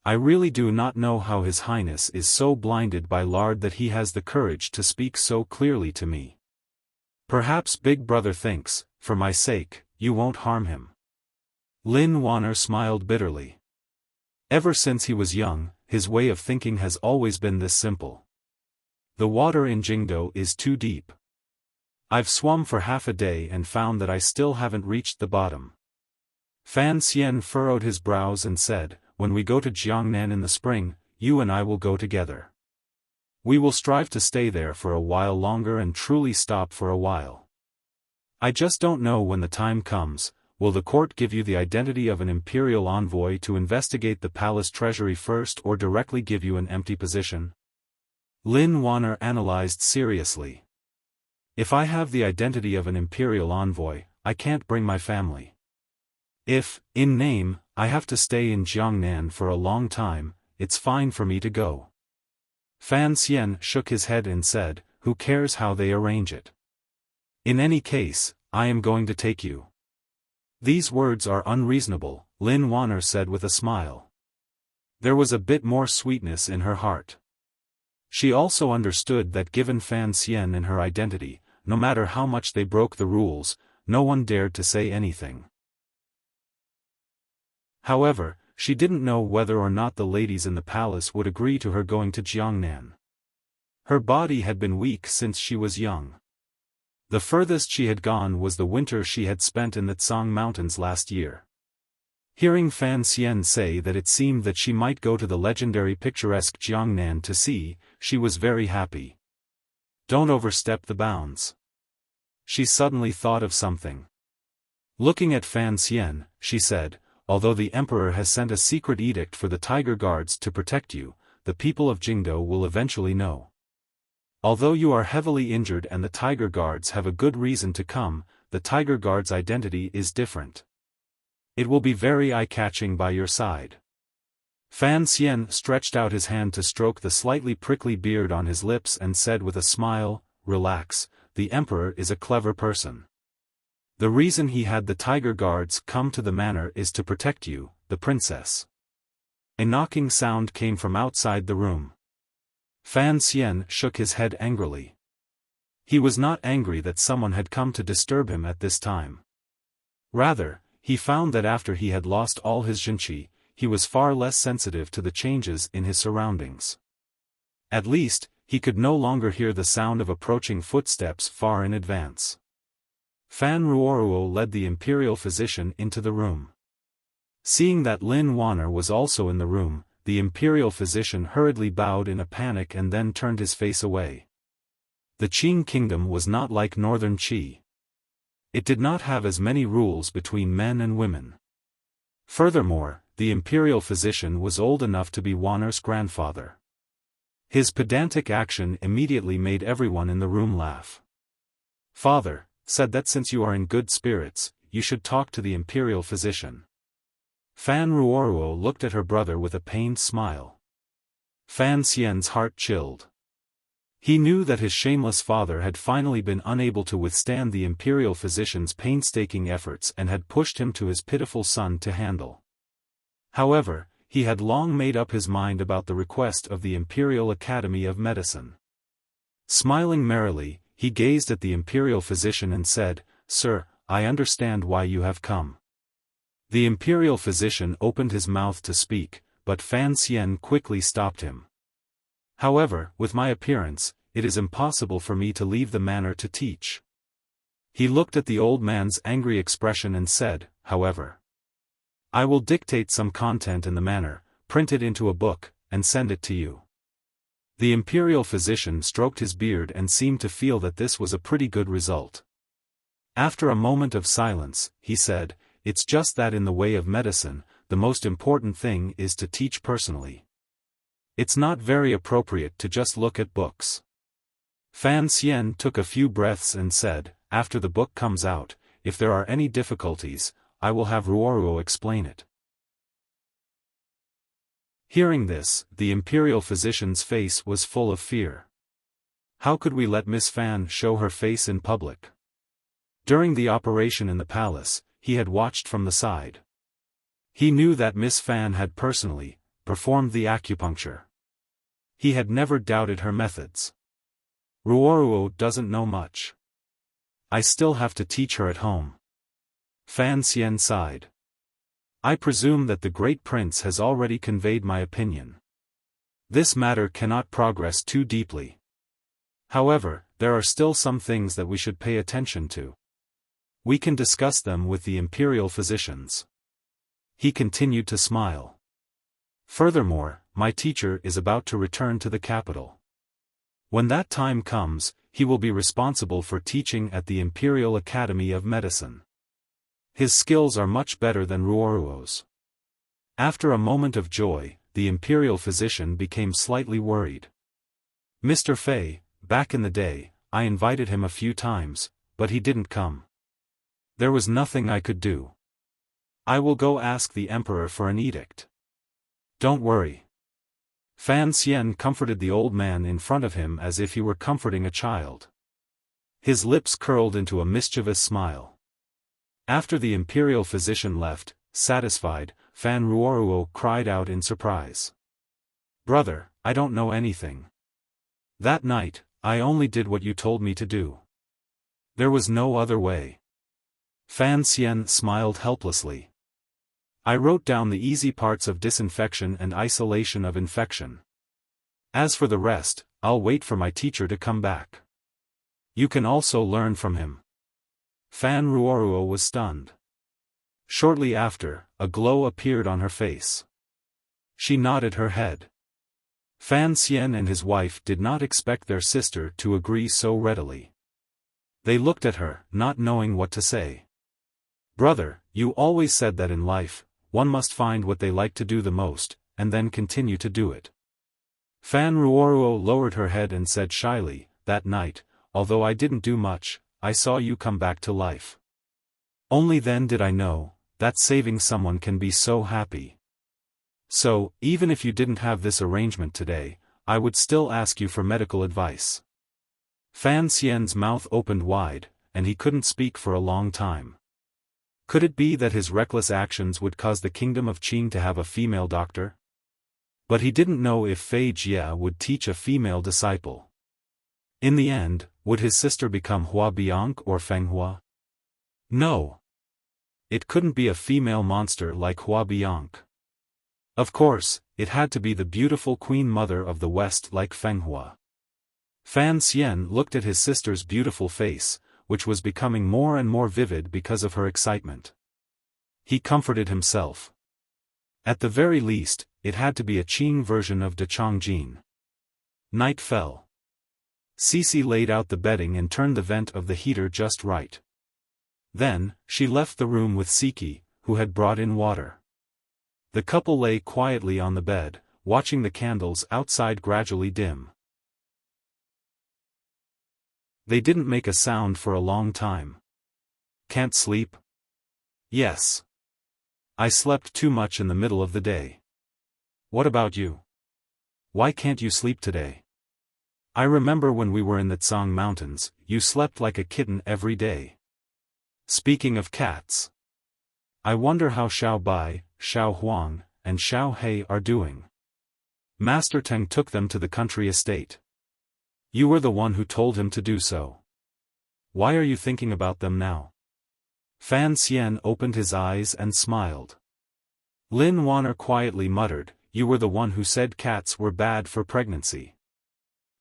I really do not know how His Highness is so blinded by lard that he has the courage to speak so clearly to me. Perhaps Big Brother thinks, for my sake, you won't harm him." Lin Wanner smiled bitterly. Ever since he was young, his way of thinking has always been this simple. The water in Jingdo is too deep. I've swum for half a day and found that I still haven't reached the bottom. Fan Xian furrowed his brows and said, "When we go to Jiangnan in the spring, you and I will go together. We will strive to stay there for a while longer and truly stop for a while. I just don't know when the time comes. Will the court give you the identity of an imperial envoy to investigate the palace treasury first or directly give you an empty position?" Lin Wanner analyzed seriously. "If I have the identity of an imperial envoy, I can't bring my family. If, in name, I have to stay in Jiangnan for a long time, it's fine for me to go." Fan Xian shook his head and said, "Who cares how they arrange it? In any case, I am going to take you." "These words are unreasonable," Lin Wanner said with a smile. There was a bit more sweetness in her heart. She also understood that given Fan Xian and her identity, no matter how much they broke the rules, no one dared to say anything. However, she didn't know whether or not the ladies in the palace would agree to her going to Jiangnan. Her body had been weak since she was young. The furthest she had gone was the winter she had spent in the Tsang Mountains last year. Hearing Fan Xian say that it seemed that she might go to the legendary picturesque Jiangnan to see, she was very happy. Don't overstep the bounds. She suddenly thought of something. Looking at Fan Xian, she said, although the emperor has sent a secret edict for the tiger guards to protect you, the people of Jingdo will eventually know. Although you are heavily injured and the tiger guards have a good reason to come, the tiger guard's identity is different. It will be very eye-catching by your side. Fan Xian stretched out his hand to stroke the slightly prickly beard on his lips and said with a smile, "Relax, the emperor is a clever person. The reason he had the tiger guards come to the manor is to protect you, the princess." A knocking sound came from outside the room. Fan Xian shook his head angrily. He was not angry that someone had come to disturb him at this time. Rather, he found that after he had lost all his zhenqi, he was far less sensitive to the changes in his surroundings. At least, he could no longer hear the sound of approaching footsteps far in advance. Fan Ruoruo led the imperial physician into the room. Seeing that Lin Wanner was also in the room, the imperial physician hurriedly bowed in a panic and then turned his face away. The Qing kingdom was not like northern Qi. It did not have as many rules between men and women. Furthermore, the imperial physician was old enough to be Wanner's grandfather. His pedantic action immediately made everyone in the room laugh. "Father," said that since you are in good spirits, you should talk to the imperial physician. Fan Ruoruo looked at her brother with a pained smile. Fan Xian's heart chilled. He knew that his shameless father had finally been unable to withstand the imperial physician's painstaking efforts and had pushed him to his pitiful son to handle. However, he had long made up his mind about the request of the Imperial Academy of Medicine. Smiling merrily, he gazed at the imperial physician and said, "Sir, I understand why you have come." The imperial physician opened his mouth to speak, but Fan Xian quickly stopped him. "However, with my appearance, it is impossible for me to leave the manor to teach." He looked at the old man's angry expression and said, "However, I will dictate some content in the manor, print it into a book, and send it to you." The imperial physician stroked his beard and seemed to feel that this was a pretty good result. After a moment of silence, he said, "It's just that in the way of medicine, the most important thing is to teach personally. It's not very appropriate to just look at books." Fan Xian took a few breaths and said, "After the book comes out, if there are any difficulties, I will have Ruoruo explain it." Hearing this, the imperial physician's face was full of fear. How could we let Miss Fan show her face in public? During the operation in the palace, he had watched from the side. He knew that Miss Fan had personally performed the acupuncture. He had never doubted her methods. "Ruoruo doesn't know much. I still have to teach her at home." Fan Xian sighed. "I presume that the great prince has already conveyed my opinion. This matter cannot progress too deeply. However, there are still some things that we should pay attention to. We can discuss them with the imperial physicians." He continued to smile. "Furthermore, my teacher is about to return to the capital. When that time comes, he will be responsible for teaching at the Imperial Academy of Medicine. His skills are much better than Ruoruo's." After a moment of joy, the imperial physician became slightly worried. "Mr. Fei, back in the day, I invited him a few times, but he didn't come. There was nothing I could do. I will go ask the emperor for an edict." "Don't worry." Fan Xian comforted the old man in front of him as if he were comforting a child. His lips curled into a mischievous smile. After the imperial physician left, satisfied, Fan Ruoruo cried out in surprise. "Brother, I don't know anything. That night, I only did what you told me to do. There was no other way." Fan Xian smiled helplessly. I wrote down the easy parts of disinfection and isolation of infection. As for the rest, I'll wait for my teacher to come back. You can also learn from him. Fan Ruoruo was stunned. Shortly after, a glow appeared on her face. She nodded her head. Fan Xian and his wife did not expect their sister to agree so readily. They looked at her, not knowing what to say. Brother, you always said that in life, one must find what they like to do the most, and then continue to do it. Fan Ruoruo lowered her head and said shyly, that night, although I didn't do much, I saw you come back to life. Only then did I know that saving someone can be so happy. So, even if you didn't have this arrangement today, I would still ask you for medical advice. Fan Xian's mouth opened wide, and he couldn't speak for a long time. Could it be that his reckless actions would cause the kingdom of Qing to have a female doctor? But he didn't know if Fei Jie would teach a female disciple. In the end, would his sister become Hua Bianc or Feng Hua? No. It couldn't be a female monster like Hua Bianc. Of course, it had to be the beautiful Queen Mother of the West like Feng Hua. Fan Xian looked at his sister's beautiful face, which was becoming more and more vivid because of her excitement. He comforted himself. At the very least, it had to be a Qing version of De Changjin. Night fell. Cece laid out the bedding and turned the vent of the heater just right. Then, she left the room with Siki, who had brought in water. The couple lay quietly on the bed, watching the candles outside gradually dim. They didn't make a sound for a long time. Can't sleep? Yes. I slept too much in the middle of the day. What about you? Why can't you sleep today? I remember when we were in the Tsang Mountains, you slept like a kitten every day. Speaking of cats. I wonder how Xiao Bai, Xiao Huang, and Xiao He are doing. Master Teng took them to the country estate. You were the one who told him to do so. Why are you thinking about them now? Fan Xian opened his eyes and smiled. Lin Wanner quietly muttered, you were the one who said cats were bad for pregnancy.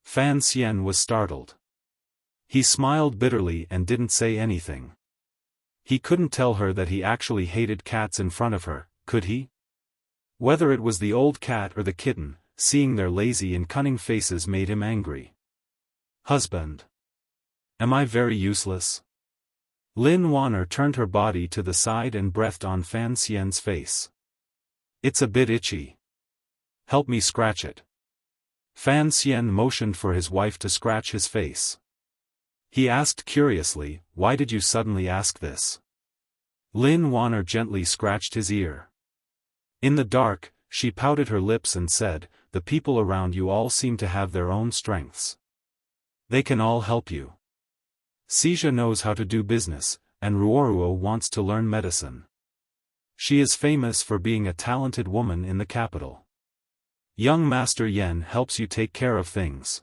Fan Xian was startled. He smiled bitterly and didn't say anything. He couldn't tell her that he actually hated cats in front of her, could he? Whether it was the old cat or the kitten, seeing their lazy and cunning faces made him angry. Husband. Am I very useless? Lin Wanner turned her body to the side and breathed on Fan Xian's face. It's a bit itchy. Help me scratch it. Fan Xian motioned for his wife to scratch his face. He asked curiously, why did you suddenly ask this? Lin Wanner gently scratched his ear. In the dark, she pouted her lips and said, the people around you all seem to have their own strengths. They can all help you. Xia knows how to do business, and Ruoruo wants to learn medicine. She is famous for being a talented woman in the capital. Young Master Yen helps you take care of things.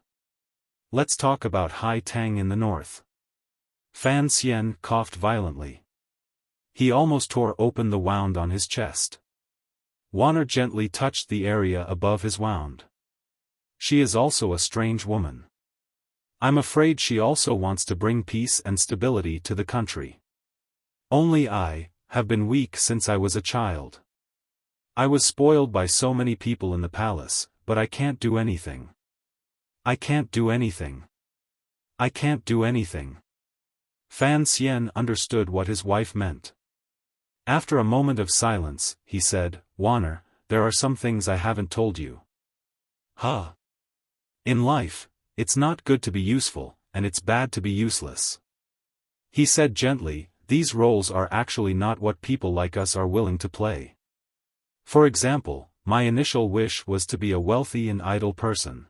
Let's talk about Hai Tang in the north. Fan Xian coughed violently. He almost tore open the wound on his chest. Wanner gently touched the area above his wound. She is also a strange woman. I'm afraid she also wants to bring peace and stability to the country. Only I have been weak since I was a child. I was spoiled by so many people in the palace, but I can't do anything. I can't do anything. I can't do anything. Fan Xian understood what his wife meant. After a moment of silence, he said, Wanner, there are some things I haven't told you. Huh? In life, it's not good to be useful, and it's bad to be useless. He said gently, these roles are actually not what people like us are willing to play. For example, my initial wish was to be a wealthy and idle person.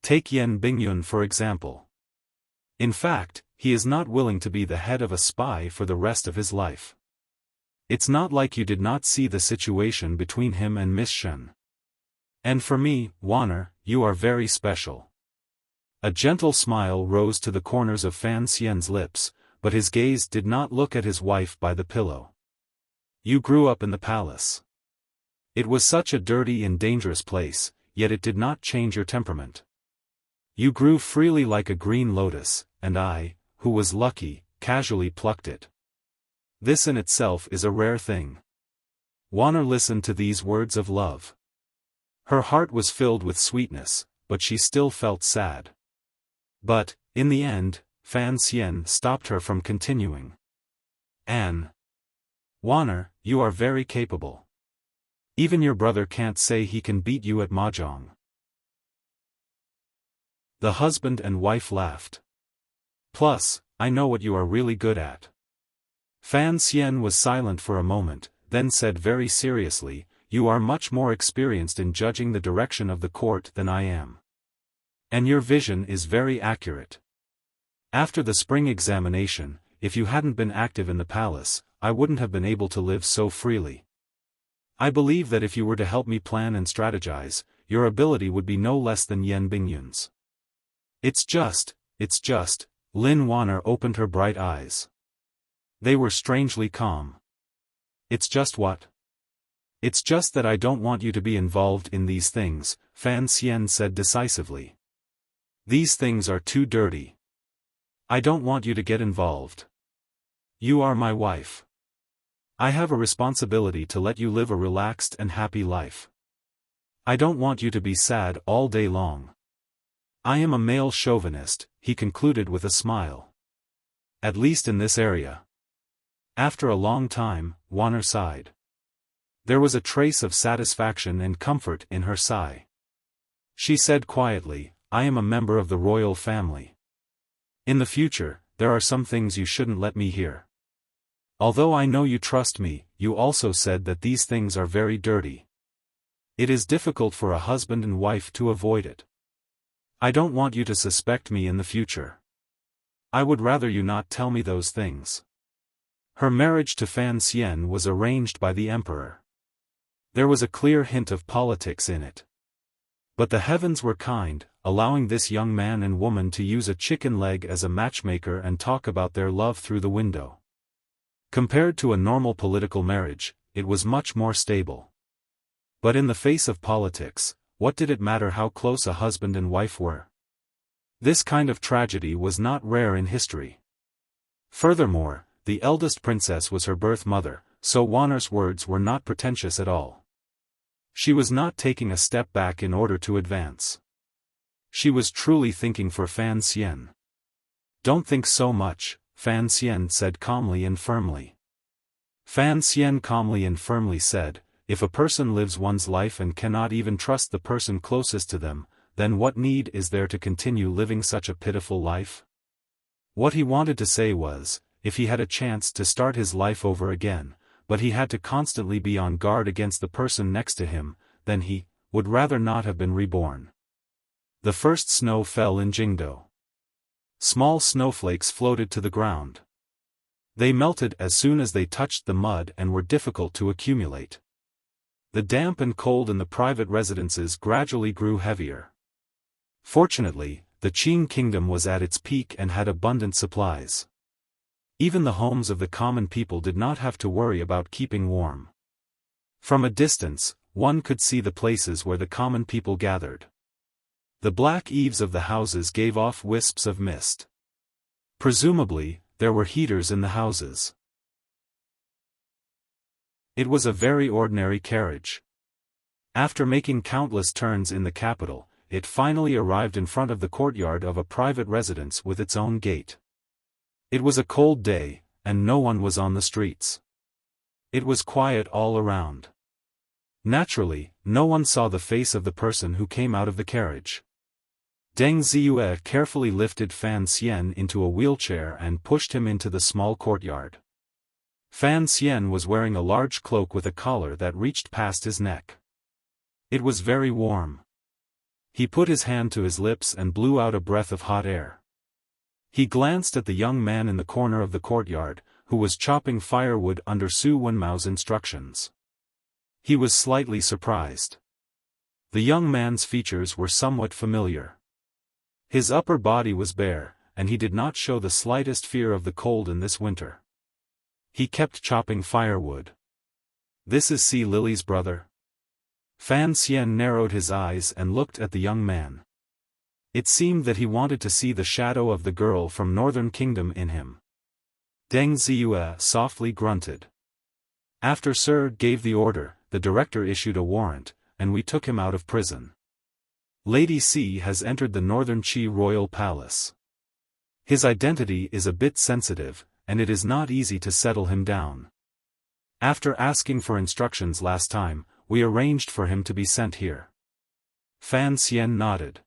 Take Yen Bingyun for example. In fact, he is not willing to be the head of a spy for the rest of his life. It's not like you did not see the situation between him and Miss Shen. And for me, Wanner, you are very special. A gentle smile rose to the corners of Fan Xian's lips, but his gaze did not look at his wife by the pillow. You grew up in the palace. It was such a dirty and dangerous place, yet it did not change your temperament. You grew freely like a green lotus, and I, who was lucky, casually plucked it. This in itself is a rare thing. Wanner listened to these words of love. Her heart was filled with sweetness, but she still felt sad. But, in the end, Fan Xian stopped her from continuing. Anne. Wanner, you are very capable. Even your brother can't say he can beat you at mahjong. The husband and wife laughed. Plus, I know what you are really good at. Fan Xian was silent for a moment, then said very seriously, you are much more experienced in judging the direction of the court than I am. And your vision is very accurate. After the spring examination, if you hadn't been active in the palace, I wouldn't have been able to live so freely. I believe that if you were to help me plan and strategize, your ability would be no less than Yan Bingyun's. It's just, Lin Wanner opened her bright eyes. They were strangely calm. It's just what? It's just that I don't want you to be involved in these things, Fan Xian said decisively. These things are too dirty. I don't want you to get involved. You are my wife. I have a responsibility to let you live a relaxed and happy life. I don't want you to be sad all day long. I am a male chauvinist, he concluded with a smile. At least in this area. After a long time, Wanner sighed. There was a trace of satisfaction and comfort in her sigh. She said quietly, I am a member of the royal family. In the future, there are some things you shouldn't let me hear. Although I know you trust me, you also said that these things are very dirty. It is difficult for a husband and wife to avoid it. I don't want you to suspect me in the future. I would rather you not tell me those things. Her marriage to Fan Xian was arranged by the emperor. There was a clear hint of politics in it. But the heavens were kind, allowing this young man and woman to use a chicken leg as a matchmaker and talk about their love through the window. Compared to a normal political marriage, it was much more stable. But in the face of politics, what did it matter how close a husband and wife were? This kind of tragedy was not rare in history. Furthermore, the eldest princess was her birth mother, so Wanner's words were not pretentious at all. She was not taking a step back in order to advance. She was truly thinking for Fan Xian. Don't think so much, Fan Xian said calmly and firmly. Fan Xian calmly and firmly said, if a person lives one's life and cannot even trust the person closest to them, then what need is there to continue living such a pitiful life? What he wanted to say was, if he had a chance to start his life over again, but he had to constantly be on guard against the person next to him, then he would rather not have been reborn. The first snow fell in Jingdo. Small snowflakes floated to the ground. They melted as soon as they touched the mud and were difficult to accumulate. The damp and cold in the private residences gradually grew heavier. Fortunately, the Qing kingdom was at its peak and had abundant supplies. Even the homes of the common people did not have to worry about keeping warm. From a distance, one could see the places where the common people gathered. The black eaves of the houses gave off wisps of mist. Presumably, there were heaters in the houses. It was a very ordinary carriage. After making countless turns in the capital, it finally arrived in front of the courtyard of a private residence with its own gate. It was a cold day, and no one was on the streets. It was quiet all around. Naturally, no one saw the face of the person who came out of the carriage. Deng Ziyue carefully lifted Fan Xian into a wheelchair and pushed him into the small courtyard. Fan Xian was wearing a large cloak with a collar that reached past his neck. It was very warm. He put his hand to his lips and blew out a breath of hot air. He glanced at the young man in the corner of the courtyard, who was chopping firewood under Su Wenmao's instructions. He was slightly surprised. The young man's features were somewhat familiar. His upper body was bare, and he did not show the slightest fear of the cold in this winter. He kept chopping firewood. This is Sea Lily's brother? Fan Xian narrowed his eyes and looked at the young man. It seemed that he wanted to see the shadow of the girl from Northern Kingdom in him. Deng Ziyue softly grunted. After Sir gave the order, the director issued a warrant, and we took him out of prison. Lady C has entered the Northern Qi royal palace. His identity is a bit sensitive, and it is not easy to settle him down. After asking for instructions last time, we arranged for him to be sent here. Fan Xian nodded.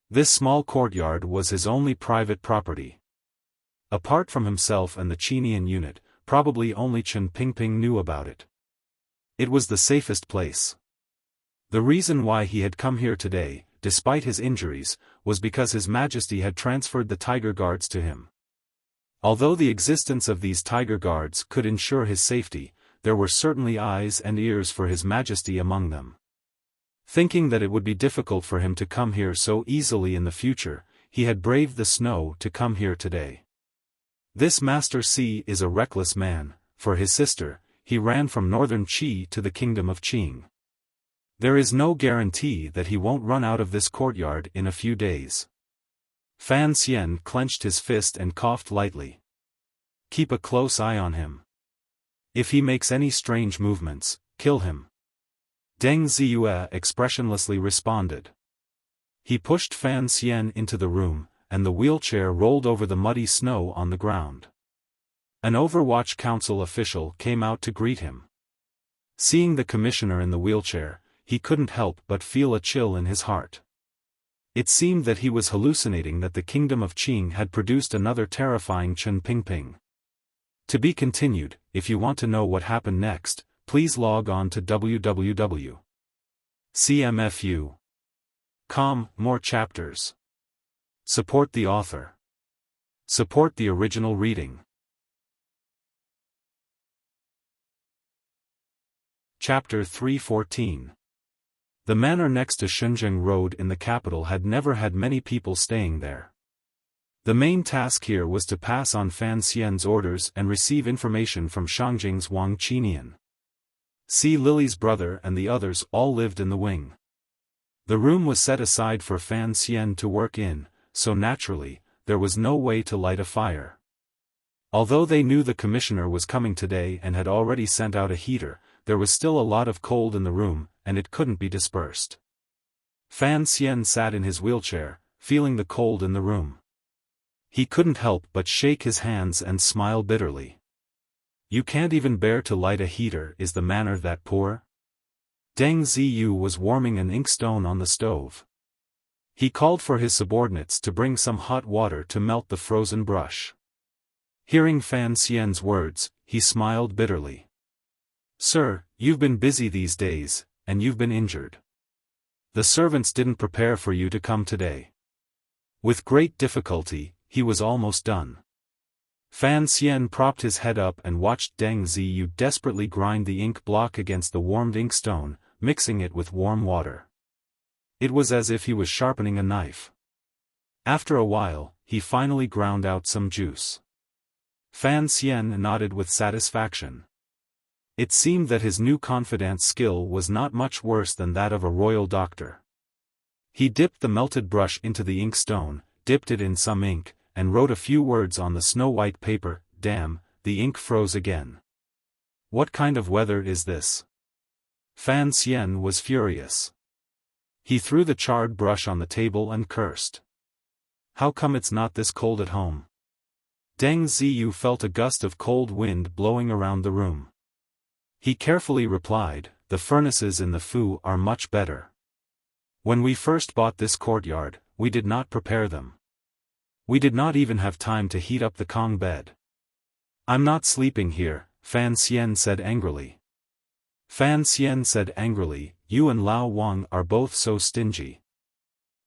This small courtyard was his only private property. Apart from himself and the Qinian unit, probably only Chen Pingping knew about it. It was the safest place. The reason why he had come here today, despite his injuries, was because His Majesty had transferred the Tiger Guards to him. Although the existence of these Tiger Guards could ensure his safety, there were certainly eyes and ears for His Majesty among them. Thinking that it would be difficult for him to come here so easily in the future, he had braved the snow to come here today. This Master C is a reckless man. For his sister, he ran from Northern Qi to the Kingdom of Qing. There is no guarantee that he won't run out of this courtyard in a few days. Fan Xian clenched his fist and coughed lightly. Keep a close eye on him. If he makes any strange movements, kill him. Deng Ziyue expressionlessly responded. He pushed Fan Xian into the room, and the wheelchair rolled over the muddy snow on the ground. An Overwatch Council official came out to greet him. Seeing the commissioner in the wheelchair, he couldn't help but feel a chill in his heart. It seemed that he was hallucinating that the Kingdom of Qing had produced another terrifying Chen Pingping. To be continued. If you want to know what happened next, please log on to www.cmfu.com. More chapters. Support the author. Support the original reading. Chapter 314. The manor next to Shenzhen Road in the capital had never had many people staying there. The main task here was to pass on Fan Xian's orders and receive information from Shangjing's Wang Qinian. Sea Lily's brother and the others all lived in the wing. The room was set aside for Fan Xian to work in, so naturally, there was no way to light a fire. Although they knew the commissioner was coming today and had already sent out a heater, there was still a lot of cold in the room, and it couldn't be dispersed. Fan Xian sat in his wheelchair, feeling the cold in the room. He couldn't help but shake his hands and smile bitterly. You can't even bear to light a heater. Is the manor that poor? Deng Ziyu was warming an inkstone on the stove. He called for his subordinates to bring some hot water to melt the frozen brush. Hearing Fan Xian's words, he smiled bitterly. Sir, you've been busy these days, and you've been injured. The servants didn't prepare for you to come today. With great difficulty, he was almost done. Fan Xian propped his head up and watched Deng Ziyu desperately grind the ink block against the warmed inkstone, mixing it with warm water. It was as if he was sharpening a knife. After a while, he finally ground out some juice. Fan Xian nodded with satisfaction. It seemed that his new confidant's skill was not much worse than that of a royal doctor. He dipped the melted brush into the inkstone, dipped it in some ink, and wrote a few words on the snow-white paper. Damn, the ink froze again. What kind of weather is this? Fan Xian was furious. He threw the charred brush on the table and cursed. How come it's not this cold at home? Deng Ziyu felt a gust of cold wind blowing around the room. He carefully replied, the furnaces in the Fu are much better. When we first bought this courtyard, we did not prepare them. We did not even have time to heat up the Kong bed. I'm not sleeping here, Fan Xian said angrily. Fan Xian said angrily, you and Lao Wang are both so stingy.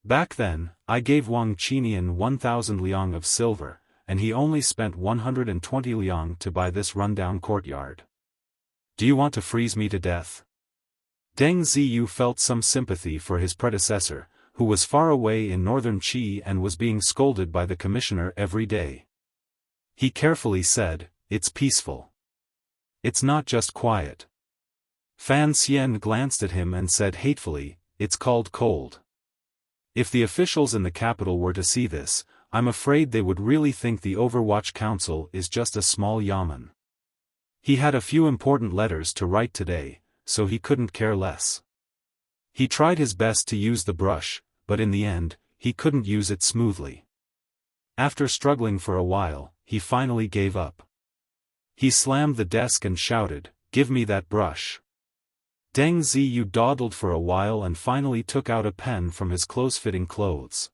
Back then, I gave Wang Qinian 1,000 liang of silver, and he only spent 120 liang to buy this rundown courtyard. Do you want to freeze me to death? Deng Ziyu felt some sympathy for his predecessor, who was far away in northern Qi and was being scolded by the commissioner every day. He carefully said, it's peaceful. It's not just quiet. Fan Xian glanced at him and said hatefully, "It's called cold." If the officials in the capital were to see this, I'm afraid they would really think the Overwatch Council is just a small yamen. He had a few important letters to write today, so he couldn't care less. He tried his best to use the brush, but in the end, he couldn't use it smoothly. After struggling for a while, he finally gave up. He slammed the desk and shouted, "Give me that brush." Deng Ziyu dawdled for a while and finally took out a pen from his close-fitting clothes.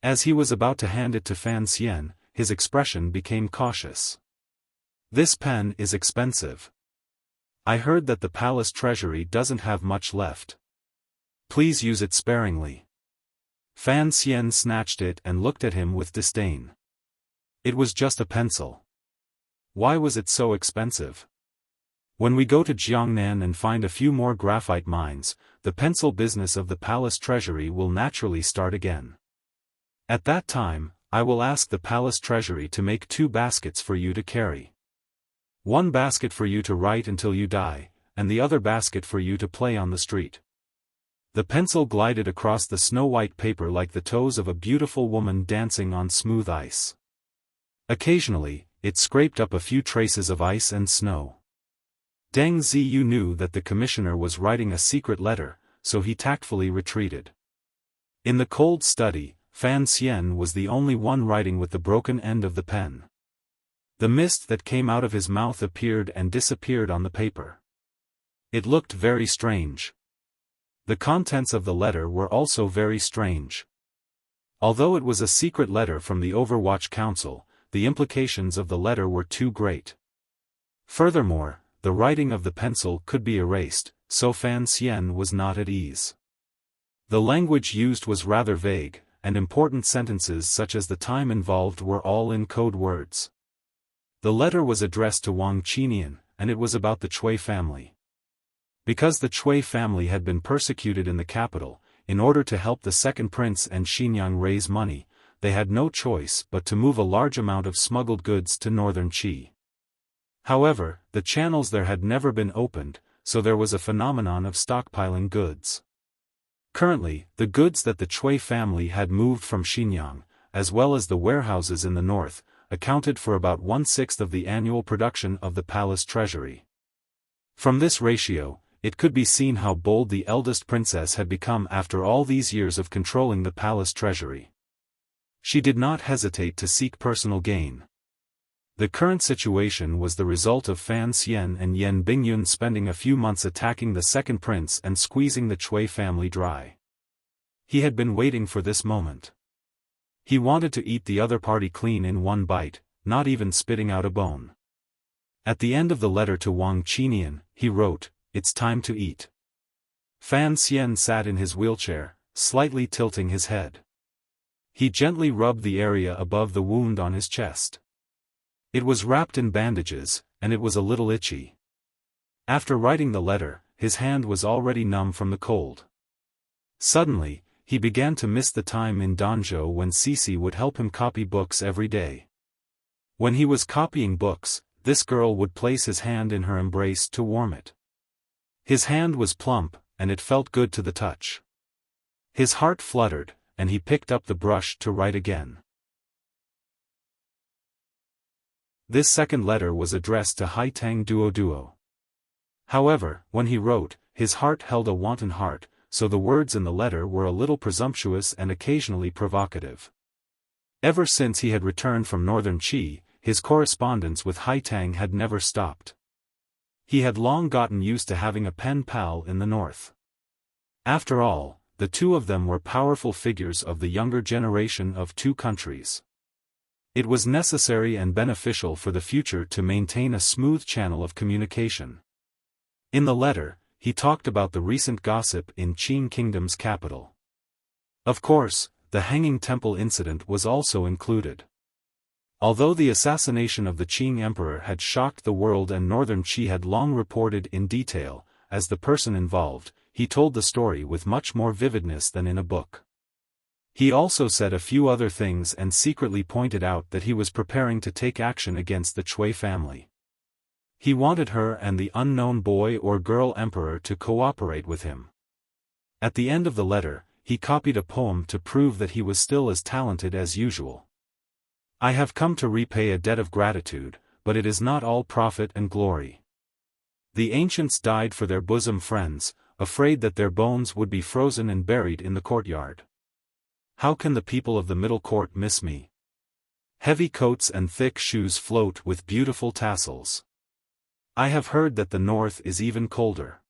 As he was about to hand it to Fan Xian, his expression became cautious. "This pen is expensive. I heard that the palace treasury doesn't have much left. Please use it sparingly." Fan Xian snatched it and looked at him with disdain. It was just a pencil. Why was it so expensive? When we go to Jiangnan and find a few more graphite mines, the pencil business of the palace treasury will naturally start again. At that time, I will ask the palace treasury to make 2 baskets for you to carry. 1 basket for you to write until you die, and the other basket for you to play on the street. The pencil glided across the snow-white paper like the toes of a beautiful woman dancing on smooth ice. Occasionally, it scraped up a few traces of ice and snow. Deng Ziyu knew that the commissioner was writing a secret letter, so he tactfully retreated. In the cold study, Fan Xian was the only one writing with the broken end of the pen. The mist that came out of his mouth appeared and disappeared on the paper. It looked very strange. The contents of the letter were also very strange. Although it was a secret letter from the Overwatch Council, the implications of the letter were too great. Furthermore, the writing of the pencil could be erased, so Fan Xian was not at ease. The language used was rather vague, and important sentences such as the time involved were all in code words. The letter was addressed to Wang Qinian, and it was about the Cui family. Because the Cui family had been persecuted in the capital, in order to help the second prince and Xinyang raise money, they had no choice but to move a large amount of smuggled goods to northern Qi. However, the channels there had never been opened, so there was a phenomenon of stockpiling goods. Currently, the goods that the Cui family had moved from Xinyang, as well as the warehouses in the north, accounted for about 1/6 of the annual production of the palace treasury. From this ratio, it could be seen how bold the eldest princess had become after all these years of controlling the palace treasury. She did not hesitate to seek personal gain. The current situation was the result of Fan Xian and Yan Bingyun spending a few months attacking the second prince and squeezing the Cui family dry. He had been waiting for this moment. He wanted to eat the other party clean in one bite, not even spitting out a bone. At the end of the letter to Wang Qinian, he wrote, "It's time to eat." Fan Xian sat in his wheelchair, slightly tilting his head. He gently rubbed the area above the wound on his chest. It was wrapped in bandages, and it was a little itchy. After writing the letter, his hand was already numb from the cold. Suddenly, he began to miss the time in Danzhou when Cece would help him copy books every day. When he was copying books, this girl would place his hand in her embrace to warm it. His hand was plump, and it felt good to the touch. His heart fluttered, and he picked up the brush to write again. This second letter was addressed to Haitang Duo. However, when he wrote, his heart held a wanton heart, so the words in the letter were a little presumptuous and occasionally provocative. Ever since he had returned from northern Qi, his correspondence with Haitang had never stopped. He had long gotten used to having a pen pal in the north. After all, the two of them were powerful figures of the younger generation of 2 countries. It was necessary and beneficial for the future to maintain a smooth channel of communication. In the letter, he talked about the recent gossip in Qing Kingdom's capital. Of course, the hanging temple incident was also included. Although the assassination of the Qing emperor had shocked the world and northern Qi had long reported in detail, as the person involved, he told the story with much more vividness than in a book. He also said a few other things and secretly pointed out that he was preparing to take action against the Cui family. He wanted her and the unknown boy or girl emperor to cooperate with him. At the end of the letter, he copied a poem to prove that he was still as talented as usual. I have come to repay a debt of gratitude, but it is not all profit and glory. The ancients died for their bosom friends, afraid that their bones would be frozen and buried in the courtyard. How can the people of the middle court miss me? Heavy coats and thick shoes float with beautiful tassels. I have heard that the north is even colder.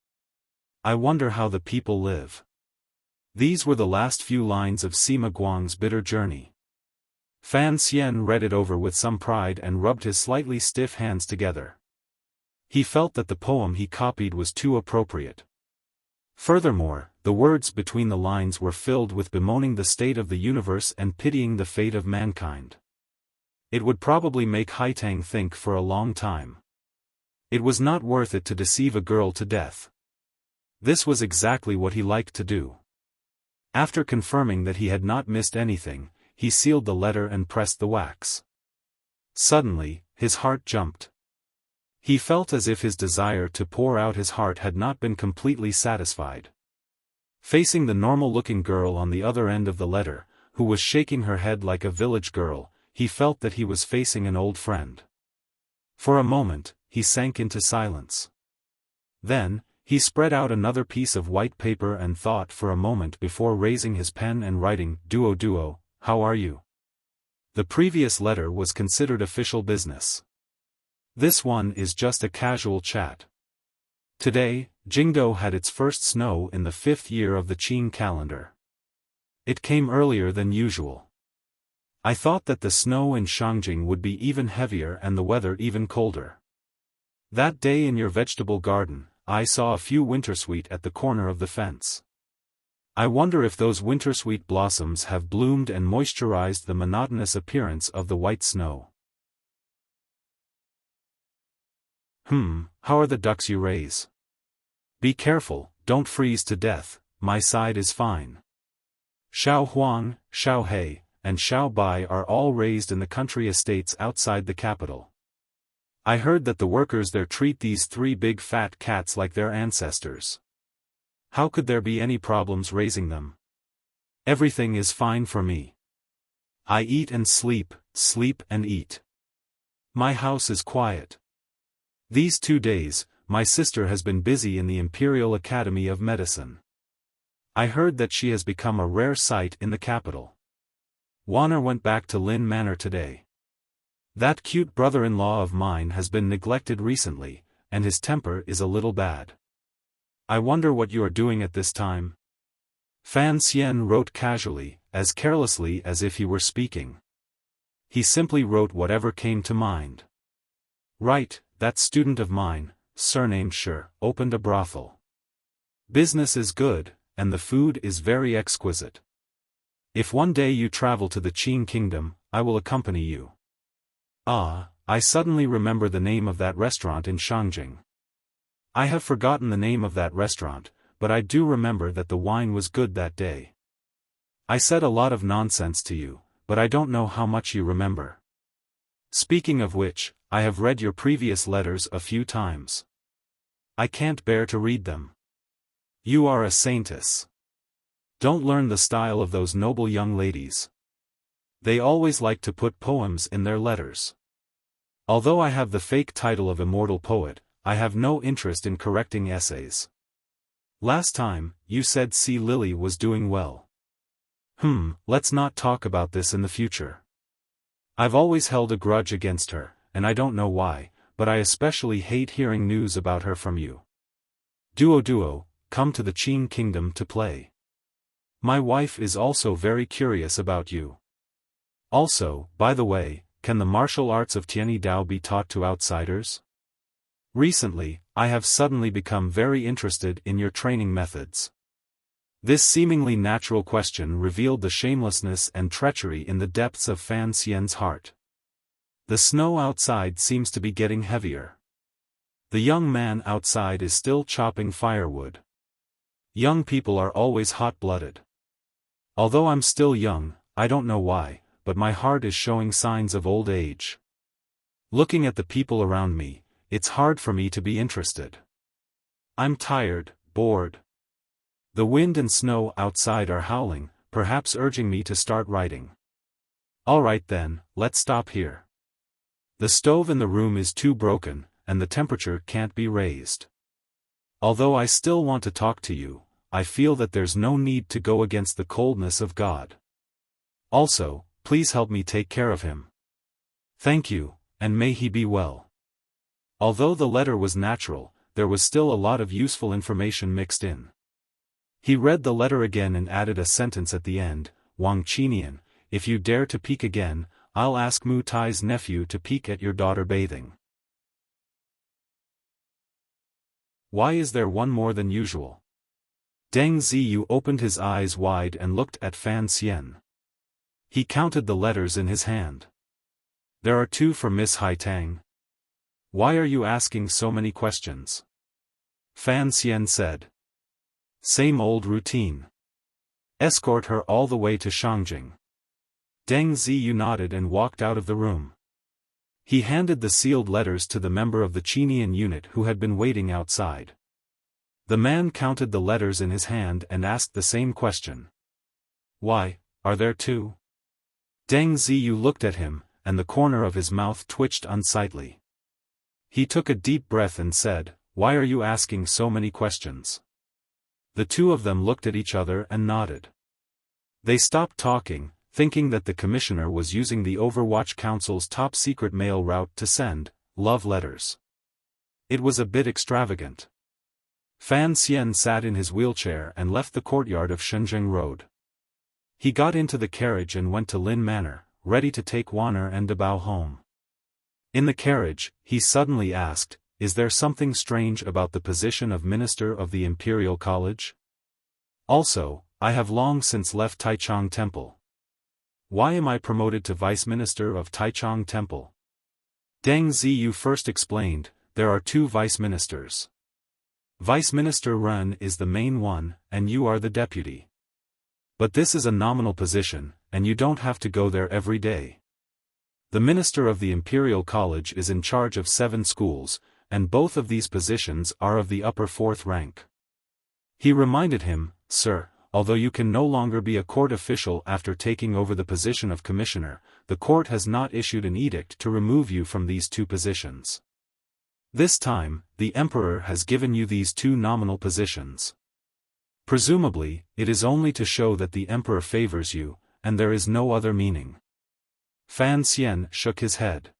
I wonder how the people live. These were the last few lines of Sima Guang's bitter journey. Fan Xian read it over with some pride and rubbed his slightly stiff hands together. He felt that the poem he copied was too appropriate. Furthermore, the words between the lines were filled with bemoaning the state of the universe and pitying the fate of mankind. It would probably make Haitang think for a long time. It was not worth it to deceive a girl to death. This was exactly what he liked to do. After confirming that he had not missed anything, he sealed the letter and pressed the wax. Suddenly, his heart jumped. He felt as if his desire to pour out his heart had not been completely satisfied. Facing the normal-looking girl on the other end of the letter, who was shaking her head like a village girl, he felt that he was facing an old friend. For a moment, he sank into silence. Then, he spread out another piece of white paper and thought for a moment before raising his pen and writing, "Duo Duo, how are you?" The previous letter was considered official business. This one is just a casual chat. Today, Jingdo had its first snow in the 5th year of the Qing calendar. It came earlier than usual. I thought that the snow in Shangjing would be even heavier and the weather even colder. That day in your vegetable garden, I saw a few wintersweet at the corner of the fence. I wonder if those wintersweet blossoms have bloomed and moisturized the monotonous appearance of the white snow. How are the ducks you raise? Be careful, don't freeze to death, my side is fine. Xiao Huang, Xiao He, and Xiao Bai are all raised in the country estates outside the capital. I heard that the workers there treat these 3 big fat cats like their ancestors. How could there be any problems raising them? Everything is fine for me. I eat and sleep, sleep and eat. My house is quiet. These 2 days, my sister has been busy in the Imperial Academy of Medicine. I heard that she has become a rare sight in the capital. Warner went back to Lin Manor today. That cute brother-in-law of mine has been neglected recently, and his temper is a little bad. I wonder what you are doing at this time? Fan Xian wrote casually, as carelessly as if he were speaking. He simply wrote whatever came to mind. Right, that student of mine, surnamed Shi, opened a brothel. Business is good, and the food is very exquisite. If one day you travel to the Qing kingdom, I will accompany you. Ah, I suddenly remember the name of that restaurant in Shangjing. I have forgotten the name of that restaurant, but I do remember that the wine was good that day. I said a lot of nonsense to you, but I don't know how much you remember. Speaking of which, I have read your previous letters a few times. I can't bear to read them. You are a saintess. Don't learn the style of those noble young ladies. They always like to put poems in their letters. Although I have the fake title of immortal poet, I have no interest in correcting essays. Last time, you said C. Lily was doing well. Let's not talk about this in the future. I've always held a grudge against her, and I don't know why, but I especially hate hearing news about her from you. Duo Duo, come to the Qing kingdom to play. My wife is also very curious about you. Also, by the way, can the martial arts of Tianyi Dao be taught to outsiders? Recently, I have suddenly become very interested in your training methods. This seemingly natural question revealed the shamelessness and treachery in the depths of Fan Xian's heart. The snow outside seems to be getting heavier. The young man outside is still chopping firewood. Young people are always hot-blooded. Although I'm still young, I don't know why, but my heart is showing signs of old age. Looking at the people around me, it's hard for me to be interested. I'm tired, bored. The wind and snow outside are howling, perhaps urging me to start writing. Alright then, let's stop here. The stove in the room is too broken, and the temperature can't be raised. Although I still want to talk to you, I feel that there's no need to go against the coldness of God. Also, please help me take care of him. Thank you, and may he be well. Although the letter was natural, there was still a lot of useful information mixed in. He read the letter again and added a sentence at the end, Wang Qinian, if you dare to peek again, I'll ask Mu Tai's nephew to peek at your daughter bathing. Why is there one more than usual? Deng Ziyu opened his eyes wide and looked at Fan Xian. He counted the letters in his hand. There are 2 for Miss Haitang. Why are you asking so many questions? Fan Xian said. Same old routine. Escort her all the way to Shangjing. Deng Ziyu nodded and walked out of the room. He handed the sealed letters to the member of the Qinian unit who had been waiting outside. The man counted the letters in his hand and asked the same question. Why, are there 2? Deng Ziyu looked at him, and the corner of his mouth twitched unsightly. He took a deep breath and said, Why are you asking so many questions? The 2 of them looked at each other and nodded. They stopped talking, thinking that the commissioner was using the Overwatch Council's top-secret mail route to send love letters. It was a bit extravagant. Fan Xian sat in his wheelchair and left the courtyard of Shenzhen Road. He got into the carriage and went to Lin Manor, ready to take Wanner and Debao home. In the carriage, he suddenly asked, Is there something strange about the position of Minister of the Imperial College? Also, I have long since left Taichung Temple. Why am I promoted to Vice Minister of Taichung Temple? Deng Ziyu first explained, there are 2 Vice Ministers. Vice Minister Ren is the main one, and you are the deputy. But this is a nominal position, and you don't have to go there every day. The Minister of the Imperial College is in charge of 7 schools, and both of these positions are of the upper 4th rank. He reminded him, Sir, although you can no longer be a court official after taking over the position of commissioner, the court has not issued an edict to remove you from these 2 positions. This time, the emperor has given you these 2 nominal positions. Presumably, it is only to show that the emperor favors you, and there is no other meaning. Fan Xian shook his head.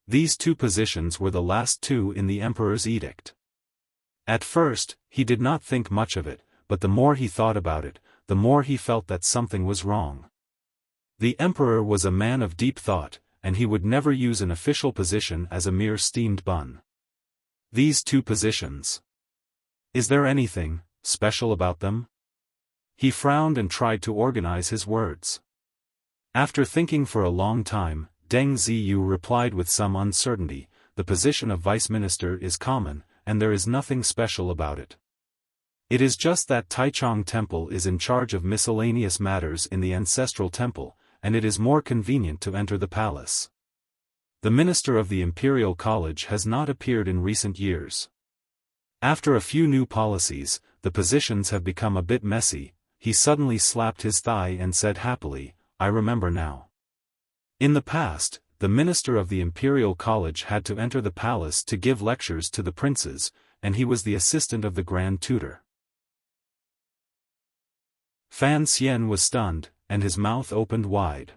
These 2 positions were the last 2 in the emperor's edict. At first, he did not think much of it, but the more he thought about it, the more he felt that something was wrong. The emperor was a man of deep thought, and he would never use an official position as a mere steamed bun. These 2 positions. Is there anything special about them? He frowned and tried to organize his words. After thinking for a long time, Deng Ziyu replied with some uncertainty, the position of vice minister is common, and there is nothing special about it. It is just that Taichung Temple is in charge of miscellaneous matters in the ancestral temple, and it is more convenient to enter the palace. The minister of the Imperial College has not appeared in recent years. After a few new policies, the positions have become a bit messy. He suddenly slapped his thigh and said happily, I remember now. In the past, the minister of the Imperial College had to enter the palace to give lectures to the princes, and he was the assistant of the Grand Tutor. Fan Xian was stunned, and his mouth opened wide.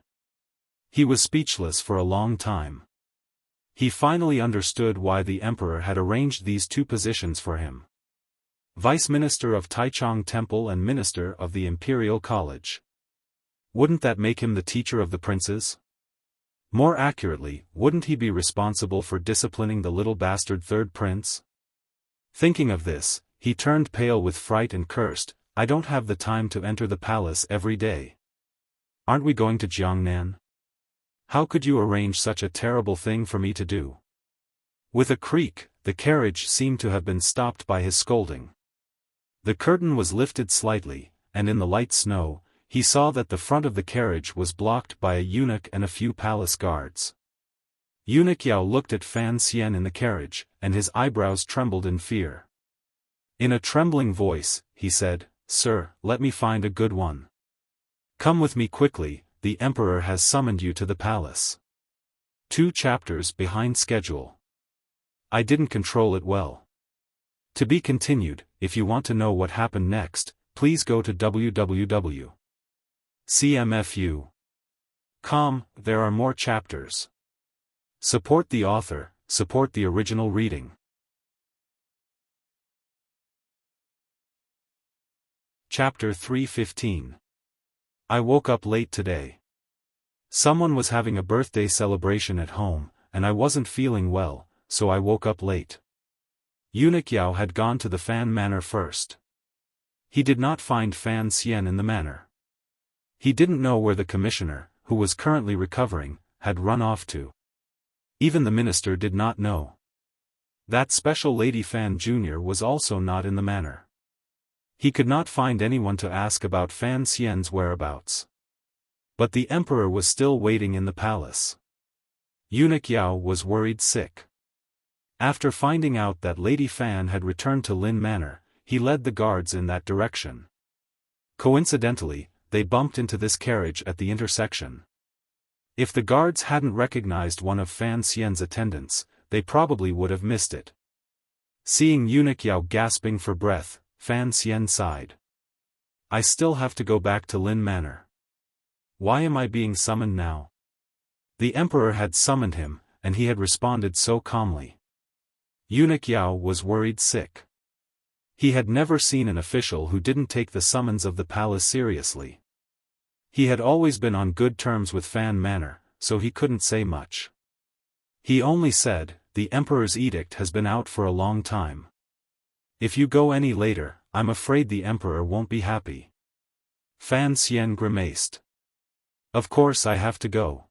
He was speechless for a long time. He finally understood why the emperor had arranged these 2 positions for him. Vice Minister of Taichung Temple and Minister of the Imperial College. Wouldn't that make him the teacher of the princes? More accurately, wouldn't he be responsible for disciplining the little bastard third prince? Thinking of this, he turned pale with fright and cursed, I don't have the time to enter the palace every day. Aren't we going to Jiangnan? How could you arrange such a terrible thing for me to do? With a creak, the carriage seemed to have been stopped by his scolding. The curtain was lifted slightly, and in the light snow, he saw that the front of the carriage was blocked by a eunuch and a few palace guards. Eunuch Yao looked at Fan Xian in the carriage, and his eyebrows trembled in fear. In a trembling voice, he said, "Sir, let me find a good one. Come with me quickly, the emperor has summoned you to the palace." 2 chapters behind schedule. I didn't control it well. To be continued. If you want to know what happened next, please go to www.cmfu.com. There are more chapters. Support the author, support the original reading. Chapter 315. I woke up late today. Someone was having a birthday celebration at home, and I wasn't feeling well, so I woke up late. Eunuch Yao had gone to the Fan Manor first. He did not find Fan Xian in the manor. He didn't know where the commissioner, who was currently recovering, had run off to. Even the minister did not know. That special Lady Fan Jr. was also not in the manor. He could not find anyone to ask about Fan Xian's whereabouts. But the emperor was still waiting in the palace. Eunuch Yao was worried sick. After finding out that Lady Fan had returned to Lin Manor, he led the guards in that direction. Coincidentally, they bumped into this carriage at the intersection. If the guards hadn't recognized one of Fan Xian's attendants, they probably would have missed it. Seeing Eunuch Yao gasping for breath, Fan Xian sighed. I still have to go back to Lin Manor. Why am I being summoned now? The emperor had summoned him, and he had responded so calmly. Eunuch Yao was worried sick. He had never seen an official who didn't take the summons of the palace seriously. He had always been on good terms with Fan Manor, so he couldn't say much. He only said, "The emperor's edict has been out for a long time. If you go any later, I'm afraid the emperor won't be happy." Fan Xian grimaced. "Of course I have to go."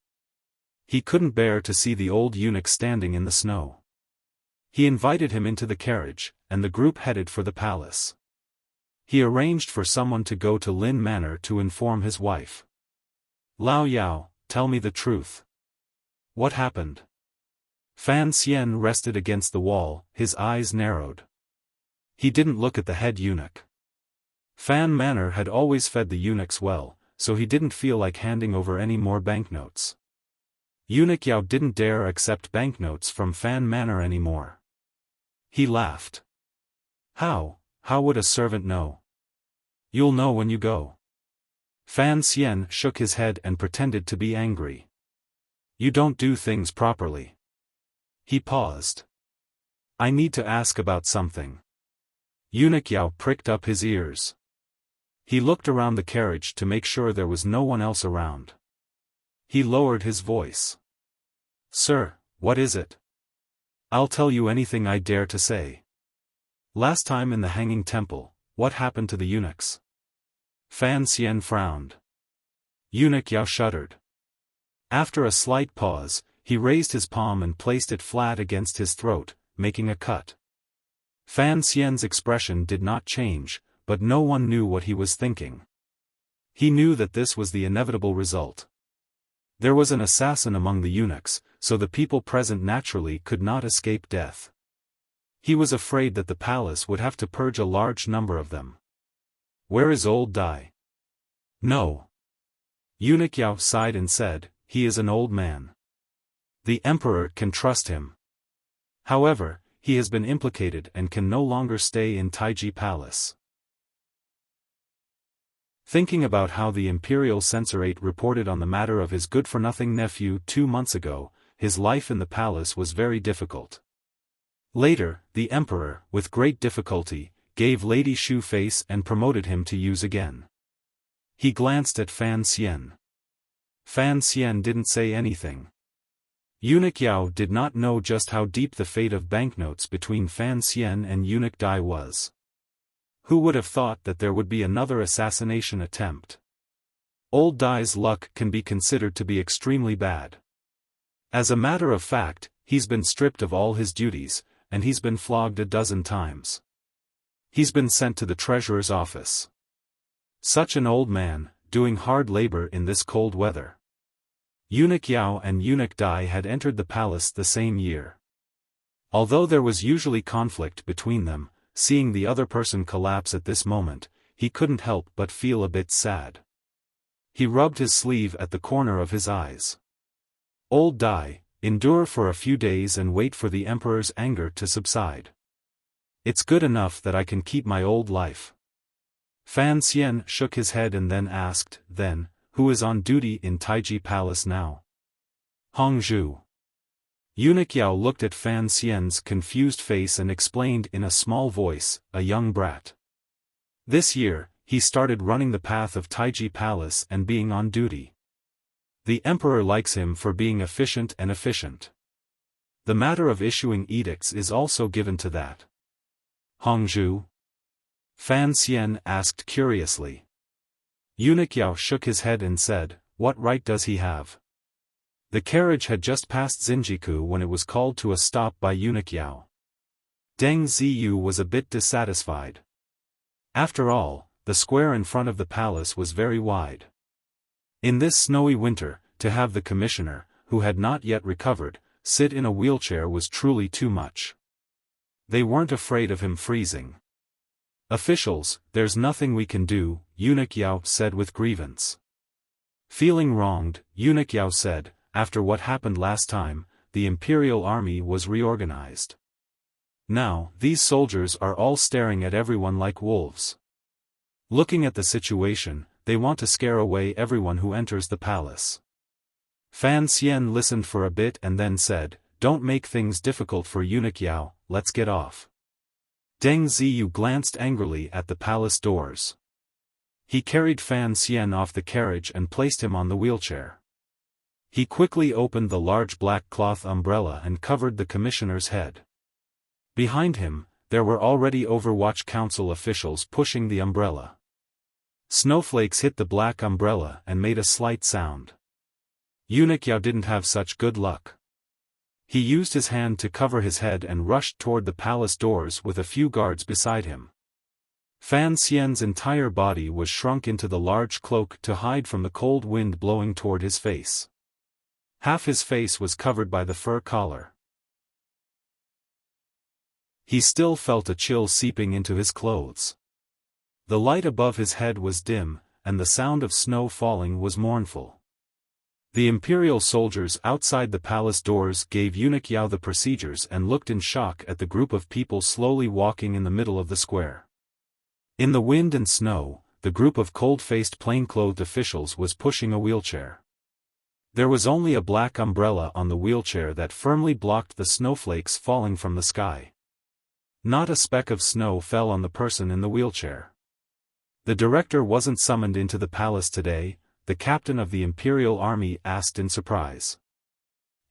He couldn't bear to see the old eunuch standing in the snow. He invited him into the carriage, and the group headed for the palace. He arranged for someone to go to Lin Manor to inform his wife. "Lao Yao, tell me the truth. What happened?" Fan Xian rested against the wall, his eyes narrowed. He didn't look at the head eunuch. Fan Manor had always fed the eunuchs well, so he didn't feel like handing over any more banknotes. Eunuch Yao didn't dare accept banknotes from Fan Manor anymore. He laughed. How would a servant know?" "You'll know when you go." Fan Xian shook his head and pretended to be angry. "You don't do things properly." He paused. "I need to ask about something." Eunuch Yao pricked up his ears. He looked around the carriage to make sure there was no one else around. He lowered his voice. "Sir, what is it?" "I'll tell you anything I dare to say." "Last time in the Hanging Temple, what happened to the eunuchs?" Fan Xian frowned. Eunuch Yao shuddered. After a slight pause, he raised his palm and placed it flat against his throat, making a cut. Fan Xian's expression did not change, but no one knew what he was thinking. He knew that this was the inevitable result. There was an assassin among the eunuchs, so the people present naturally could not escape death. He was afraid that the palace would have to purge a large number of them. "Where is old Dai?" "No." Eunuch Yao sighed and said, "He is an old man. The emperor can trust him. However, he has been implicated and can no longer stay in Taiji Palace." Thinking about how the Imperial Censorate reported on the matter of his good-for-nothing nephew 2 months ago, his life in the palace was very difficult. Later, the emperor, with great difficulty, gave Lady Shu face and promoted him to use again. He glanced at Fan Xian. Fan Xian didn't say anything. Eunuch Yao did not know just how deep the fate of banknotes between Fan Xian and Eunuch Dai was. Who would have thought that there would be another assassination attempt? Old Dai's luck can be considered to be extremely bad. As a matter of fact, he's been stripped of all his duties, and he's been flogged a dozen times. He's been sent to the treasurer's office. Such an old man, doing hard labor in this cold weather. Eunuch Yao and Eunuch Dai had entered the palace the same year. Although there was usually conflict between them, seeing the other person collapse at this moment, he couldn't help but feel a bit sad. He rubbed his sleeve at the corner of his eyes. Old Dai, endure for a few days and wait for the emperor's anger to subside. It's good enough that I can keep my old life. Fan Xian shook his head and then asked, then, who is on duty in Taiji Palace now? Hongzhu. Eunuch Yao looked at Fan Xian's confused face and explained in a small voice, a young brat. This year, he started running the path of Taiji Palace and being on duty. The emperor likes him for being efficient. The matter of issuing edicts is also given to that. Hongzhu? Fan Xian asked curiously. Eunuch Yao shook his head and said, what right does he have? The carriage had just passed Xinjiku when it was called to a stop by Eunuch Yao. Deng Ziyu was a bit dissatisfied. After all, the square in front of the palace was very wide. In this snowy winter, to have the commissioner, who had not yet recovered, sit in a wheelchair was truly too much. They weren't afraid of him freezing. Officials, there's nothing we can do, Eunuch Yao said with grievance. Feeling wronged, Eunuch Yao said, after what happened last time, the imperial army was reorganized. Now, these soldiers are all staring at everyone like wolves. Looking at the situation, they want to scare away everyone who enters the palace. Fan Xian listened for a bit and then said, don't make things difficult for Eunuch Yao, let's get off. Deng Ziyu glanced angrily at the palace doors. He carried Fan Xian off the carriage and placed him on the wheelchair. He quickly opened the large black cloth umbrella and covered the commissioner's head. Behind him, there were already Overwatch Council officials pushing the umbrella. Snowflakes hit the black umbrella and made a slight sound. Eunuch Yao didn't have such good luck. He used his hand to cover his head and rushed toward the palace doors with a few guards beside him. Fan Xian's entire body was shrunk into the large cloak to hide from the cold wind blowing toward his face. Half his face was covered by the fur collar. He still felt a chill seeping into his clothes. The light above his head was dim, and the sound of snow falling was mournful. The imperial soldiers outside the palace doors gave Eunuch Yao the procedures and looked in shock at the group of people slowly walking in the middle of the square. In the wind and snow, the group of cold-faced plain-clothed officials was pushing a wheelchair. There was only a black umbrella on the wheelchair that firmly blocked the snowflakes falling from the sky. Not a speck of snow fell on the person in the wheelchair. The director wasn't summoned into the palace today, the captain of the imperial army asked in surprise.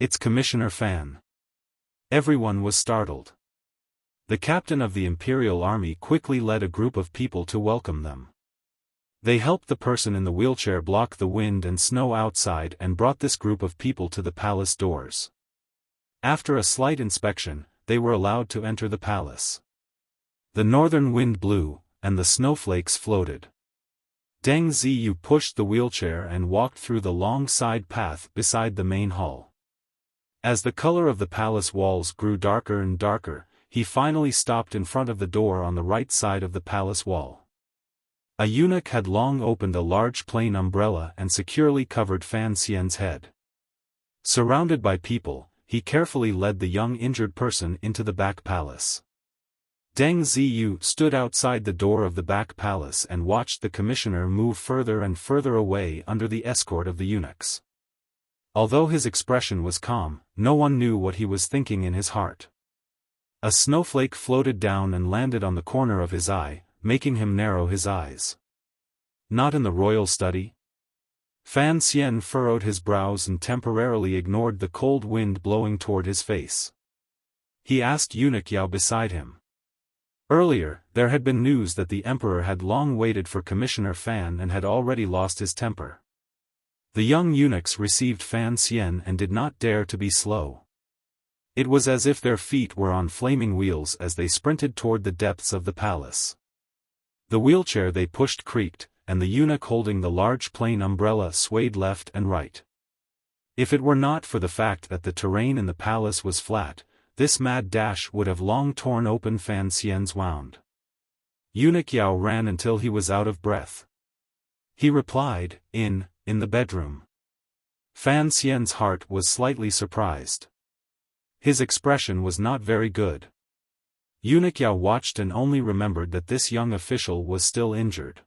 It's Commissioner Fan. Everyone was startled. The captain of the imperial army quickly led a group of people to welcome them. They helped the person in the wheelchair block the wind and snow outside and brought this group of people to the palace doors. After a slight inspection, they were allowed to enter the palace. The northern wind blew, and the snowflakes floated. Deng Ziyu pushed the wheelchair and walked through the long side path beside the main hall. As the color of the palace walls grew darker and darker, he finally stopped in front of the door on the right side of the palace wall. A eunuch had long opened a large plain umbrella and securely covered Fan Xian's head. Surrounded by people, he carefully led the young injured person into the back palace. Deng Ziyu stood outside the door of the back palace and watched the commissioner move further and further away under the escort of the eunuchs. Although his expression was calm, no one knew what he was thinking in his heart. A snowflake floated down and landed on the corner of his eye, making him narrow his eyes. Not in the royal study? Fan Xian furrowed his brows and temporarily ignored the cold wind blowing toward his face. He asked Eunuch Yao beside him. Earlier, there had been news that the emperor had long waited for Commissioner Fan and had already lost his temper. The young eunuchs received Fan Xian and did not dare to be slow. It was as if their feet were on flaming wheels as they sprinted toward the depths of the palace. The wheelchair they pushed creaked, and the eunuch holding the large plain umbrella swayed left and right. If it were not for the fact that the terrain in the palace was flat, this mad dash would have long torn open Fan Xian's wound. Eunuch Yao ran until he was out of breath. He replied, in the bedroom. Fan Xian's heart was slightly surprised. His expression was not very good. Eunuch Yao watched and only remembered that this young official was still injured.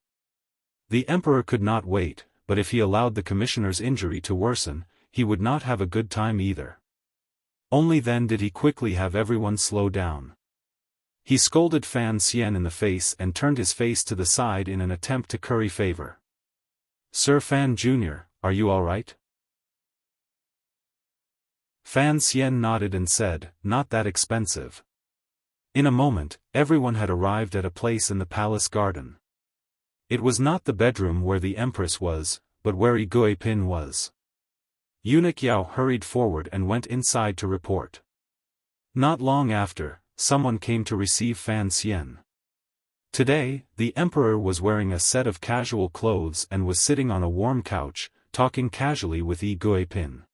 The emperor could not wait, but if he allowed the commissioner's injury to worsen, he would not have a good time either. Only then did he quickly have everyone slow down. He scolded Fan Xian in the face and turned his face to the side in an attempt to curry favor. "Sir Fan Jr., are you all right?" Fan Xian nodded and said, "Not that expensive." In a moment, everyone had arrived at a place in the palace garden. It was not the bedroom where the empress was, but where Igui Pin was. Eunuch Yao hurried forward and went inside to report. Not long after, someone came to receive Fan Xian. Today, the emperor was wearing a set of casual clothes and was sitting on a warm couch, talking casually with Igui Pin.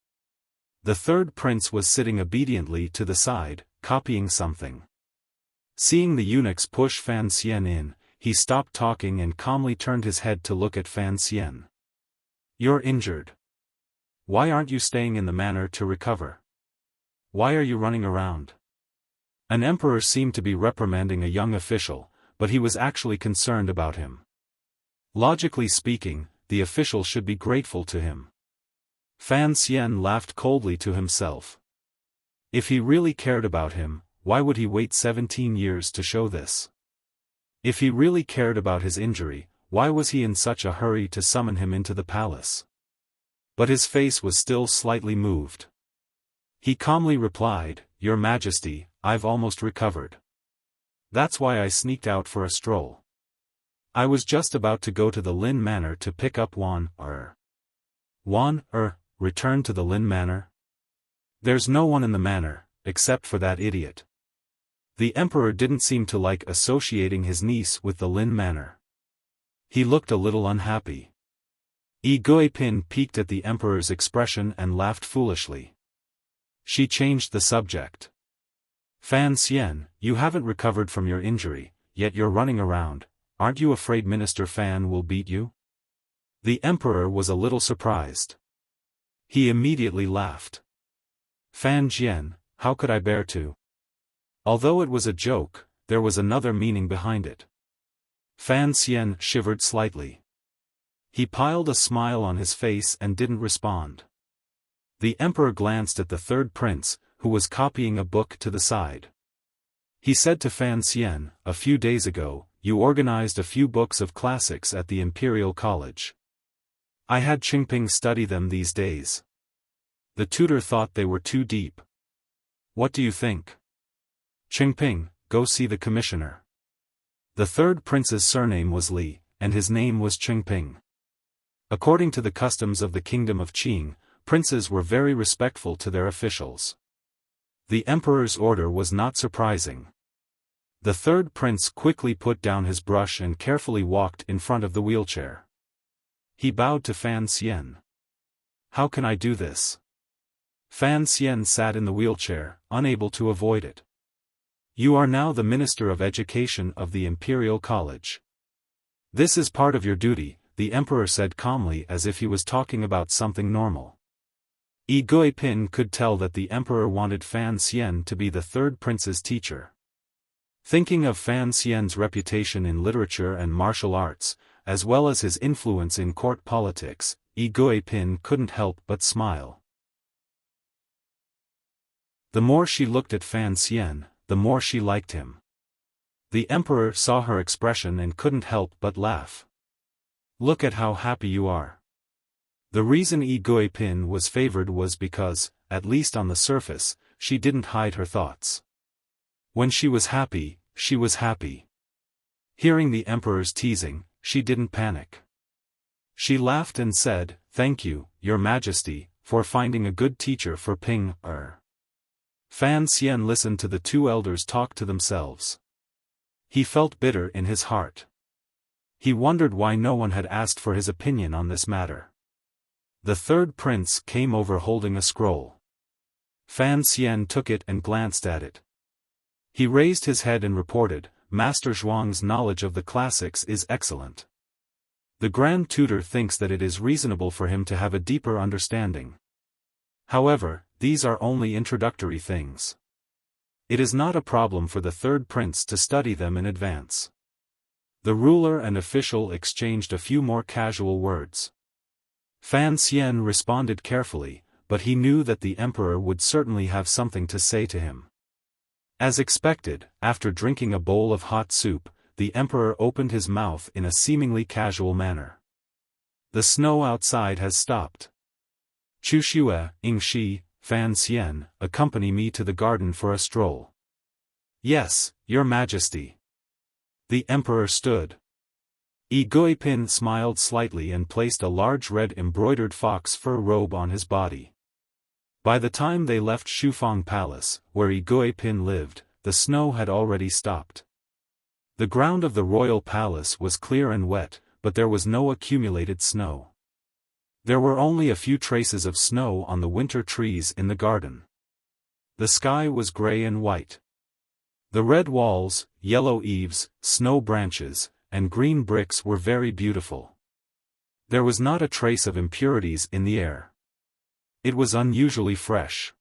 The third prince was sitting obediently to the side, copying something. Seeing the eunuchs push Fan Xian in, he stopped talking and calmly turned his head to look at Fan Xian. "You're injured. Why aren't you staying in the manor to recover? Why are you running around?" An emperor seemed to be reprimanding a young official, but he was actually concerned about him. Logically speaking, the official should be grateful to him. Fan Xian laughed coldly to himself. If he really cared about him, why would he wait 17 years to show this? If he really cared about his injury, why was he in such a hurry to summon him into the palace? But his face was still slightly moved. He calmly replied, "Your Majesty, I've almost recovered. That's why I sneaked out for a stroll. I was just about to go to the Lin Manor to pick up Wan Er." "Wan Er, return to the Lin Manor? There's no one in the manor, except for that idiot." The emperor didn't seem to like associating his niece with the Lin Manor. He looked a little unhappy. Igui Pin peeked at the emperor's expression and laughed foolishly. She changed the subject. "Fan Xian, you haven't recovered from your injury, yet you're running around. Aren't you afraid Minister Fan will beat you?" The emperor was a little surprised. He immediately laughed. "Fan Jian, how could I bear to?" Although it was a joke, there was another meaning behind it. Fan Xian shivered slightly. He piled a smile on his face and didn't respond. The emperor glanced at the third prince, who was copying a book to the side. He said to Fan Xian, "A few days ago, you organized a few books of classics at the Imperial College. I had Qingping study them these days. The tutor thought they were too deep. What do you think? Qingping, go see the commissioner." The third prince's surname was Li, and his name was Qingping. According to the customs of the kingdom of Qing, princes were very respectful to their officials. The emperor's order was not surprising. The third prince quickly put down his brush and carefully walked in front of the wheelchair. He bowed to Fan Xian. "How can I do this?" Fan Xian sat in the wheelchair, unable to avoid it. "You are now the Minister of Education of the Imperial College. This is part of your duty," the emperor said calmly as if he was talking about something normal. Igui Pin could tell that the emperor wanted Fan Xian to be the third prince's teacher. Thinking of Fan Xian's reputation in literature and martial arts, as well as his influence in court politics, Igui Pin couldn't help but smile. The more she looked at Fan Xian, the more she liked him. The emperor saw her expression and couldn't help but laugh. "Look at how happy you are." The reason Igui Pin was favored was because, at least on the surface, she didn't hide her thoughts. When she was happy, she was happy. Hearing the emperor's teasing, she didn't panic. She laughed and said, "Thank you, Your Majesty, for finding a good teacher for Ping Er." Fan Xian listened to the two elders talk to themselves. He felt bitter in his heart. He wondered why no one had asked for his opinion on this matter. The third prince came over holding a scroll. Fan Xian took it and glanced at it. He raised his head and reported, "Master Zhuang's knowledge of the classics is excellent. The Grand Tutor thinks that it is reasonable for him to have a deeper understanding. However, these are only introductory things. It is not a problem for the third prince to study them in advance." The ruler and official exchanged a few more casual words. Fan Xian responded carefully, but he knew that the emperor would certainly have something to say to him. As expected, after drinking a bowl of hot soup, the emperor opened his mouth in a seemingly casual manner. "The snow outside has stopped. Chu Xue, Ing Shi, Fan Xian, accompany me to the garden for a stroll." "Yes, your majesty." The emperor stood. Yi Guipin smiled slightly and placed a large red embroidered fox fur robe on his body. By the time they left Shufang Palace, where Yi Guipin lived, the snow had already stopped. The ground of the royal palace was clear and wet, but there was no accumulated snow. There were only a few traces of snow on the winter trees in the garden. The sky was gray and white. The red walls, yellow eaves, snow branches, and green bricks were very beautiful. There was not a trace of impurities in the air. It was unusually fresh.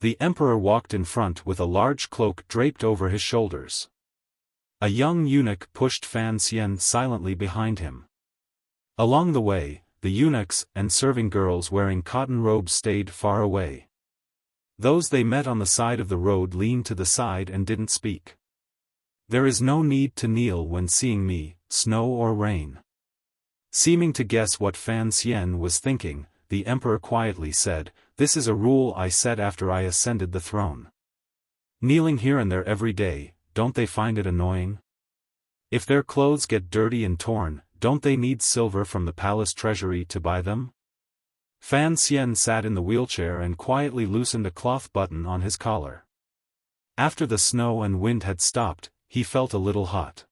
The emperor walked in front with a large cloak draped over his shoulders. A young eunuch pushed Fan Xian silently behind him. Along the way, the eunuchs and serving girls wearing cotton robes stayed far away. Those they met on the side of the road leaned to the side and didn't speak. "There is no need to kneel when seeing me, snow or rain." Seeming to guess what Fan Xian was thinking, the emperor quietly said, "This is a rule I set after I ascended the throne. Kneeling here and there every day, don't they find it annoying? If their clothes get dirty and torn, don't they need silver from the palace treasury to buy them?" Fan Xian sat in the wheelchair and quietly loosened a cloth button on his collar. After the snow and wind had stopped, he felt a little hot.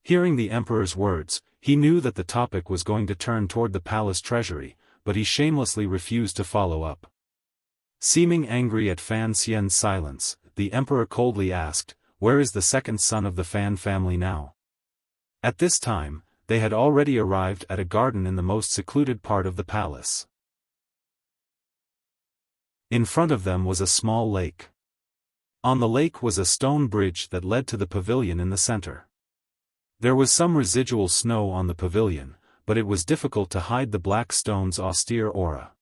Hearing the emperor's words, he knew that the topic was going to turn toward the palace treasury, but he shamelessly refused to follow up. Seeming angry at Fan Xian's silence, the emperor coldly asked, "Where is the second son of the Fan family now?" At this time, they had already arrived at a garden in the most secluded part of the palace. In front of them was a small lake. On the lake was a stone bridge that led to the pavilion in the center. There was some residual snow on the pavilion, but it was difficult to hide the black stone's austere aura.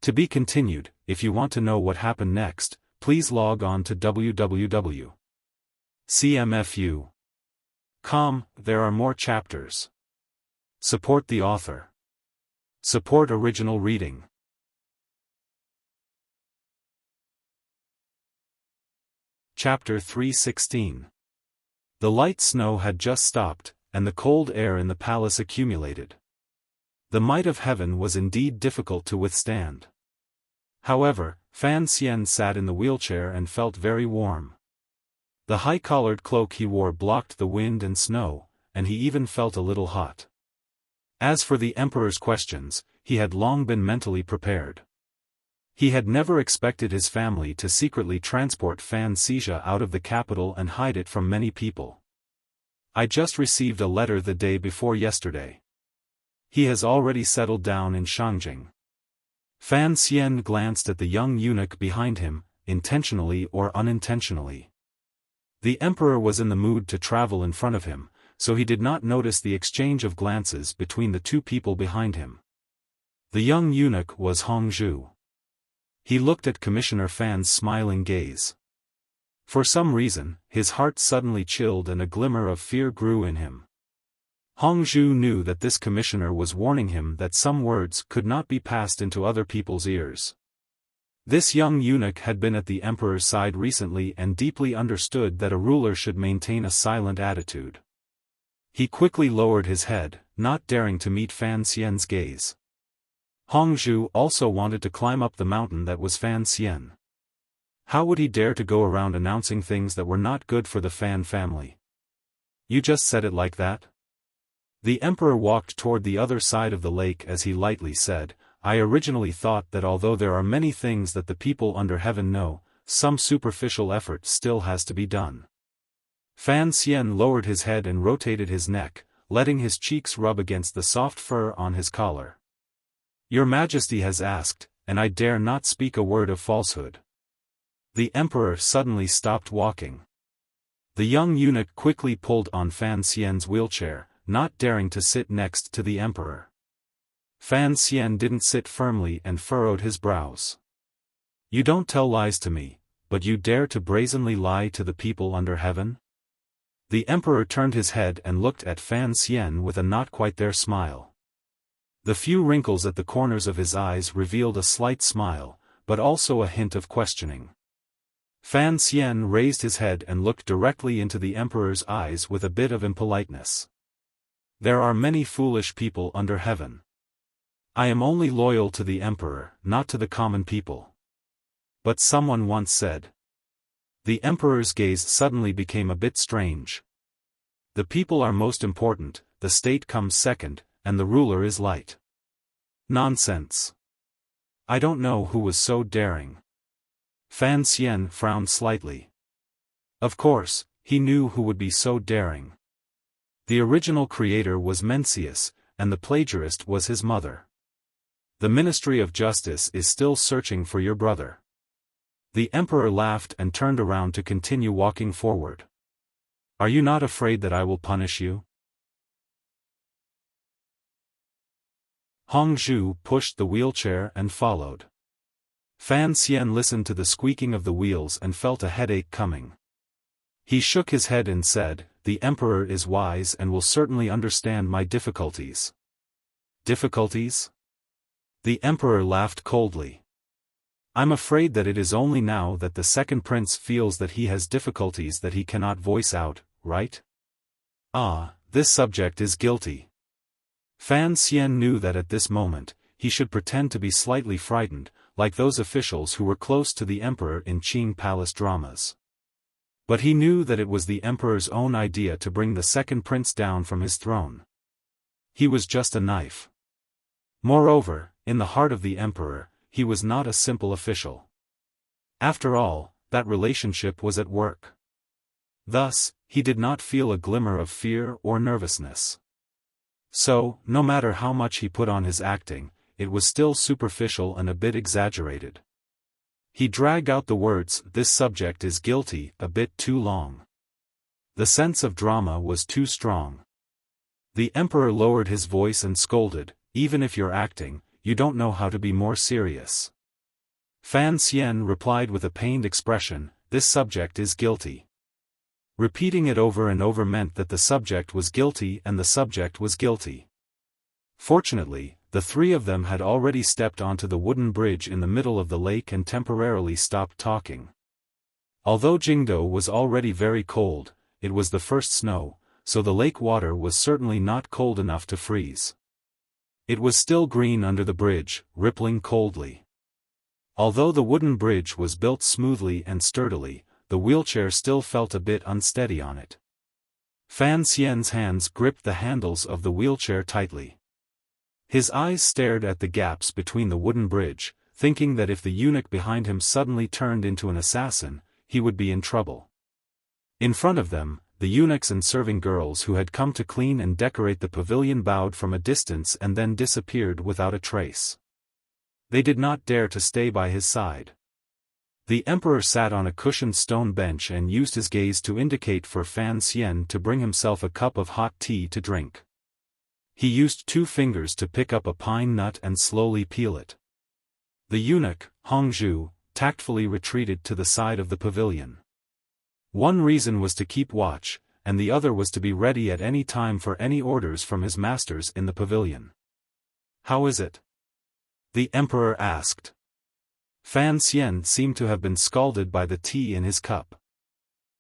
To be continued. If you want to know what happened next, please log on to www.cmfu.com. There are more chapters. Support the author. Support original reading. Chapter 316. The light snow had just stopped, and the cold air in the palace accumulated. The might of heaven was indeed difficult to withstand. However, Fan Xian sat in the wheelchair and felt very warm. The high-collared cloak he wore blocked the wind and snow, and he even felt a little hot. As for the emperor's questions, he had long been mentally prepared. He had never expected his family to secretly transport Fan Xixia out of the capital and hide it from many people. "I just received a letter the day before yesterday. He has already settled down in Shangjing." Fan Xian glanced at the young eunuch behind him, intentionally or unintentionally. The emperor was in the mood to travel in front of him, so he did not notice the exchange of glances between the two people behind him. The young eunuch was Hongzhu. He looked at Commissioner Fan's smiling gaze. For some reason, his heart suddenly chilled and a glimmer of fear grew in him. Hongzhu knew that this commissioner was warning him that some words could not be passed into other people's ears. This young eunuch had been at the emperor's side recently and deeply understood that a ruler should maintain a silent attitude. He quickly lowered his head, not daring to meet Fan Xian's gaze. Hongzhu also wanted to climb up the mountain that was Fan Xian. How would he dare to go around announcing things that were not good for the Fan family? "You just said it like that?" The emperor walked toward the other side of the lake as he lightly said, I originally thought that although there are many things that the people under heaven know, some superficial effort still has to be done. Fan Xian lowered his head and rotated his neck, letting his cheeks rub against the soft fur on his collar. Your Majesty has asked, and I dare not speak a word of falsehood. The emperor suddenly stopped walking. The young eunuch quickly pulled on Fan Xian's wheelchair, not daring to sit next to the emperor. Fan Xian didn't sit firmly and furrowed his brows. You don't tell lies to me, but you dare to brazenly lie to the people under heaven? The emperor turned his head and looked at Fan Xian with a not-quite-there smile. The few wrinkles at the corners of his eyes revealed a slight smile, but also a hint of questioning. Fan Xian raised his head and looked directly into the emperor's eyes with a bit of impoliteness. There are many foolish people under heaven. I am only loyal to the emperor, not to the common people. But someone once said. The emperor's gaze suddenly became a bit strange. The people are most important, the state comes second, and the ruler is light. Nonsense. I don't know who was so daring. Fan Xian frowned slightly. Of course, he knew who would be so daring. The original creator was Mencius, and the plagiarist was his mother. The Ministry of Justice is still searching for your brother. The emperor laughed and turned around to continue walking forward. Are you not afraid that I will punish you? Hongzhu pushed the wheelchair and followed. Fan Xian listened to the squeaking of the wheels and felt a headache coming. He shook his head and said, The emperor is wise and will certainly understand my difficulties. Difficulties? The emperor laughed coldly. I'm afraid that it is only now that the second prince feels that he has difficulties that he cannot voice out, right? Ah, this subject is guilty. Fan Xian knew that at this moment, he should pretend to be slightly frightened, like those officials who were close to the emperor in Qing palace dramas. But he knew that it was the emperor's own idea to bring the second prince down from his throne. He was just a knife. Moreover, in the heart of the emperor, he was not a simple official. After all, that relationship was at work. Thus, he did not feel a glimmer of fear or nervousness. So, no matter how much he put on his acting, it was still superficial and a bit exaggerated. He dragged out the words, this subject is guilty, a bit too long. The sense of drama was too strong. The emperor lowered his voice and scolded, even if you're acting, you don't know how to be more serious. Fan Xian replied with a pained expression, this subject is guilty. Repeating it over and over meant that the subject was guilty and the subject was guilty. Fortunately, the three of them had already stepped onto the wooden bridge in the middle of the lake and temporarily stopped talking. Although Jingdo was already very cold, it was the first snow, so the lake water was certainly not cold enough to freeze. It was still green under the bridge, rippling coldly. Although the wooden bridge was built smoothly and sturdily, the wheelchair still felt a bit unsteady on it. Fan Xian's hands gripped the handles of the wheelchair tightly. His eyes stared at the gaps between the wooden bridge, thinking that if the eunuch behind him suddenly turned into an assassin, he would be in trouble. In front of them, the eunuchs and serving girls who had come to clean and decorate the pavilion bowed from a distance and then disappeared without a trace. They did not dare to stay by his side. The emperor sat on a cushioned stone bench and used his gaze to indicate for Fan Xian to bring himself a cup of hot tea to drink. He used 2 fingers to pick up a pine nut and slowly peel it. The eunuch, Hongzhu, tactfully retreated to the side of the pavilion. One reason was to keep watch, and the other was to be ready at any time for any orders from his masters in the pavilion. How is it? The emperor asked. Fan Xian seemed to have been scalded by the tea in his cup.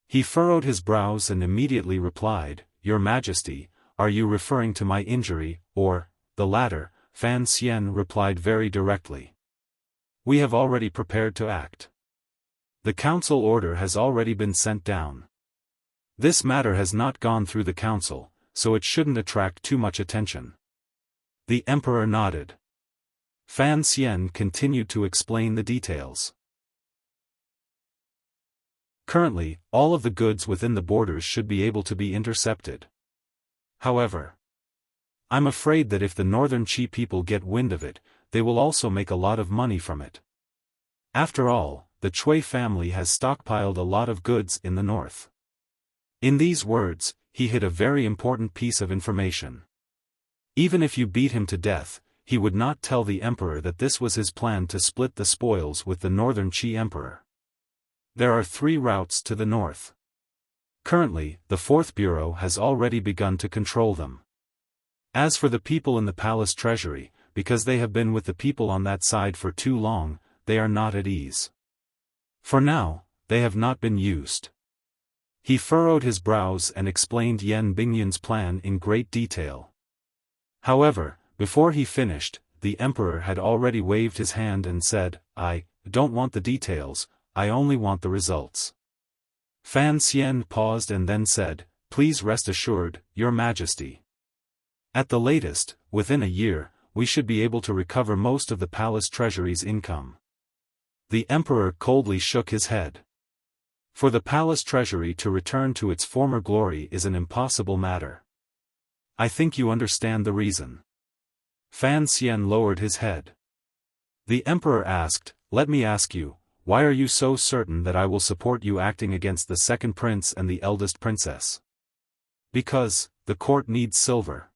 He furrowed his brows and immediately replied, Your Majesty, are you referring to my injury, or, the latter? Fan Xian replied very directly. We have already prepared to act. The council order has already been sent down. This matter has not gone through the council, so it shouldn't attract too much attention. The emperor nodded. Fan Xian continued to explain the details. Currently, all of the goods within the borders should be able to be intercepted. However, I'm afraid that if the northern Qi people get wind of it, they will also make a lot of money from it. After all, the Cui family has stockpiled a lot of goods in the north. In these words, he hid a very important piece of information. Even if you beat him to death, he would not tell the emperor that this was his plan to split the spoils with the northern Qi emperor. There are 3 routes to the north. Currently, the 4th Bureau has already begun to control them. As for the people in the palace treasury, because they have been with the people on that side for too long, they are not at ease. For now, they have not been used. He furrowed his brows and explained Yan Bingyun's plan in great detail. However, before he finished, the emperor had already waved his hand and said, "I don't want the details, I only want the results." Fan Xian paused and then said, "Please rest assured, Your Majesty. At the latest, within a year, we should be able to recover most of the palace treasury's income." The emperor coldly shook his head. For the palace treasury to return to its former glory is an impossible matter. I think you understand the reason. Fan Xian lowered his head. The emperor asked, "Let me ask you, why are you so certain that I will support you acting against the second prince and the eldest princess?" "Because, the court needs silver."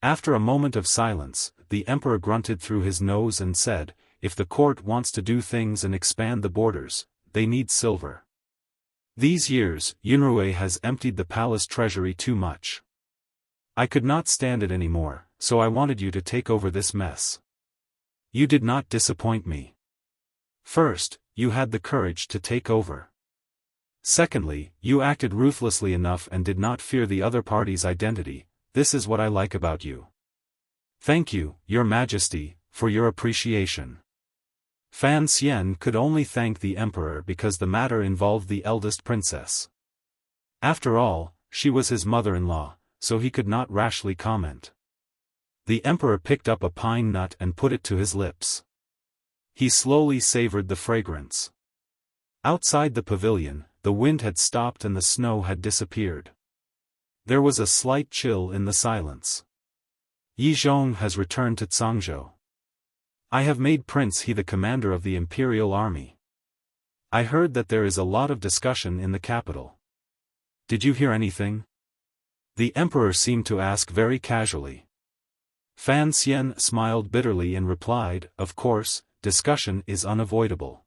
After a moment of silence, the emperor grunted through his nose and said, "If the court wants to do things and expand the borders, they need silver. These years, Yunrui has emptied the palace treasury too much. I could not stand it anymore, so I wanted you to take over this mess. You did not disappoint me. First, you had the courage to take over. Secondly, you acted ruthlessly enough and did not fear the other party's identity. This is what I like about you. Thank you, Your Majesty, for your appreciation." Fan Xian could only thank the emperor because the matter involved the eldest princess. After all, she was his mother-in-law, so he could not rashly comment. The emperor picked up a pine nut and put it to his lips. He slowly savored the fragrance. Outside the pavilion, the wind had stopped and the snow had disappeared. There was a slight chill in the silence. Yi Zhong has returned to Cangzhou. I have made Prince He the commander of the imperial army. I heard that there is a lot of discussion in the capital. Did you hear anything? The emperor seemed to ask very casually. Fan Xian smiled bitterly and replied, "Of course, discussion is unavoidable.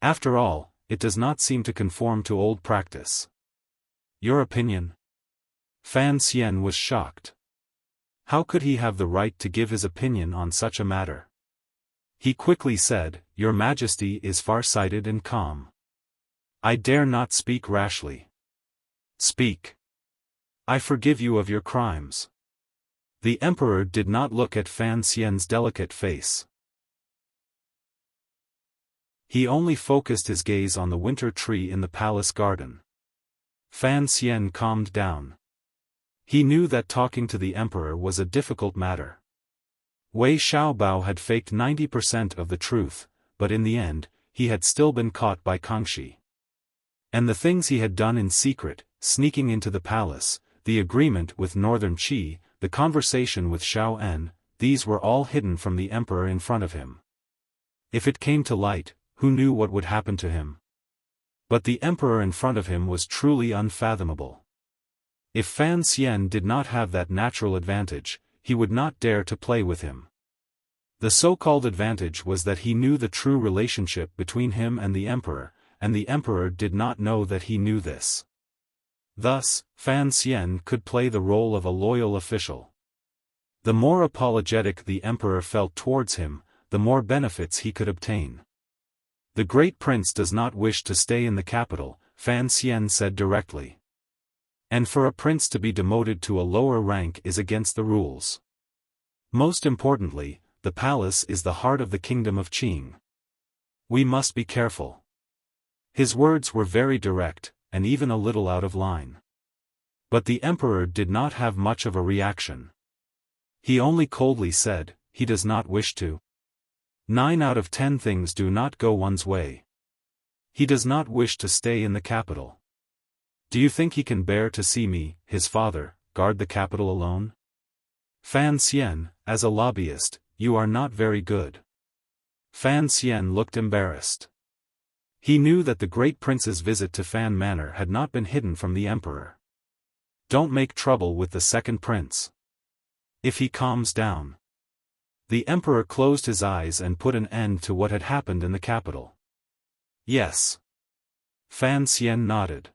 After all, it does not seem to conform to old practice." "Your opinion?" Fan Xian was shocked. How could he have the right to give his opinion on such a matter? He quickly said, "Your Majesty is far-sighted and calm. I dare not speak rashly." "Speak. I forgive you of your crimes." The emperor did not look at Fan Xian's delicate face. He only focused his gaze on the winter tree in the palace garden. Fan Xian calmed down. He knew that talking to the emperor was a difficult matter. Wei Xiaobao had faked 90% of the truth, but in the end, he had still been caught by Kangxi. And the things he had done in secret, sneaking into the palace, the agreement with Northern Qi, the conversation with Xiao En, these were all hidden from the emperor in front of him. If it came to light, who knew what would happen to him? But the emperor in front of him was truly unfathomable. If Fan Xian did not have that natural advantage, he would not dare to play with him. The so-called advantage was that he knew the true relationship between him and the emperor did not know that he knew this. Thus, Fan Xian could play the role of a loyal official. The more apologetic the emperor felt towards him, the more benefits he could obtain. "The great prince does not wish to stay in the capital," Fan Xian said directly. "And for a prince to be demoted to a lower rank is against the rules. Most importantly, the palace is the heart of the kingdom of Qing. We must be careful." His words were very direct, and even a little out of line. But the emperor did not have much of a reaction. He only coldly said, he does not wish to. 9 out of 10 things do not go one's way. He does not wish to stay in the capital. Do you think he can bear to see me, his father, guard the capital alone? Fan Xian, as a lobbyist, you are not very good. Fan Xian looked embarrassed. He knew that the great prince's visit to Fan Manor had not been hidden from the emperor. Don't make trouble with the second prince. If he calms down. The emperor closed his eyes and put an end to what had happened in the capital. Yes. Fan Xian nodded.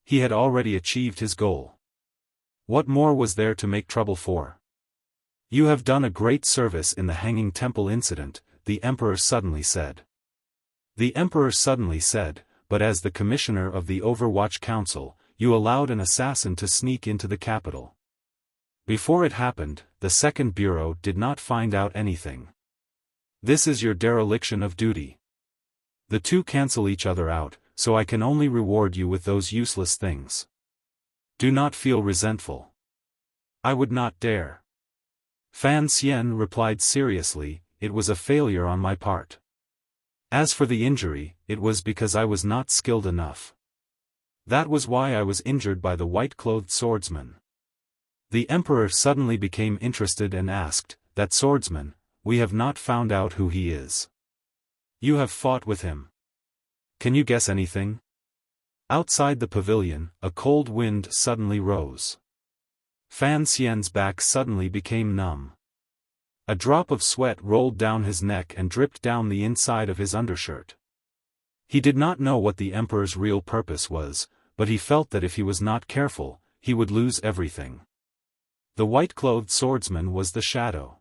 He had already achieved his goal. What more was there to make trouble for? You have done a great service in the Hanging Temple incident, the emperor suddenly said. The emperor suddenly said, but as the commissioner of the Overwatch Council, you allowed an assassin to sneak into the capital. Before it happened, the Second Bureau did not find out anything. This is your dereliction of duty. The two cancel each other out, so I can only reward you with those useless things. Do not feel resentful. I would not dare. Fan Xian replied seriously, it was a failure on my part. As for the injury, it was because I was not skilled enough. That was why I was injured by the white-clothed swordsman. The emperor suddenly became interested and asked, that swordsman, we have not found out who he is. You have fought with him. Can you guess anything? Outside the pavilion, a cold wind suddenly rose. Fan Xian's back suddenly became numb. A drop of sweat rolled down his neck and dripped down the inside of his undershirt. He did not know what the emperor's real purpose was, but he felt that if he was not careful, he would lose everything. The white-clothed swordsman was the shadow.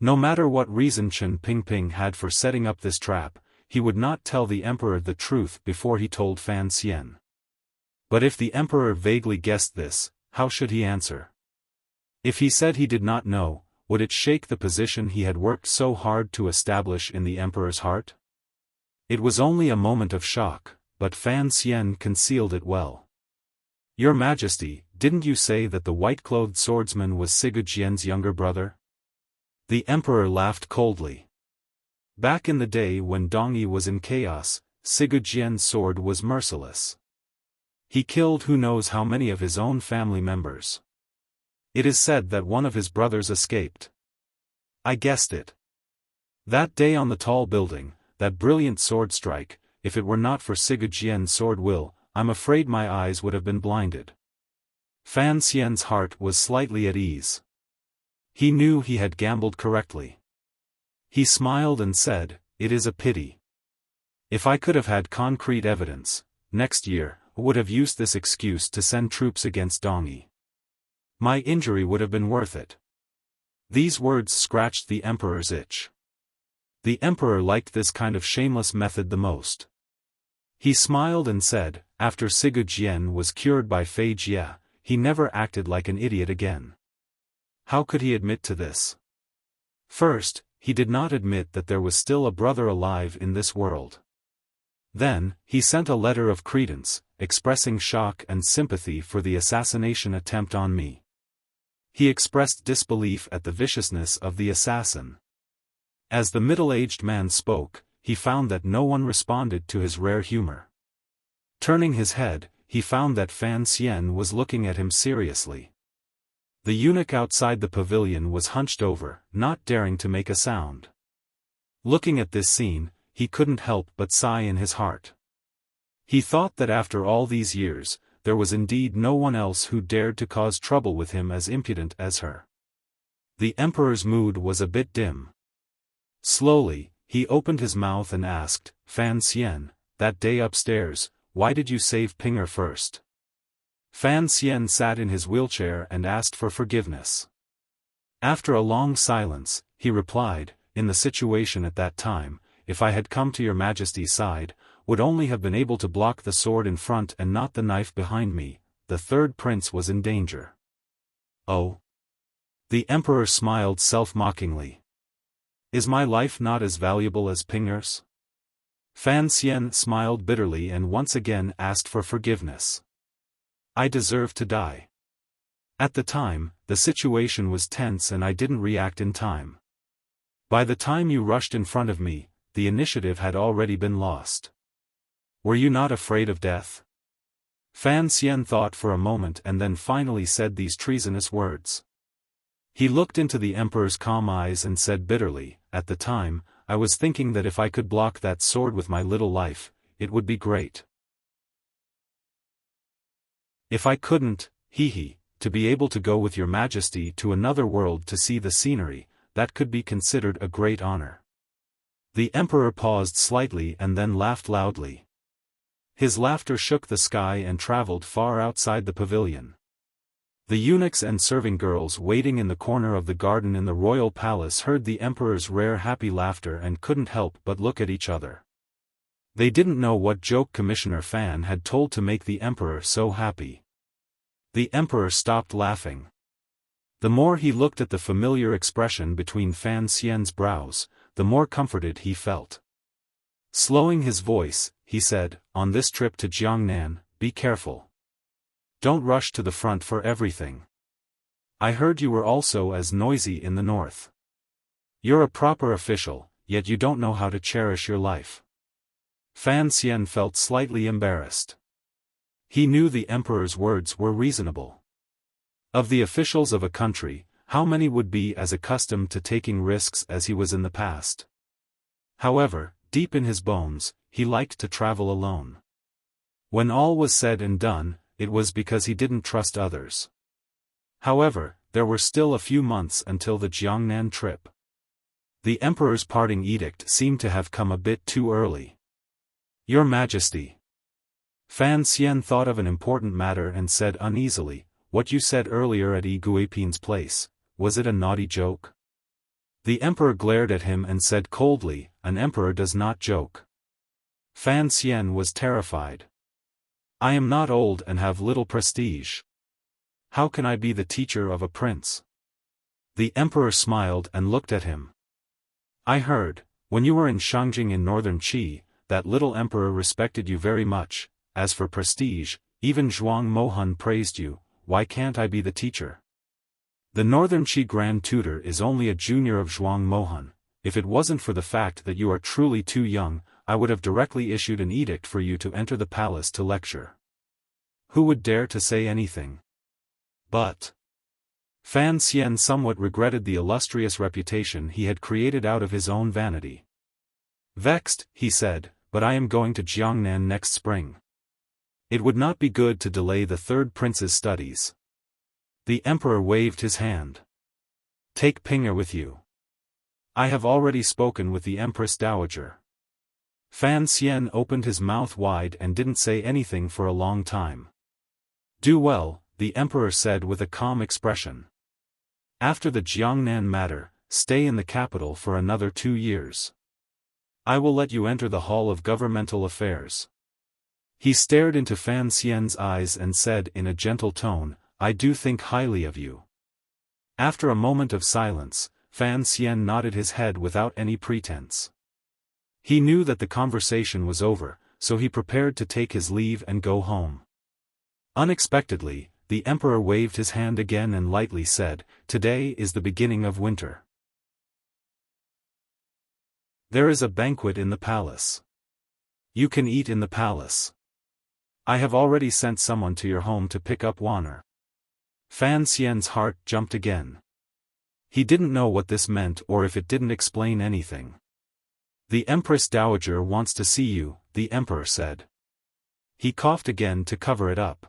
No matter what reason Chen Pingping had for setting up this trap, he would not tell the emperor the truth before he told Fan Xian. But if the emperor vaguely guessed this, how should he answer? If he said he did not know, would it shake the position he had worked so hard to establish in the emperor's heart? It was only a moment of shock, but Fan Xian concealed it well. Your Majesty, didn't you say that the white-clothed swordsman was Sigu Jian's younger brother? The emperor laughed coldly. Back in the day when Dongyi was in chaos, Sigu Jian's sword was merciless. He killed who knows how many of his own family members. It is said that one of his brothers escaped. I guessed it. That day on the tall building, that brilliant sword strike, if it were not for Sigu Jian's sword will, I'm afraid my eyes would have been blinded. Fan Xian's heart was slightly at ease. He knew he had gambled correctly. He smiled and said, it is a pity. If I could have had concrete evidence, next year, I would have used this excuse to send troops against Dongyi. My injury would have been worth it. These words scratched the emperor's itch. The emperor liked this kind of shameless method the most. He smiled and said, after Sigu Jian was cured by Fei Jie, he never acted like an idiot again. How could he admit to this? First, he did not admit that there was still a brother alive in this world. Then, he sent a letter of credence, expressing shock and sympathy for the assassination attempt on me. He expressed disbelief at the viciousness of the assassin. As the middle-aged man spoke, he found that no one responded to his rare humor. Turning his head, he found that Fan Xian was looking at him seriously. The eunuch outside the pavilion was hunched over, not daring to make a sound. Looking at this scene, he couldn't help but sigh in his heart. He thought that after all these years, there was indeed no one else who dared to cause trouble with him as impudent as her. The emperor's mood was a bit dim. Slowly, he opened his mouth and asked, Fan Xian, that day upstairs, why did you save Pinger first? Fan Xian sat in his wheelchair and asked for forgiveness. After a long silence, he replied, in the situation at that time, if I had come to your Majesty's side, would only have been able to block the sword in front and not the knife behind me, the third prince was in danger. Oh! The emperor smiled self-mockingly. Is my life not as valuable as Pinger's? Fan Xian smiled bitterly and once again asked for forgiveness. I deserve to die. At the time, the situation was tense and I didn't react in time. By the time you rushed in front of me, the initiative had already been lost. Were you not afraid of death? Fan Xian thought for a moment and then finally said these treasonous words. He looked into the emperor's calm eyes and said bitterly, at the time, I was thinking that if I could block that sword with my little life, it would be great. If I couldn't, to be able to go with your majesty to another world to see the scenery, that could be considered a great honor. The emperor paused slightly and then laughed loudly. His laughter shook the sky and traveled far outside the pavilion. The eunuchs and serving girls waiting in the corner of the garden in the royal palace heard the emperor's rare happy laughter and couldn't help but look at each other. They didn't know what joke Commissioner Fan had told to make the emperor so happy. The emperor stopped laughing. The more he looked at the familiar expression between Fan Xian's brows, the more comforted he felt. Slowing his voice, he said, on this trip to Jiangnan, be careful. Don't rush to the front for everything. I heard you were also as noisy in the north. You're a proper official, yet you don't know how to cherish your life. Fan Xian felt slightly embarrassed. He knew the emperor's words were reasonable. Of the officials of a country, how many would be as accustomed to taking risks as he was in the past? However, deep in his bones, he liked to travel alone. When all was said and done, it was because he didn't trust others. However, there were still a few months until the Jiangnan trip. The emperor's parting edict seemed to have come a bit too early. Your Majesty. Fan Xian thought of an important matter and said uneasily, what you said earlier at Yi Guipin's place, was it a naughty joke? The emperor glared at him and said coldly, an emperor does not joke. Fan Xian was terrified. I am not old and have little prestige. How can I be the teacher of a prince? The emperor smiled and looked at him. I heard, when you were in Shangjing in northern Qi, that little emperor respected you very much. As for prestige, even Zhuang Mohan praised you. Why can't I be the teacher? The northern Qi grand tutor is only a junior of Zhuang Mohan. If it wasn't for the fact that you are truly too young, I would have directly issued an edict for you to enter the palace to lecture. Who would dare to say anything? But Fan Xian somewhat regretted the illustrious reputation he had created out of his own vanity. Vexed, he said, but I am going to Jiangnan next spring. It would not be good to delay the third prince's studies. The emperor waved his hand. Take Pinger with you. I have already spoken with the Empress Dowager. Fan Xian opened his mouth wide and didn't say anything for a long time. Do well, the emperor said with a calm expression. After the Jiangnan matter, stay in the capital for another 2 years. I will let you enter the Hall of Governmental Affairs. He stared into Fan Xian's eyes and said in a gentle tone, I do think highly of you. After a moment of silence, Fan Xian nodded his head without any pretense. He knew that the conversation was over, so he prepared to take his leave and go home. Unexpectedly, the emperor waved his hand again and lightly said, Today is the beginning of winter. There is a banquet in the palace. You can eat in the palace. I have already sent someone to your home to pick up Wanner. Fan Xian's heart jumped again. He didn't know what this meant or if it didn't explain anything. The Empress Dowager wants to see you, the emperor said. He coughed again to cover it up.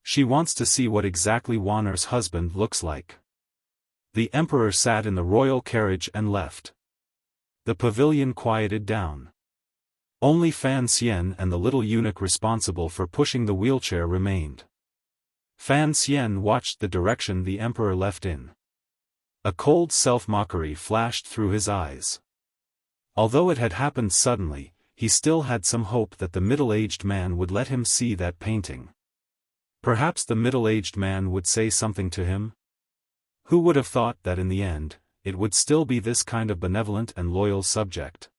She wants to see what exactly Wanner's husband looks like. The emperor sat in the royal carriage and left. The pavilion quieted down. Only Fan Xian and the little eunuch responsible for pushing the wheelchair remained. Fan Xian watched the direction the emperor left in. A cold self-mockery flashed through his eyes. Although it had happened suddenly, he still had some hope that the middle-aged man would let him see that painting. Perhaps the middle-aged man would say something to him? Who would have thought that in the end, it would still be this kind of benevolent and loyal subject?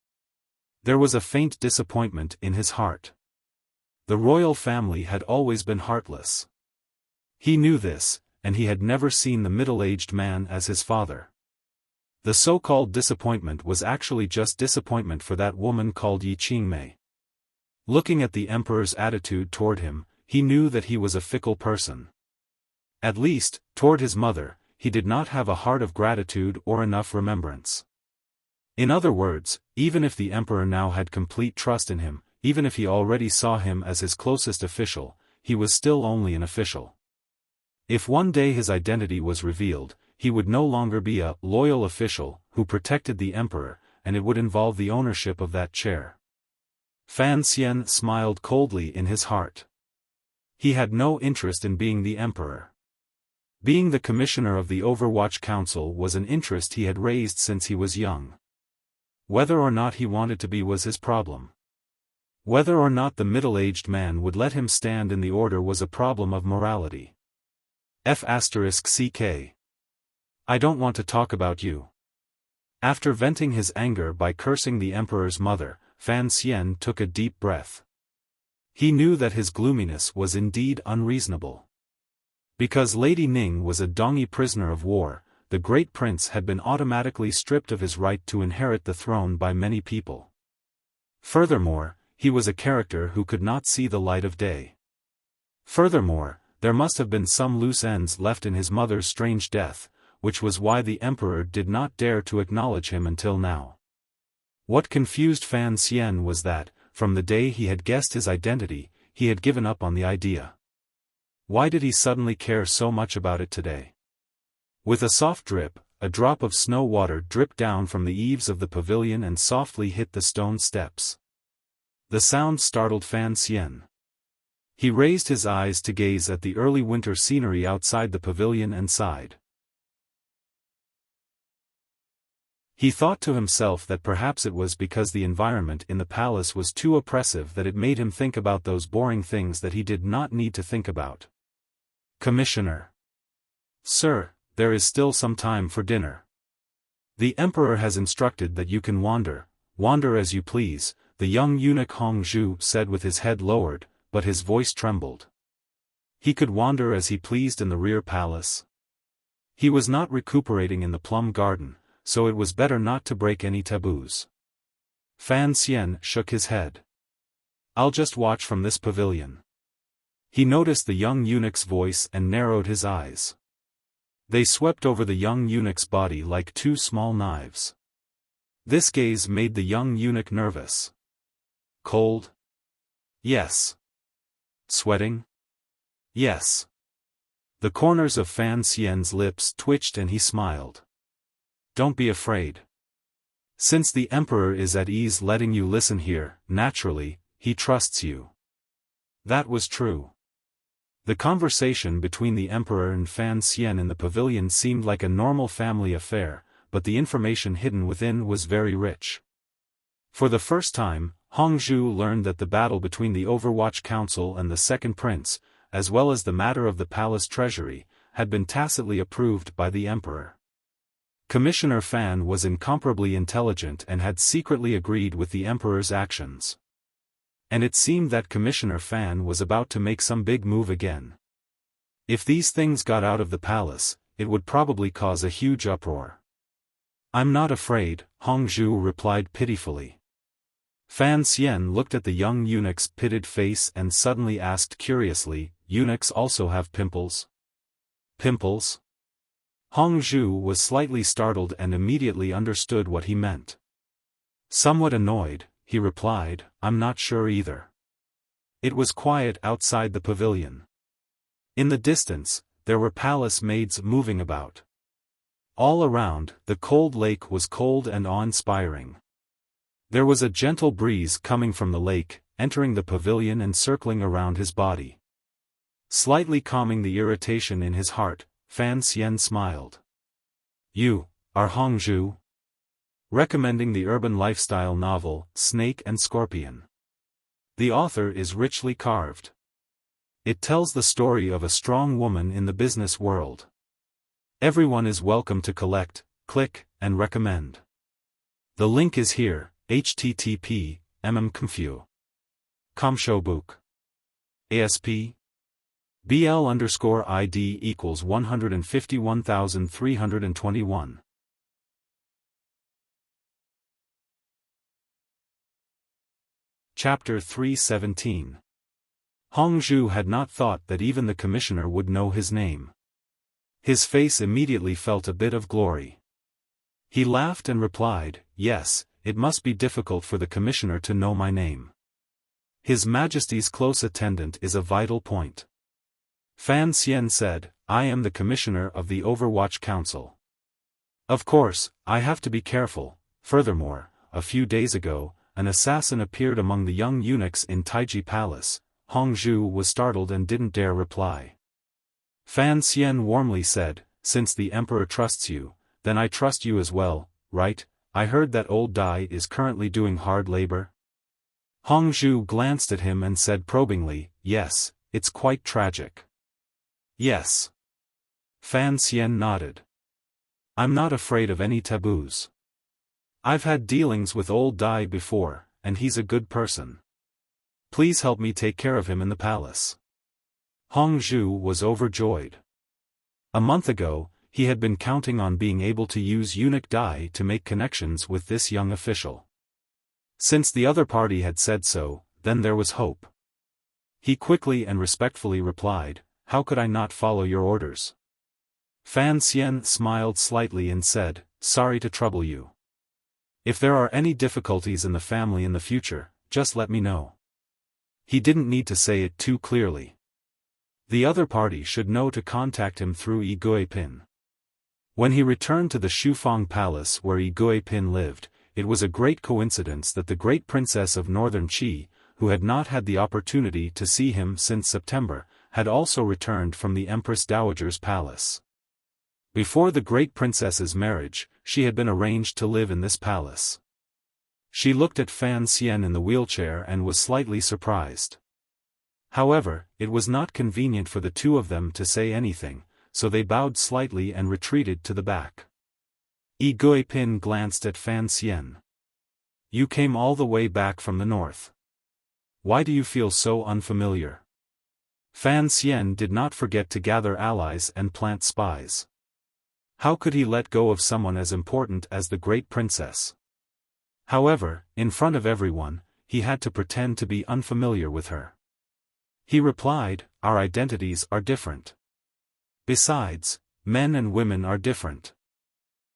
There was a faint disappointment in his heart. The royal family had always been heartless. He knew this, and he had never seen the middle-aged man as his father. The so-called disappointment was actually just disappointment for that woman called Yi Qingmei. Looking at the emperor's attitude toward him, he knew that he was a fickle person. At least, toward his mother, he did not have a heart of gratitude or enough remembrance. In other words, even if the emperor now had complete trust in him, even if he already saw him as his closest official, he was still only an official. If one day his identity was revealed, he would no longer be a loyal official who protected the emperor, and it would involve the ownership of that chair. Fan Xian smiled coldly in his heart. He had no interest in being the emperor. Being the commissioner of the Overwatch Council was an interest he had raised since he was young. Whether or not he wanted to be was his problem. Whether or not the middle-aged man would let him stand in the order was a problem of morality. F***ck. I don't want to talk about you. After venting his anger by cursing the emperor's mother, Fan Xian took a deep breath. He knew that his gloominess was indeed unreasonable. Because Lady Ning was a Dongyi prisoner of war, the great prince had been automatically stripped of his right to inherit the throne by many people. Furthermore, he was a character who could not see the light of day. Furthermore, there must have been some loose ends left in his mother's strange death, which was why the emperor did not dare to acknowledge him until now. What confused Fan Xian was that, from the day he had guessed his identity, he had given up on the idea. Why did he suddenly care so much about it today? With a soft drip, a drop of snow water dripped down from the eaves of the pavilion and softly hit the stone steps. The sound startled Fan Xian. He raised his eyes to gaze at the early winter scenery outside the pavilion and sighed. He thought to himself that perhaps it was because the environment in the palace was too oppressive that it made him think about those boring things that he did not need to think about. Commissioner. Sir, there is still some time for dinner. The emperor has instructed that you can wander as you please, the young eunuch Hongzhu said with his head lowered, but his voice trembled. He could wander as he pleased in the rear palace. He was not recuperating in the plum garden, so it was better not to break any taboos. Fan Xian shook his head. I'll just watch from this pavilion. He noticed the young eunuch's voice and narrowed his eyes. They swept over the young eunuch's body like two small knives. This gaze made the young eunuch nervous. Cold? Yes. Sweating? Yes. The corners of Fan Xian's lips twitched and he smiled. Don't be afraid. Since the emperor is at ease letting you listen here, naturally, he trusts you. That was true. The conversation between the emperor and Fan Xian in the pavilion seemed like a normal family affair, but the information hidden within was very rich. For the first time, Hongzhu learned that the battle between the Overwatch Council and the Second Prince, as well as the matter of the palace treasury, had been tacitly approved by the emperor. Commissioner Fan was incomparably intelligent and had secretly agreed with the emperor's actions. And it seemed that Commissioner Fan was about to make some big move again. If these things got out of the palace, it would probably cause a huge uproar. I'm not afraid, Hongzhu replied pitifully. Fan Xian looked at the young eunuch's pitted face and suddenly asked curiously, eunuchs also have pimples? Pimples? Hongzhu was slightly startled and immediately understood what he meant. Somewhat annoyed, he replied, I'm not sure either. It was quiet outside the pavilion. In the distance, there were palace maids moving about. All around, the cold lake was cold and awe-inspiring. There was a gentle breeze coming from the lake, entering the pavilion and circling around his body. Slightly calming the irritation in his heart, Fan Xian smiled. You are Hongzhu? Recommending the urban lifestyle novel, Snake and Scorpion. The author is richly carved. It tells the story of a strong woman in the business world. Everyone is welcome to collect, click, and recommend. The link is here, http Confu. Audiobook. ASP BL_ID equals 151,321. Chapter 317. Hong Zhu had not thought that even the commissioner would know his name. His face immediately felt a bit of glory. He laughed and replied, "Yes, it must be difficult for the commissioner to know my name. His Majesty's close attendant is a vital point." Fan Xian said, "I am the commissioner of the Overwatch Council. Of course, I have to be careful. Furthermore, a few days ago, an assassin appeared among the young eunuchs in Taiji Palace." Hong Zhu was startled and didn't dare reply. Fan Xian warmly said, "Since the emperor trusts you, then I trust you as well, right? I heard that old Dai is currently doing hard labor." Hong Zhu glanced at him and said probingly, "Yes, it's quite tragic." "Yes." Fan Xian nodded. "I'm not afraid of any taboos. I've had dealings with old Dai before, and he's a good person. Please help me take care of him in the palace." Hong Zhu was overjoyed. A month ago, he had been counting on being able to use eunuch Dai to make connections with this young official. Since the other party had said so, then there was hope. He quickly and respectfully replied, "How could I not follow your orders?" Fan Xian smiled slightly and said, "Sorry to trouble you. If there are any difficulties in the family in the future, just let me know." He didn't need to say it too clearly. The other party should know to contact him through Yi Guipin. When he returned to the Xiaofan palace where Yi Guipin lived, it was a great coincidence that the great princess of northern Qi, who had not had the opportunity to see him since September, had also returned from the Empress Dowager's palace. Before the great princess's marriage, she had been arranged to live in this palace. She looked at Fan Xian in the wheelchair and was slightly surprised. However, it was not convenient for the two of them to say anything, so they bowed slightly and retreated to the back. Yi Guipin glanced at Fan Xian. "You came all the way back from the north. Why do you feel so unfamiliar?" Fan Xian did not forget to gather allies and plant spies. How could he let go of someone as important as the great princess? However, in front of everyone, he had to pretend to be unfamiliar with her. He replied, "Our identities are different. Besides, men and women are different."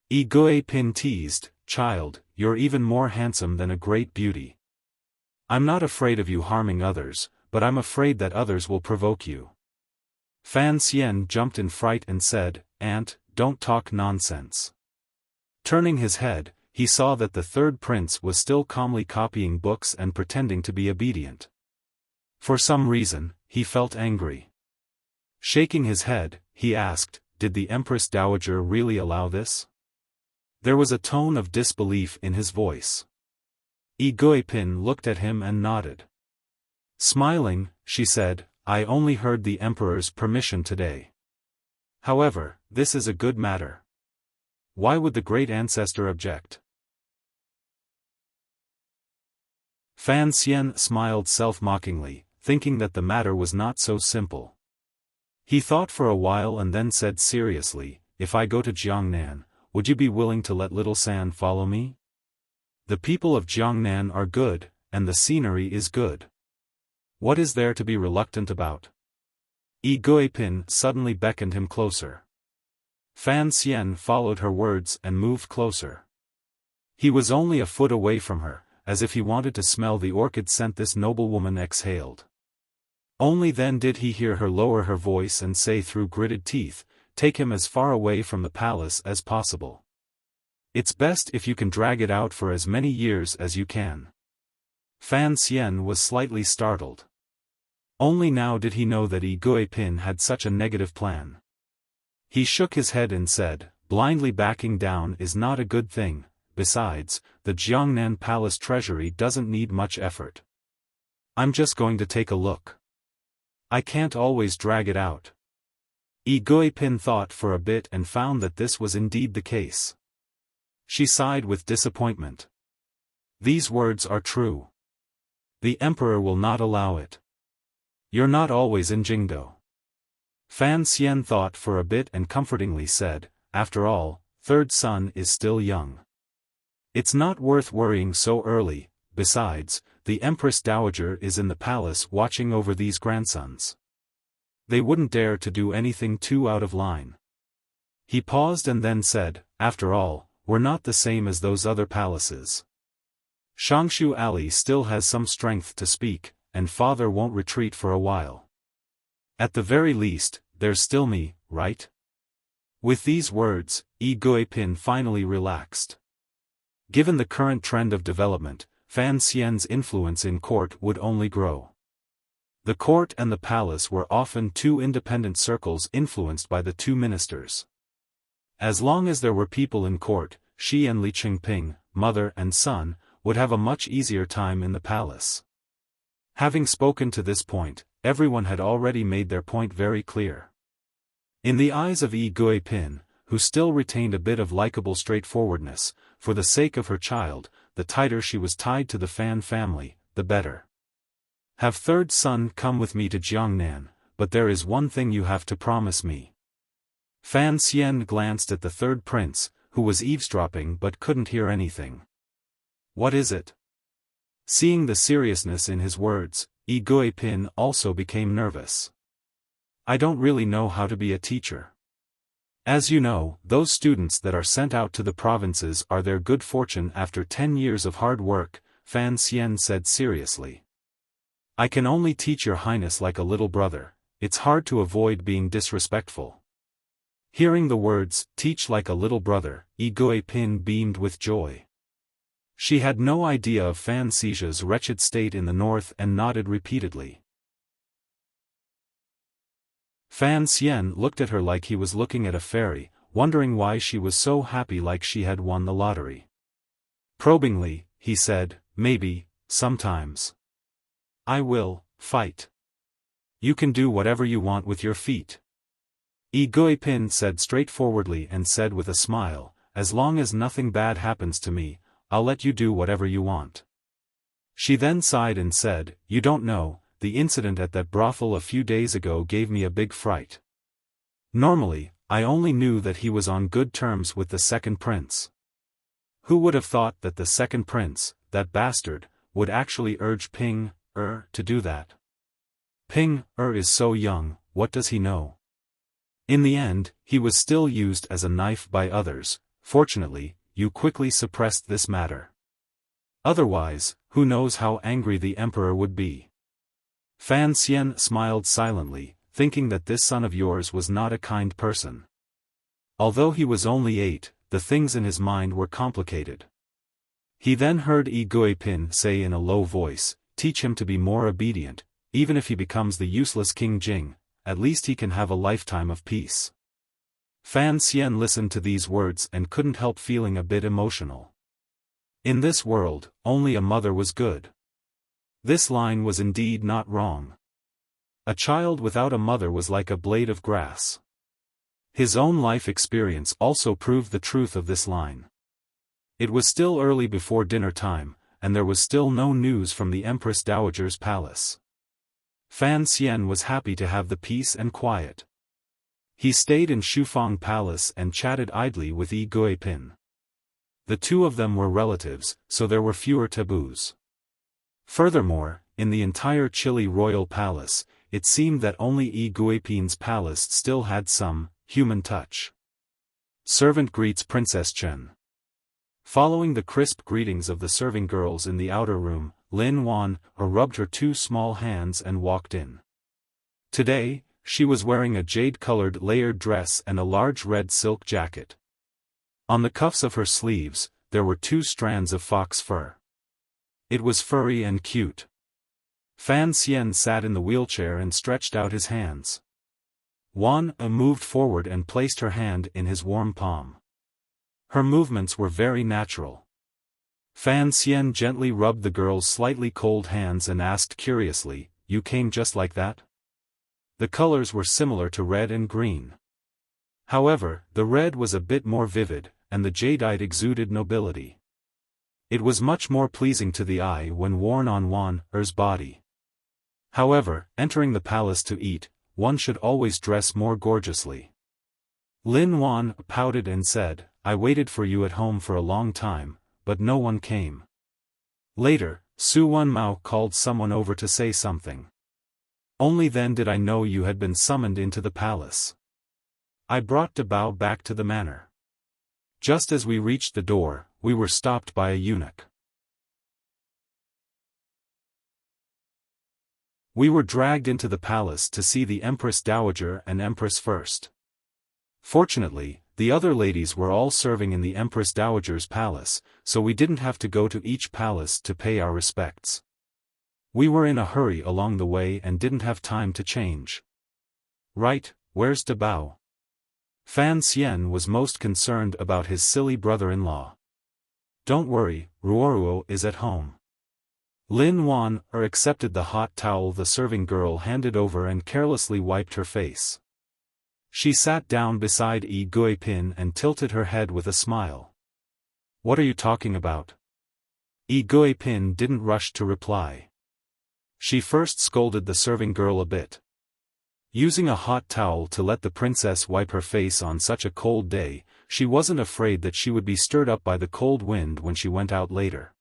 Yi Guipin teased, "Child, you're even more handsome than a great beauty. I'm not afraid of you harming others, but I'm afraid that others will provoke you." Fan Xian jumped in fright and said, "Aunt, don't talk nonsense." Turning his head, he saw that the third prince was still calmly copying books and pretending to be obedient. For some reason, he felt angry. Shaking his head, he asked, "Did the Empress Dowager really allow this?" There was a tone of disbelief in his voice. Yi Guipin looked at him and nodded. Smiling, she said, "I only heard the Emperor's permission today. However, this is a good matter. Why would the great ancestor object?" Fan Xian smiled self-mockingly, thinking that the matter was not so simple. He thought for a while and then said seriously, "If I go to Jiangnan, would you be willing to let Little San follow me? The people of Jiangnan are good, and the scenery is good. What is there to be reluctant about?" Yi Guipin suddenly beckoned him closer. Fan Xian followed her words and moved closer. He was only a foot away from her, as if he wanted to smell the orchid scent this noblewoman exhaled. Only then did he hear her lower her voice and say through gritted teeth, "Take him as far away from the palace as possible. It's best if you can drag it out for as many years as you can." Fan Xian was slightly startled. Only now did he know that Yi Guipin had such a negative plan. He shook his head and said, "Blindly backing down is not a good thing. Besides, the Jiangnan Palace treasury doesn't need much effort. I'm just going to take a look. I can't always drag it out." Yi Guipin thought for a bit and found that this was indeed the case. She sighed with disappointment. These words are true. The emperor will not allow it. You're not always in Jingdo. Fan Xian thought for a bit and comfortingly said, after all, third son is still young. It's not worth worrying so early. Besides, the Empress Dowager is in the palace watching over these grandsons. They wouldn't dare to do anything too out of line. He paused and then said, after all, we're not the same as those other palaces. Shangshu Ali still has some strength to speak, and father won't retreat for a while. At the very least, there's still me, right? With these words, Yi Guipin finally relaxed. Given the current trend of development, Fan Xian's influence in court would only grow. The court and the palace were often two independent circles influenced by the two ministers. As long as there were people in court, she and Li Qingping, mother and son, would have a much easier time in the palace. Having spoken to this point, everyone had already made their point very clear. In the eyes of Yi Guipin, who still retained a bit of likable straightforwardness, for the sake of her child, the tighter she was tied to the Fan family, the better. Have third son come with me to Jiangnan, but there is one thing you have to promise me. Fan Xian glanced at the third prince, who was eavesdropping but couldn't hear anything. What is it? Seeing the seriousness in his words, Yi Guipin also became nervous. I don't really know how to be a teacher. As you know, those students that are sent out to the provinces are their good fortune after 10 years of hard work, Fan Xian said seriously. I can only teach your highness like a little brother. It's hard to avoid being disrespectful. Hearing the words, teach like a little brother, Yi Guipin beamed with joy. She had no idea of Fan Xia's wretched state in the north and nodded repeatedly. Fan Xian looked at her like he was looking at a fairy, wondering why she was so happy like she had won the lottery. Probingly, he said, maybe, sometimes. I will, fight. You can do whatever you want with your feet. Yi Guipin said straightforwardly and said with a smile, as long as nothing bad happens to me, I'll let you do whatever you want. She then sighed and said, you don't know, the incident at that brothel a few days ago gave me a big fright. Normally, I only knew that he was on good terms with the second prince. Who would have thought that the second prince, that bastard, would actually urge Ping to do that? Ping is so young, what does he know? In the end, he was still used as a knife by others. Fortunately, you quickly suppressed this matter. Otherwise, who knows how angry the emperor would be. Fan Xian smiled silently, thinking that this son of yours was not a kind person. Although he was only 8, the things in his mind were complicated. He then heard Yi Guipin say in a low voice, teach him to be more obedient, even if he becomes the useless King Jing, at least he can have a lifetime of peace. Fan Xian listened to these words and couldn't help feeling a bit emotional. In this world, only a mother was good. This line was indeed not wrong. A child without a mother was like a blade of grass. His own life experience also proved the truth of this line. It was still early before dinner time, and there was still no news from the Empress Dowager's palace. Fan Xian was happy to have the peace and quiet. He stayed in Shufang Palace and chatted idly with Yi Guipin. The two of them were relatives, so there were fewer taboos. Furthermore, in the entire Chili royal palace, it seemed that only Yi Guipin's palace still had some human touch. Servant greets Princess Chen. Following the crisp greetings of the serving girls in the outer room, Lin Wan rubbed her 2 small hands and walked in. Today, she was wearing a jade-colored layered dress and a large red silk jacket. On the cuffs of her sleeves, there were 2 strands of fox fur. It was furry and cute. Fan Xian sat in the wheelchair and stretched out his hands. Wan moved forward and placed her hand in his warm palm. Her movements were very natural. Fan Xian gently rubbed the girl's slightly cold hands and asked curiously, you came just like that? The colors were similar to red and green. However, the red was a bit more vivid, and the jadeite exuded nobility. It was much more pleasing to the eye when worn on Wan Er's body. However, entering the palace to eat, one should always dress more gorgeously. Lin Wan pouted and said, I waited for you at home for a long time, but no one came. Later, Su Wan Mao called someone over to say something. Only then did I know you had been summoned into the palace. I brought Dabao back to the manor. Just as we reached the door, we were stopped by a eunuch. We were dragged into the palace to see the Empress Dowager and Empress First. Fortunately, the other ladies were all serving in the Empress Dowager's palace, so we didn't have to go to each palace to pay our respects. We were in a hurry along the way and didn't have time to change. Right, where's Dabao? Fan Xian was most concerned about his silly brother-in-law. Don't worry, Ruoruo is at home. Lin Wan accepted the hot towel the serving girl handed over and carelessly wiped her face. She sat down beside Yi Guipin and tilted her head with a smile. What are you talking about? Yi Guipin didn't rush to reply. She first scolded the serving girl a bit. Using a hot towel to let the princess wipe her face on such a cold day, she wasn't afraid that she would be stirred up by the cold wind when she went out later.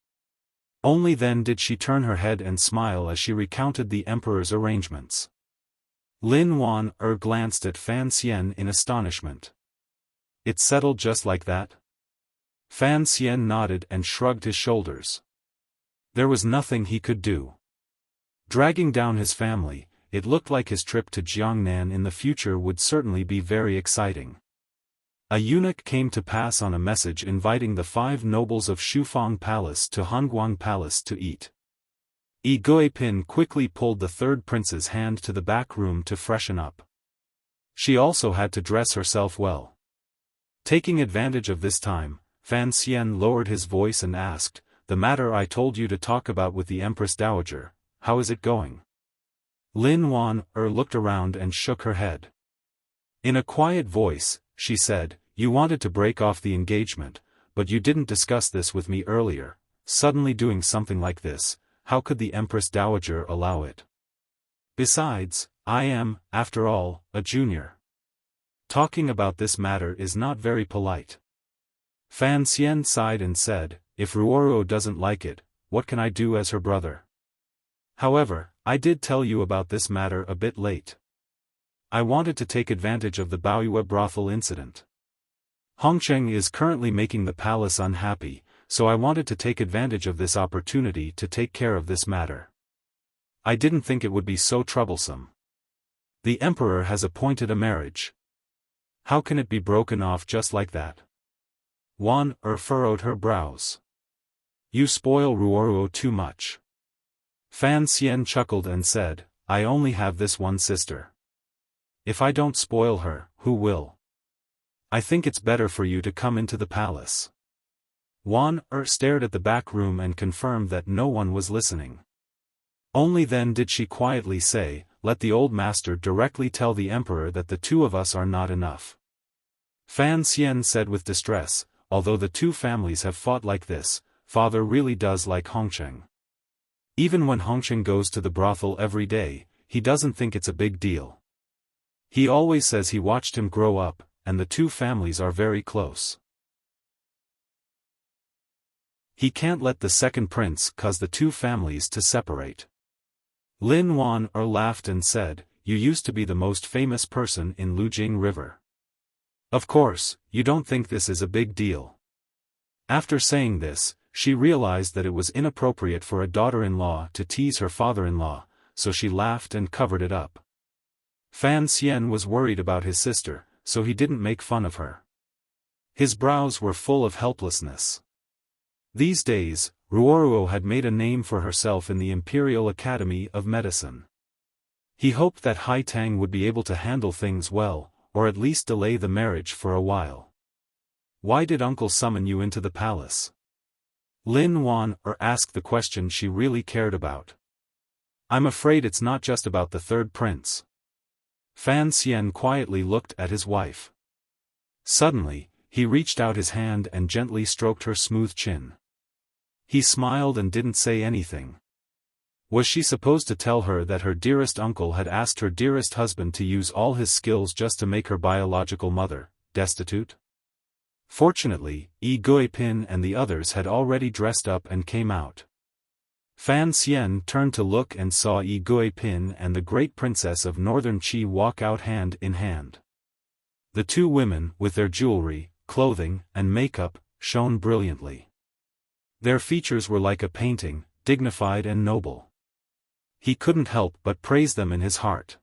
Only then did she turn her head and smile as she recounted the emperor's arrangements. Lin Wan glanced at Fan Xian in astonishment. It's settled just like that? Fan Xian nodded and shrugged his shoulders. There was nothing he could do. Dragging down his family, it looked like his trip to Jiangnan in the future would certainly be very exciting. A eunuch came to pass on a message inviting the 5 nobles of Shufang Palace to Hanguang Palace to eat. Yi Guipin quickly pulled the 3rd prince's hand to the back room to freshen up. She also had to dress herself well. Taking advantage of this time, Fan Xian lowered his voice and asked, the matter I told you to talk about with the Empress Dowager, how is it going? Lin Wan looked around and shook her head. In a quiet voice, she said, you wanted to break off the engagement, but you didn't discuss this with me earlier. Suddenly doing something like this, how could the Empress Dowager allow it? Besides, I am, after all, a junior. Talking about this matter is not very polite. Fan Xian sighed and said, if Ruoruo doesn't like it, what can I do as her brother? However, I did tell you about this matter a bit late. I wanted to take advantage of the Baoyue brothel incident. Hongcheng is currently making the palace unhappy, so I wanted to take advantage of this opportunity to take care of this matter. I didn't think it would be so troublesome. The emperor has appointed a marriage. How can it be broken off just like that? Wan furrowed her brows. You spoil Ruoruo too much. Fan Xian chuckled and said, I only have this one sister. If I don't spoil her, who will? I think it's better for you to come into the palace. Wan stared at the back room and confirmed that no one was listening. Only then did she quietly say, let the old master directly tell the emperor that the 2 of us are not enough. Fan Xian said with distress, although the 2 families have fought like this, father really does like Hongcheng. Even when Hongcheng goes to the brothel every day, he doesn't think it's a big deal. He always says he watched him grow up, and the 2 families are very close. He can't let the 2nd prince cause the 2 families to separate. Lin Wan laughed and said, you used to be the most famous person in Lujing River. Of course, you don't think this is a big deal. After saying this, she realized that it was inappropriate for a daughter-in-law to tease her father-in-law, so she laughed and covered it up. Fan Xian was worried about his sister, so he didn't make fun of her. His brows were full of helplessness. These days, Ruoruo had made a name for herself in the Imperial Academy of Medicine. He hoped that Hai Tang would be able to handle things well, or at least delay the marriage for a while. Why did uncle summon you into the palace? Lin Wan asked the question she really cared about. I'm afraid it's not just about the 3rd prince. Fan Xian quietly looked at his wife. Suddenly, he reached out his hand and gently stroked her smooth chin. He smiled and didn't say anything. Was she supposed to tell her that her dearest uncle had asked her dearest husband to use all his skills just to make her biological mother destitute? Fortunately, Yi Guipin and the others had already dressed up and came out. Fan Xian turned to look and saw Yi Guipin and the great princess of northern Qi walk out hand in hand. The two women, with their jewelry, clothing, and makeup, shone brilliantly. Their features were like a painting, dignified and noble. He couldn't help but praise them in his heart.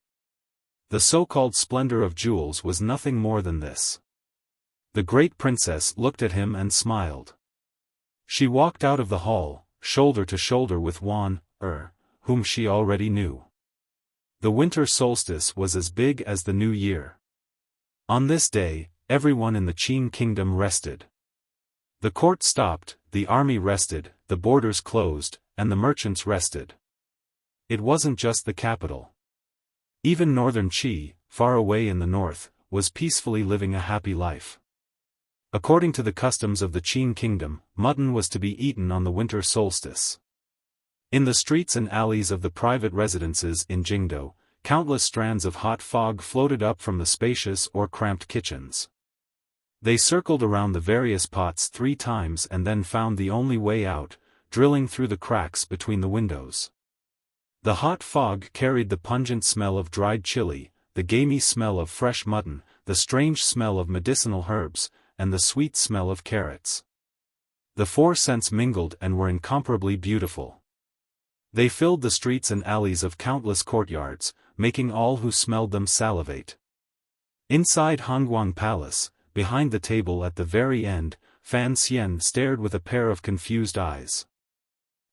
The so-called splendor of jewels was nothing more than this. The great princess looked at him and smiled. She walked out of the hall, shoulder to shoulder with Wan, whom she already knew. The winter solstice was as big as the new year. On this day, everyone in the Qin kingdom rested. The court stopped, the army rested, the borders closed, and the merchants rested. It wasn't just the capital. Even northern Qi, far away in the north, was peacefully living a happy life. According to the customs of the Qin kingdom, mutton was to be eaten on the winter solstice. In the streets and alleys of the private residences in Jingdo, countless strands of hot fog floated up from the spacious or cramped kitchens. They circled around the various pots 3 times and then found the only way out, drilling through the cracks between the windows. The hot fog carried the pungent smell of dried chili, the gamey smell of fresh mutton, the strange smell of medicinal herbs, and the sweet smell of carrots. The 4 scents mingled and were incomparably beautiful. They filled the streets and alleys of countless courtyards, making all who smelled them salivate. Inside Hongguang Palace, behind the table at the very end, Fan Xian stared with a pair of confused eyes.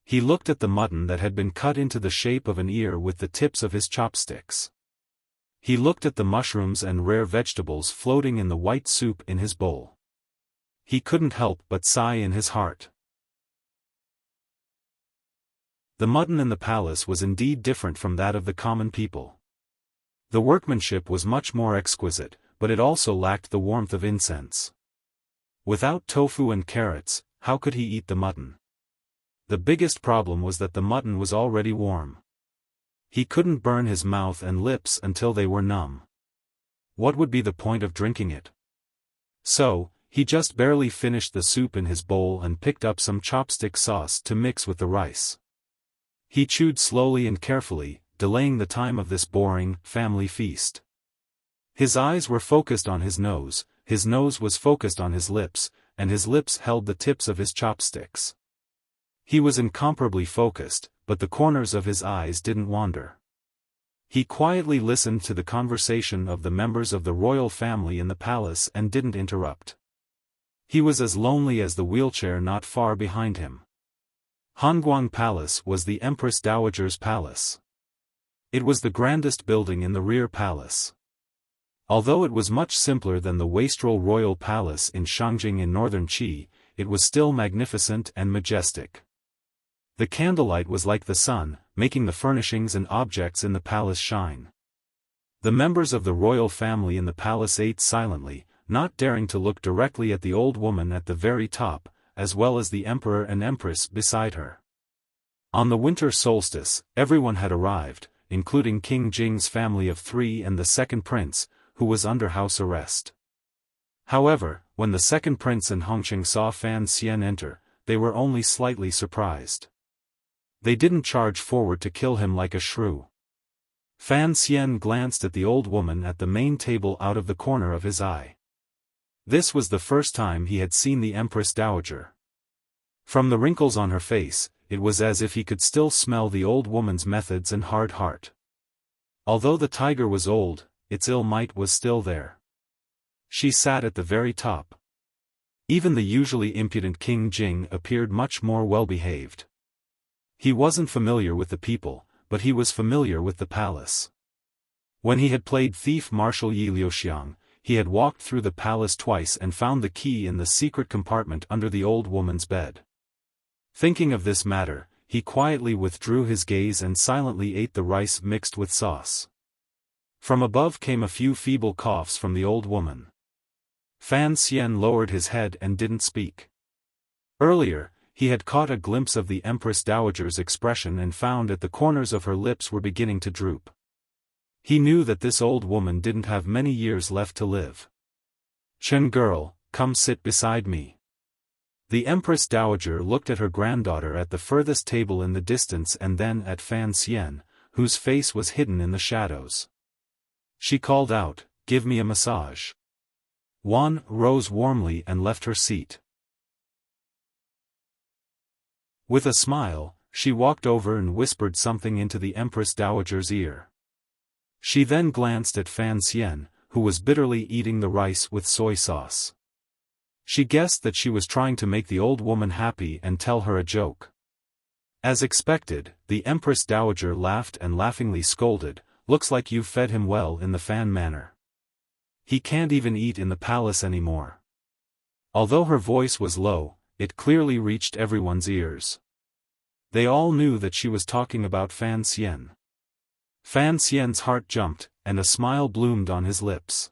He looked at the mutton that had been cut into the shape of an ear with the tips of his chopsticks. He looked at the mushrooms and rare vegetables floating in the white soup in his bowl. He couldn't help but sigh in his heart. The mutton in the palace was indeed different from that of the common people. The workmanship was much more exquisite, but it also lacked the warmth of incense. Without tofu and carrots, how could he eat the mutton? The biggest problem was that the mutton was already warm. He couldn't burn his mouth and lips until they were numb. What would be the point of drinking it? So, he just barely finished the soup in his bowl and picked up some chopstick sauce to mix with the rice. He chewed slowly and carefully, delaying the time of this boring, family feast. His eyes were focused on his nose was focused on his lips, and his lips held the tips of his chopsticks. He was incomparably focused, but the corners of his eyes didn't wander. He quietly listened to the conversation of the members of the royal family in the palace and didn't interrupt. He was as lonely as the wheelchair not far behind him. Hongguang Palace was the Empress Dowager's palace. It was the grandest building in the rear palace. Although it was much simpler than the wastrel royal palace in Shangjing in northern Qi, it was still magnificent and majestic. The candlelight was like the sun, making the furnishings and objects in the palace shine. The members of the royal family in the palace ate silently, not daring to look directly at the old woman at the very top, as well as the emperor and empress beside her. On the winter solstice, everyone had arrived, including King Jing's family of 3 and the second prince, who was under house arrest. However, when the second prince and Hongqing saw Fan Xian enter, they were only slightly surprised. They didn't charge forward to kill him like a shrew. Fan Xian glanced at the old woman at the main table out of the corner of his eye. This was the first time he had seen the Empress Dowager. From the wrinkles on her face, it was as if he could still smell the old woman's methods and hard heart. Although the tiger was old, its ill might was still there. She sat at the very top. Even the usually impudent King Jing appeared much more well-behaved. He wasn't familiar with the people, but he was familiar with the palace. When he had played thief Marshal Yi Liuxiang, he had walked through the palace twice and found the key in the secret compartment under the old woman's bed. Thinking of this matter, he quietly withdrew his gaze and silently ate the rice mixed with sauce. From above came a few feeble coughs from the old woman. Fan Xian lowered his head and didn't speak. Earlier, he had caught a glimpse of the Empress Dowager's expression and found that the corners of her lips were beginning to droop. He knew that this old woman didn't have many years left to live. "Chen girl, come sit beside me." The Empress Dowager looked at her granddaughter at the furthest table in the distance and then at Fan Xian, whose face was hidden in the shadows. She called out, "Give me a massage." Wan rose warmly and left her seat. With a smile, she walked over and whispered something into the Empress Dowager's ear. She then glanced at Fan Xian, who was bitterly eating the rice with soy sauce. She guessed that she was trying to make the old woman happy and tell her a joke. As expected, the Empress Dowager laughed and laughingly scolded, "Looks like you've fed him well in the Fan manner. He can't even eat in the palace anymore." Although her voice was low, it clearly reached everyone's ears. They all knew that she was talking about Fan Xian. Fan Xian's heart jumped, and a smile bloomed on his lips.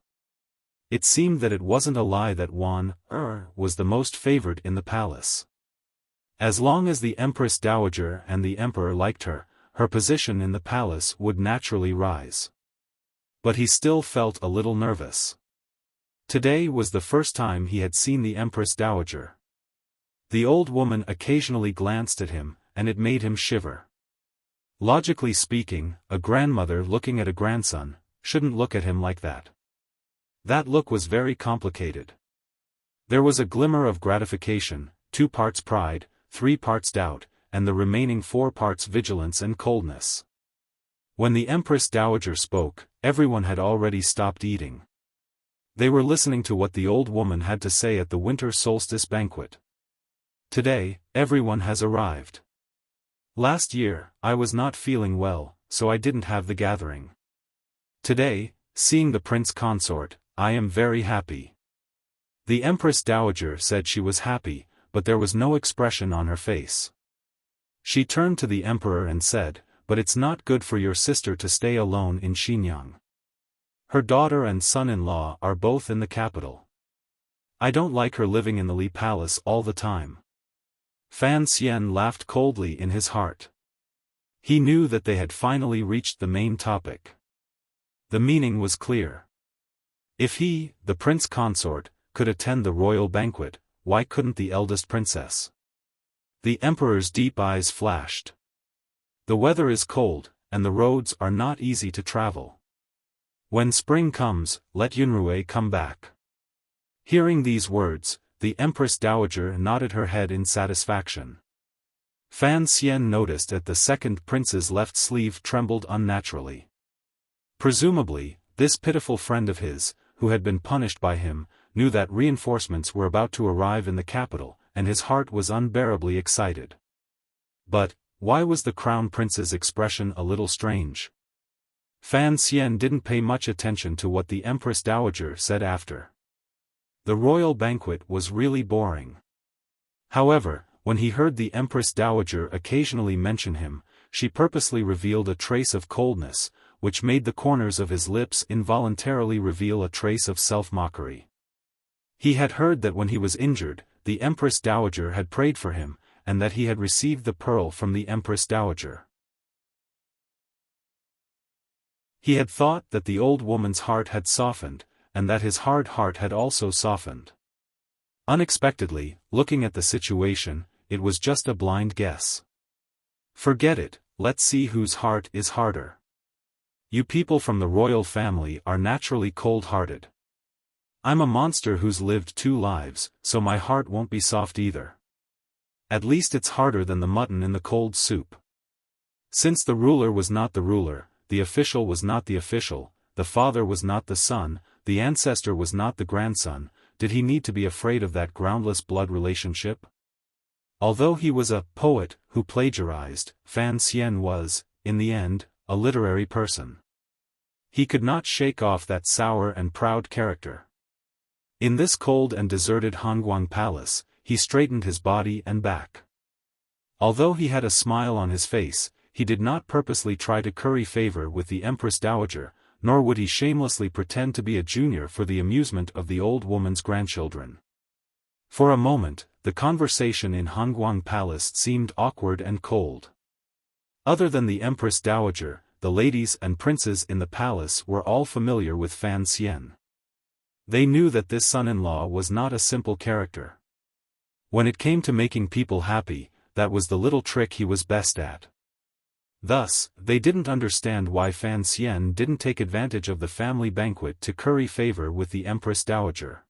It seemed that it wasn't a lie that Wan was the most favored in the palace. As long as the Empress Dowager and the Emperor liked her, her position in the palace would naturally rise. But he still felt a little nervous. Today was the first time he had seen the Empress Dowager. The old woman occasionally glanced at him, and it made him shiver. Logically speaking, a grandmother looking at a grandson shouldn't look at him like that. That look was very complicated. There was a glimmer of gratification, 2 parts pride, 3 parts doubt, and the remaining 4 parts vigilance and coldness. When the Empress Dowager spoke, everyone had already stopped eating. They were listening to what the old woman had to say at the winter solstice banquet. "Today, everyone has arrived. Last year, I was not feeling well, so I didn't have the gathering. Today, seeing the prince consort, I am very happy." The Empress Dowager said she was happy, but there was no expression on her face. She turned to the emperor and said, "But it's not good for your sister to stay alone in Xinyang. Her daughter and son-in-law are both in the capital. I don't like her living in the Li Palace all the time." Fan Xian laughed coldly in his heart. He knew that they had finally reached the main topic. The meaning was clear. If he, the prince consort, could attend the royal banquet, why couldn't the eldest princess? The emperor's deep eyes flashed. "The weather is cold, and the roads are not easy to travel. When spring comes, let Yunrui come back." Hearing these words, the Empress Dowager nodded her head in satisfaction. Fan Xian noticed that the second prince's left sleeve trembled unnaturally. Presumably, this pitiful friend of his, who had been punished by him, knew that reinforcements were about to arrive in the capital, and his heart was unbearably excited. But, why was the crown prince's expression a little strange? Fan Xian didn't pay much attention to what the Empress Dowager said after. The royal banquet was really boring. However, when he heard the Empress Dowager occasionally mention him, she purposely revealed a trace of coldness, which made the corners of his lips involuntarily reveal a trace of self-mockery. He had heard that when he was injured, the Empress Dowager had prayed for him, and that he had received the pearl from the Empress Dowager. He had thought that the old woman's heart had softened, and that his hard heart had also softened. Unexpectedly, looking at the situation, it was just a blind guess. Forget it, let's see whose heart is harder. You people from the royal family are naturally cold-hearted. I'm a monster who's lived 2 lives, so my heart won't be soft either. At least it's harder than the mutton in the cold soup. Since the ruler was not the ruler, the official was not the official, the father was not the son, the ancestor was not the grandson, did he need to be afraid of that groundless blood relationship? Although he was a poet who plagiarized, Fan Xian was, in the end, a literary person. He could not shake off that sour and proud character. In this cold and deserted Hongguang palace, he straightened his body and back. Although he had a smile on his face, he did not purposely try to curry favor with the Empress Dowager, nor would he shamelessly pretend to be a junior for the amusement of the old woman's grandchildren. For a moment, the conversation in Hongguang Palace seemed awkward and cold. Other than the Empress Dowager, the ladies and princes in the palace were all familiar with Fan Xian. They knew that this son-in-law was not a simple character. When it came to making people happy, that was the little trick he was best at. Thus, they didn't understand why Fan Xian didn't take advantage of the family banquet to curry favor with the Empress Dowager.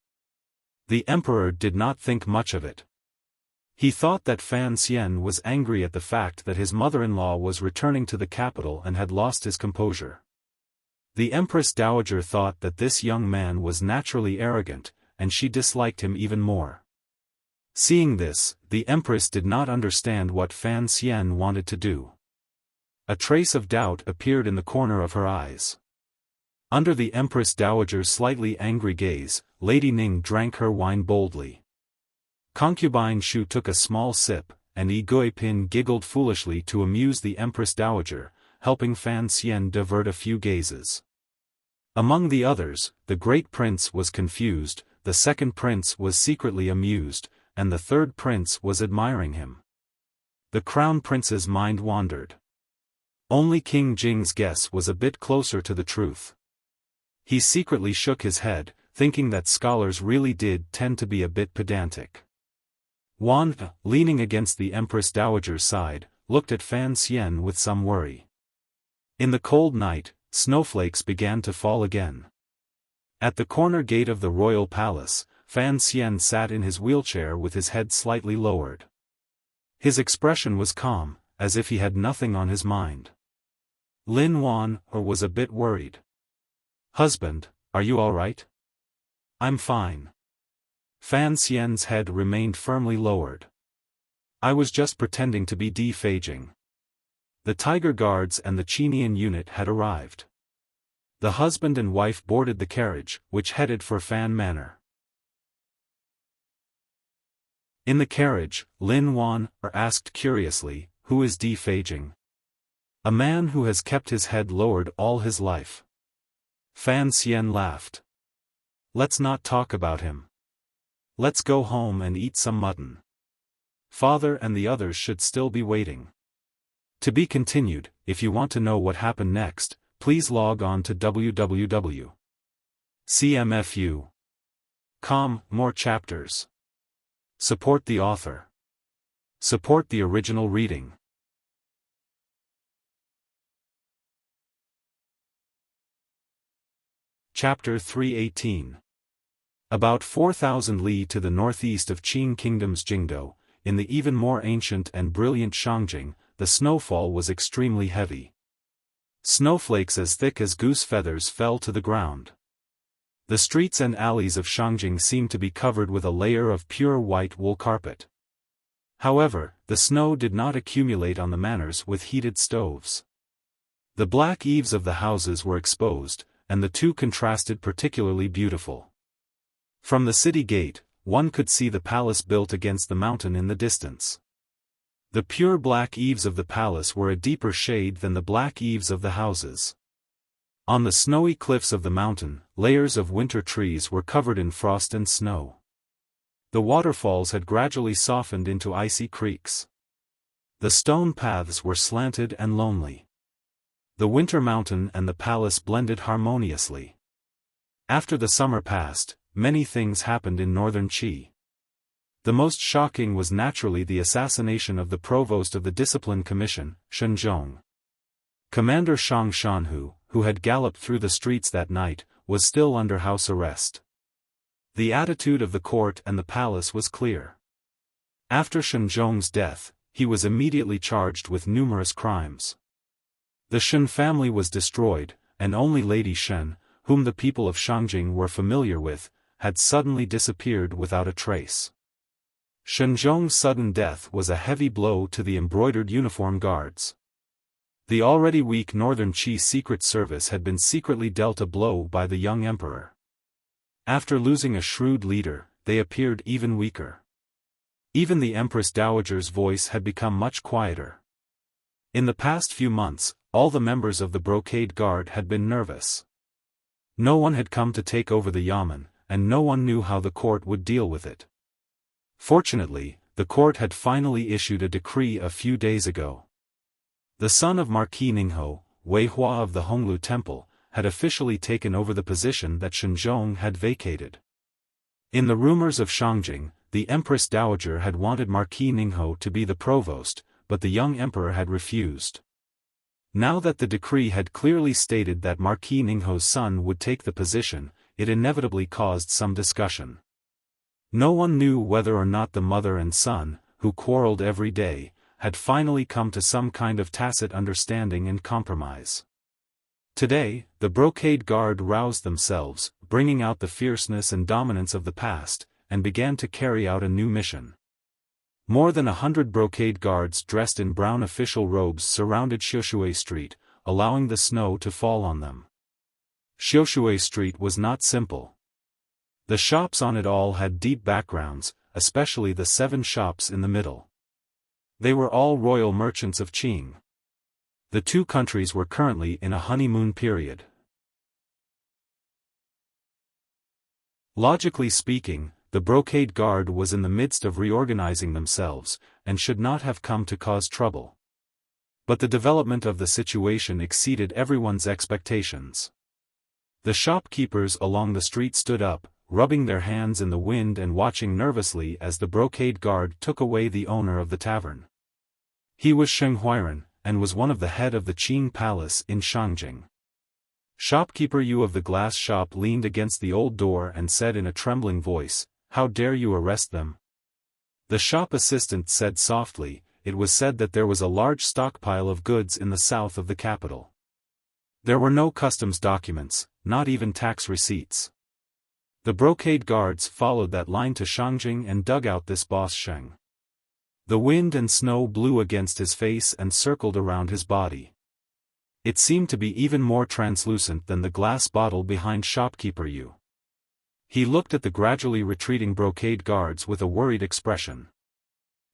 The emperor did not think much of it. He thought that Fan Xian was angry at the fact that his mother-in-law was returning to the capital and had lost his composure. The Empress Dowager thought that this young man was naturally arrogant, and she disliked him even more. Seeing this, the Empress did not understand what Fan Xian wanted to do. A trace of doubt appeared in the corner of her eyes. Under the Empress Dowager's slightly angry gaze, Lady Ning drank her wine boldly. Concubine Shu took a small sip, and Yi Guipin giggled foolishly to amuse the Empress Dowager, helping Fan Xian divert a few gazes. Among the others, the great prince was confused, the second prince was secretly amused, and the third prince was admiring him. The crown prince's mind wandered. Only King Jing's guess was a bit closer to the truth. He secretly shook his head, thinking that scholars really did tend to be a bit pedantic. Wan, leaning against the Empress Dowager's side, looked at Fan Xian with some worry. In the cold night, snowflakes began to fall again. At the corner gate of the royal palace, Fan Xian sat in his wheelchair with his head slightly lowered. His expression was calm, as if he had nothing on his mind. Lin Wan was a bit worried. "Husband, are you all right?" "I'm fine." Fan Xian's head remained firmly lowered. "I was just pretending to be defaging." The Tiger Guards and the Chinian unit had arrived. The husband and wife boarded the carriage, which headed for Fan Manor. In the carriage, Lin Wan asked curiously, "Who is defaging?" "A man who has kept his head lowered all his life." Fan Xian laughed. "Let's not talk about him. Let's go home and eat some mutton. Father and the others should still be waiting." To be continued. If you want to know what happened next, please log on to www.cmfu.com. More chapters. Support the author. Support the original reading. Chapter 318. About 4,000 li to the northeast of Qing Kingdom's Jingdo, in the even more ancient and brilliant Shangjing, the snowfall was extremely heavy. Snowflakes as thick as goose feathers fell to the ground. The streets and alleys of Shangjing seemed to be covered with a layer of pure white wool carpet. However, the snow did not accumulate on the manors with heated stoves. The black eaves of the houses were exposed, and the two contrasted particularly beautiful. From the city gate, one could see the palace built against the mountain in the distance. The pure black eaves of the palace were a deeper shade than the black eaves of the houses. On the snowy cliffs of the mountain, layers of winter trees were covered in frost and snow. The waterfalls had gradually softened into icy creeks. The stone paths were slanted and lonely. The winter mountain and the palace blended harmoniously. After the summer passed, many things happened in northern Qi. The most shocking was naturally the assassination of the provost of the Discipline Commission, Shenzhong. Commander Shang Shanhu, who had galloped through the streets that night, was still under house arrest. The attitude of the court and the palace was clear. After Shenzhong's death, he was immediately charged with numerous crimes. The Shen family was destroyed, and only Lady Shen, whom the people of Shangjing were familiar with, had suddenly disappeared without a trace. Shenzhong's sudden death was a heavy blow to the embroidered uniform guards. The already weak Northern Qi Secret Service had been secretly dealt a blow by the young emperor. After losing a shrewd leader, they appeared even weaker. Even the Empress Dowager's voice had become much quieter. In the past few months, all the members of the Brocade Guard had been nervous. No one had come to take over the yamen, and no one knew how the court would deal with it. Fortunately, the court had finally issued a decree a few days ago. The son of Marquis Ningho, Wei Hua of the Honglu Temple, had officially taken over the position that Shenzhong had vacated. In the rumors of Shangjing, the Empress Dowager had wanted Marquis Ningho to be the provost, but the young emperor had refused. Now that the decree had clearly stated that Marquis Ningho's son would take the position, it inevitably caused some discussion. No one knew whether or not the mother and son, who quarreled every day, had finally come to some kind of tacit understanding and compromise. Today, the brocade guard roused themselves, bringing out the fierceness and dominance of the past, and began to carry out a new mission. More than 100 brocade guards dressed in brown official robes surrounded Xiaoshui Street, allowing the snow to fall on them. Xiaoshui Street was not simple. The shops on it all had deep backgrounds, especially the 7 shops in the middle. They were all royal merchants of Qing. The two countries were currently in a honeymoon period. Logically speaking, the brocade guard was in the midst of reorganizing themselves, and should not have come to cause trouble. But the development of the situation exceeded everyone's expectations. The shopkeepers along the street stood up, rubbing their hands in the wind and watching nervously as the brocade guard took away the owner of the tavern. He was Sheng Huiran, and was one of the head of the Qing Palace in Shangjing. Shopkeeper Yu of the glass shop leaned against the old door and said in a trembling voice, "How dare you arrest them?" The shop assistant said softly, "It was said that there was a large stockpile of goods in the south of the capital. There were no customs documents, not even tax receipts." The brocade guards followed that line to Shangjing and dug out this boss Sheng. The wind and snow blew against his face and circled around his body. It seemed to be even more translucent than the glass bottle behind shopkeeper Yu. He looked at the gradually retreating brocade guards with a worried expression.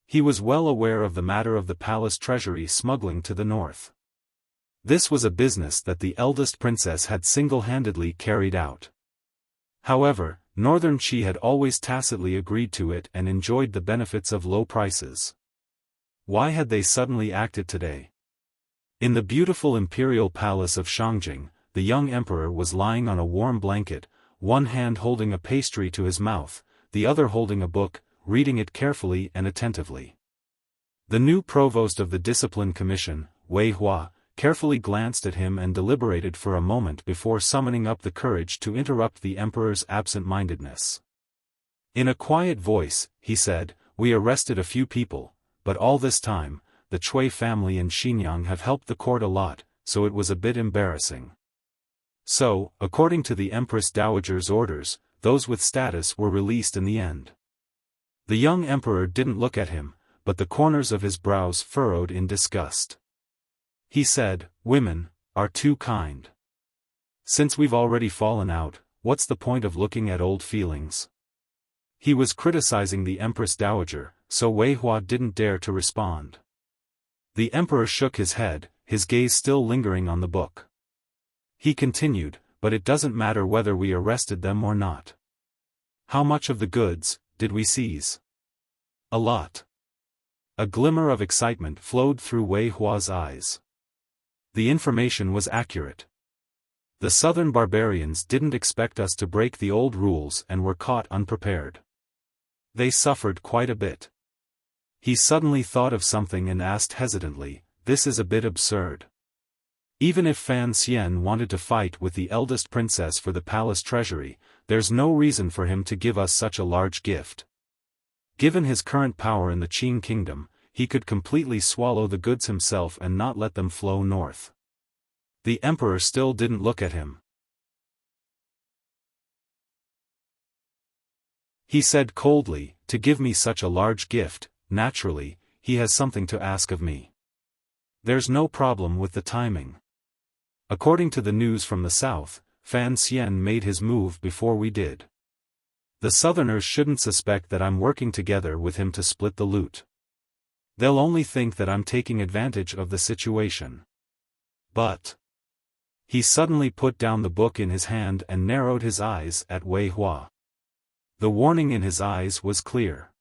He was well aware of the matter of the palace treasury smuggling to the north. This was a business that the eldest princess had single-handedly carried out. However, Northern Qi had always tacitly agreed to it and enjoyed the benefits of low prices. Why had they suddenly acted today? In the beautiful imperial palace of Shangjing, the young emperor was lying on a warm blanket, one hand holding a pastry to his mouth, the other holding a book, reading it carefully and attentively. The new provost of the Discipline Commission, Wei Hua, carefully glanced at him and deliberated for a moment before summoning up the courage to interrupt the emperor's absent-mindedness. In a quiet voice, he said, "We arrested a few people, but all this time, the Cui family and Xinyang have helped the court a lot, so it was a bit embarrassing. So, according to the Empress Dowager's orders, those with status were released in the end." The young emperor didn't look at him, but the corners of his brows furrowed in disgust. He said, "Women are too kind. Since we've already fallen out, what's the point of looking at old feelings?" He was criticizing the Empress Dowager, so Wei Hua didn't dare to respond. The emperor shook his head, his gaze still lingering on the book. He continued, "But it doesn't matter whether we arrested them or not. How much of the goods did we seize?" "A lot." A glimmer of excitement flowed through Wei Hua's eyes. The information was accurate. The southern barbarians didn't expect us to break the old rules and were caught unprepared. They suffered quite a bit. He suddenly thought of something and asked hesitantly, "This is a bit absurd. Even if Fan Xian wanted to fight with the eldest princess for the palace treasury, there's no reason for him to give us such a large gift. Given his current power in the Qing kingdom, he could completely swallow the goods himself and not let them flow north." The emperor still didn't look at him. He said coldly, "To give me such a large gift, naturally, he has something to ask of me. There's no problem with the timing. According to the news from the south, Fan Xian made his move before we did. The southerners shouldn't suspect that I'm working together with him to split the loot. They'll only think that I'm taking advantage of the situation. But..." He suddenly put down the book in his hand and narrowed his eyes at Wei Hua. The warning in his eyes was clear.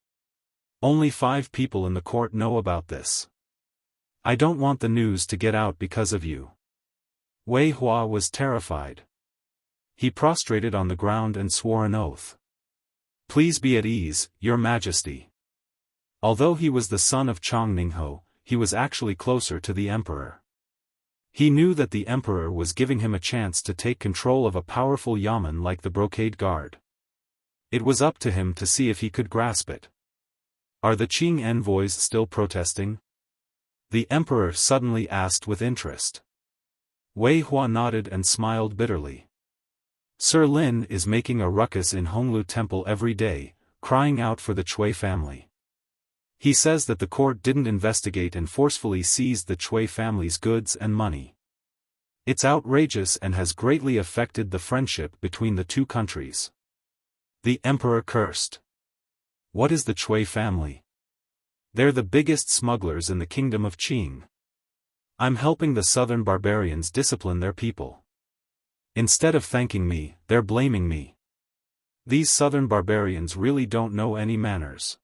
Only 5 people in the court know about this. I don't want the news to get out because of you. Wei Hua was terrified. He prostrated on the ground and swore an oath. Please be at ease, Your Majesty. Although he was the son of Chong Ningho, he was actually closer to the emperor. He knew that the emperor was giving him a chance to take control of a powerful yamen like the Brocade Guard. It was up to him to see if he could grasp it. Are the Qing envoys still protesting? The emperor suddenly asked with interest. Wei Hua nodded and smiled bitterly. Sir Lin is making a ruckus in Honglu Temple every day, crying out for the Cui family. He says that the court didn't investigate and forcefully seized the Cui family's goods and money. It's outrageous and has greatly affected the friendship between the two countries. The emperor cursed. What is the Cui family? They're the biggest smugglers in the kingdom of Qing. I'm helping the southern barbarians discipline their people. Instead of thanking me, they're blaming me. These southern barbarians really don't know any manners.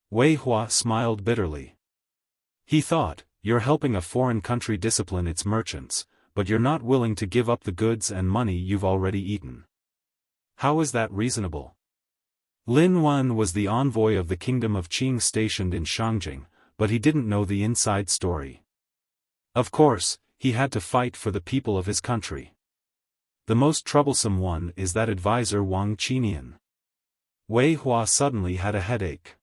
Wei Hua smiled bitterly. He thought, you're helping a foreign country discipline its merchants, but you're not willing to give up the goods and money you've already eaten. How is that reasonable? Lin Wen was the envoy of the kingdom of Qing stationed in Shangjing, but he didn't know the inside story. Of course, he had to fight for the people of his country. The most troublesome one is that advisor Wang Qinian. Wei Hua suddenly had a headache.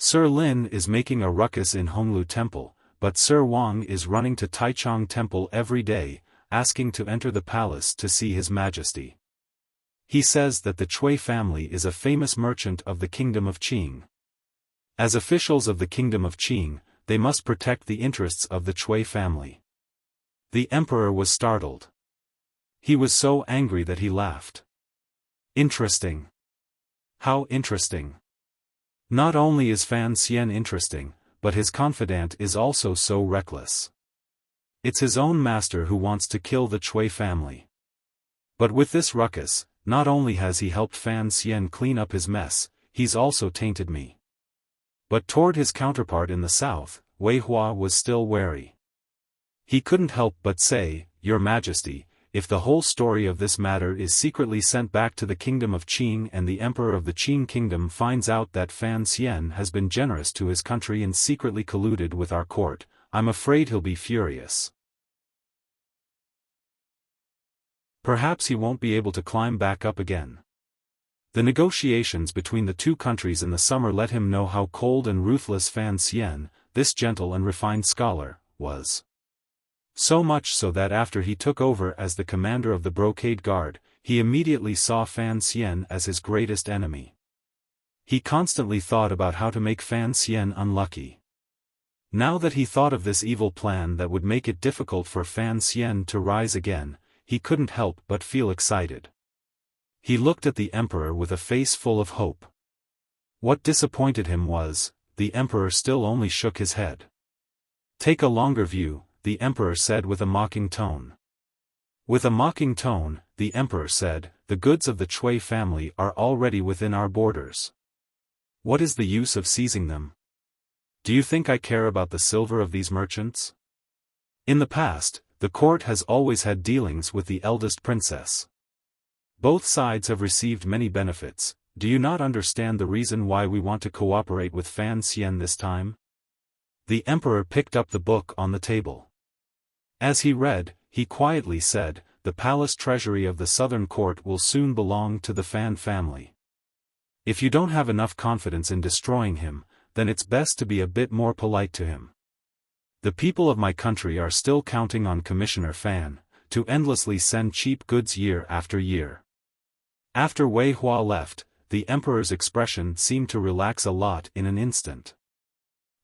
Sir Lin is making a ruckus in Honglu Temple, but Sir Wang is running to Taichung Temple every day, asking to enter the palace to see His Majesty. He says that the Cui family is a famous merchant of the kingdom of Qing. As officials of the kingdom of Qing, they must protect the interests of the Cui family. The emperor was startled. He was so angry that he laughed. Interesting. How interesting. Not only is Fan Xian interesting, but his confidant is also so reckless. It's his own master who wants to kill the Cui family. But with this ruckus, not only has he helped Fan Xian clean up his mess, he's also tainted me. But toward his counterpart in the south, Wei Hua was still wary. He couldn't help but say, Your Majesty, if the whole story of this matter is secretly sent back to the kingdom of Qing and the emperor of the Qing kingdom finds out that Fan Xian has been generous to his country and secretly colluded with our court, I'm afraid he'll be furious. Perhaps he won't be able to climb back up again. The negotiations between the two countries in the summer let him know how cold and ruthless Fan Xian, this gentle and refined scholar, was. So much so that after he took over as the commander of the Brocade Guard, he immediately saw Fan Xian as his greatest enemy. He constantly thought about how to make Fan Xian unlucky. Now that he thought of this evil plan that would make it difficult for Fan Xian to rise again, he couldn't help but feel excited. He looked at the emperor with a face full of hope. What disappointed him was, the emperor still only shook his head. Take a longer view, the emperor said with a mocking tone. With a mocking tone, the emperor said, the goods of the Cui family are already within our borders. What is the use of seizing them? Do you think I care about the silver of these merchants? In the past, the court has always had dealings with the eldest princess. Both sides have received many benefits. Do you not understand the reason why we want to cooperate with Fan Xian this time? The emperor picked up the book on the table. As he read, he quietly said, the palace treasury of the southern court will soon belong to the Fan family. If you don't have enough confidence in destroying him, then it's best to be a bit more polite to him. The people of my country are still counting on Commissioner Fan to endlessly send cheap goods year after year. After Wei Hua left, the emperor's expression seemed to relax a lot in an instant.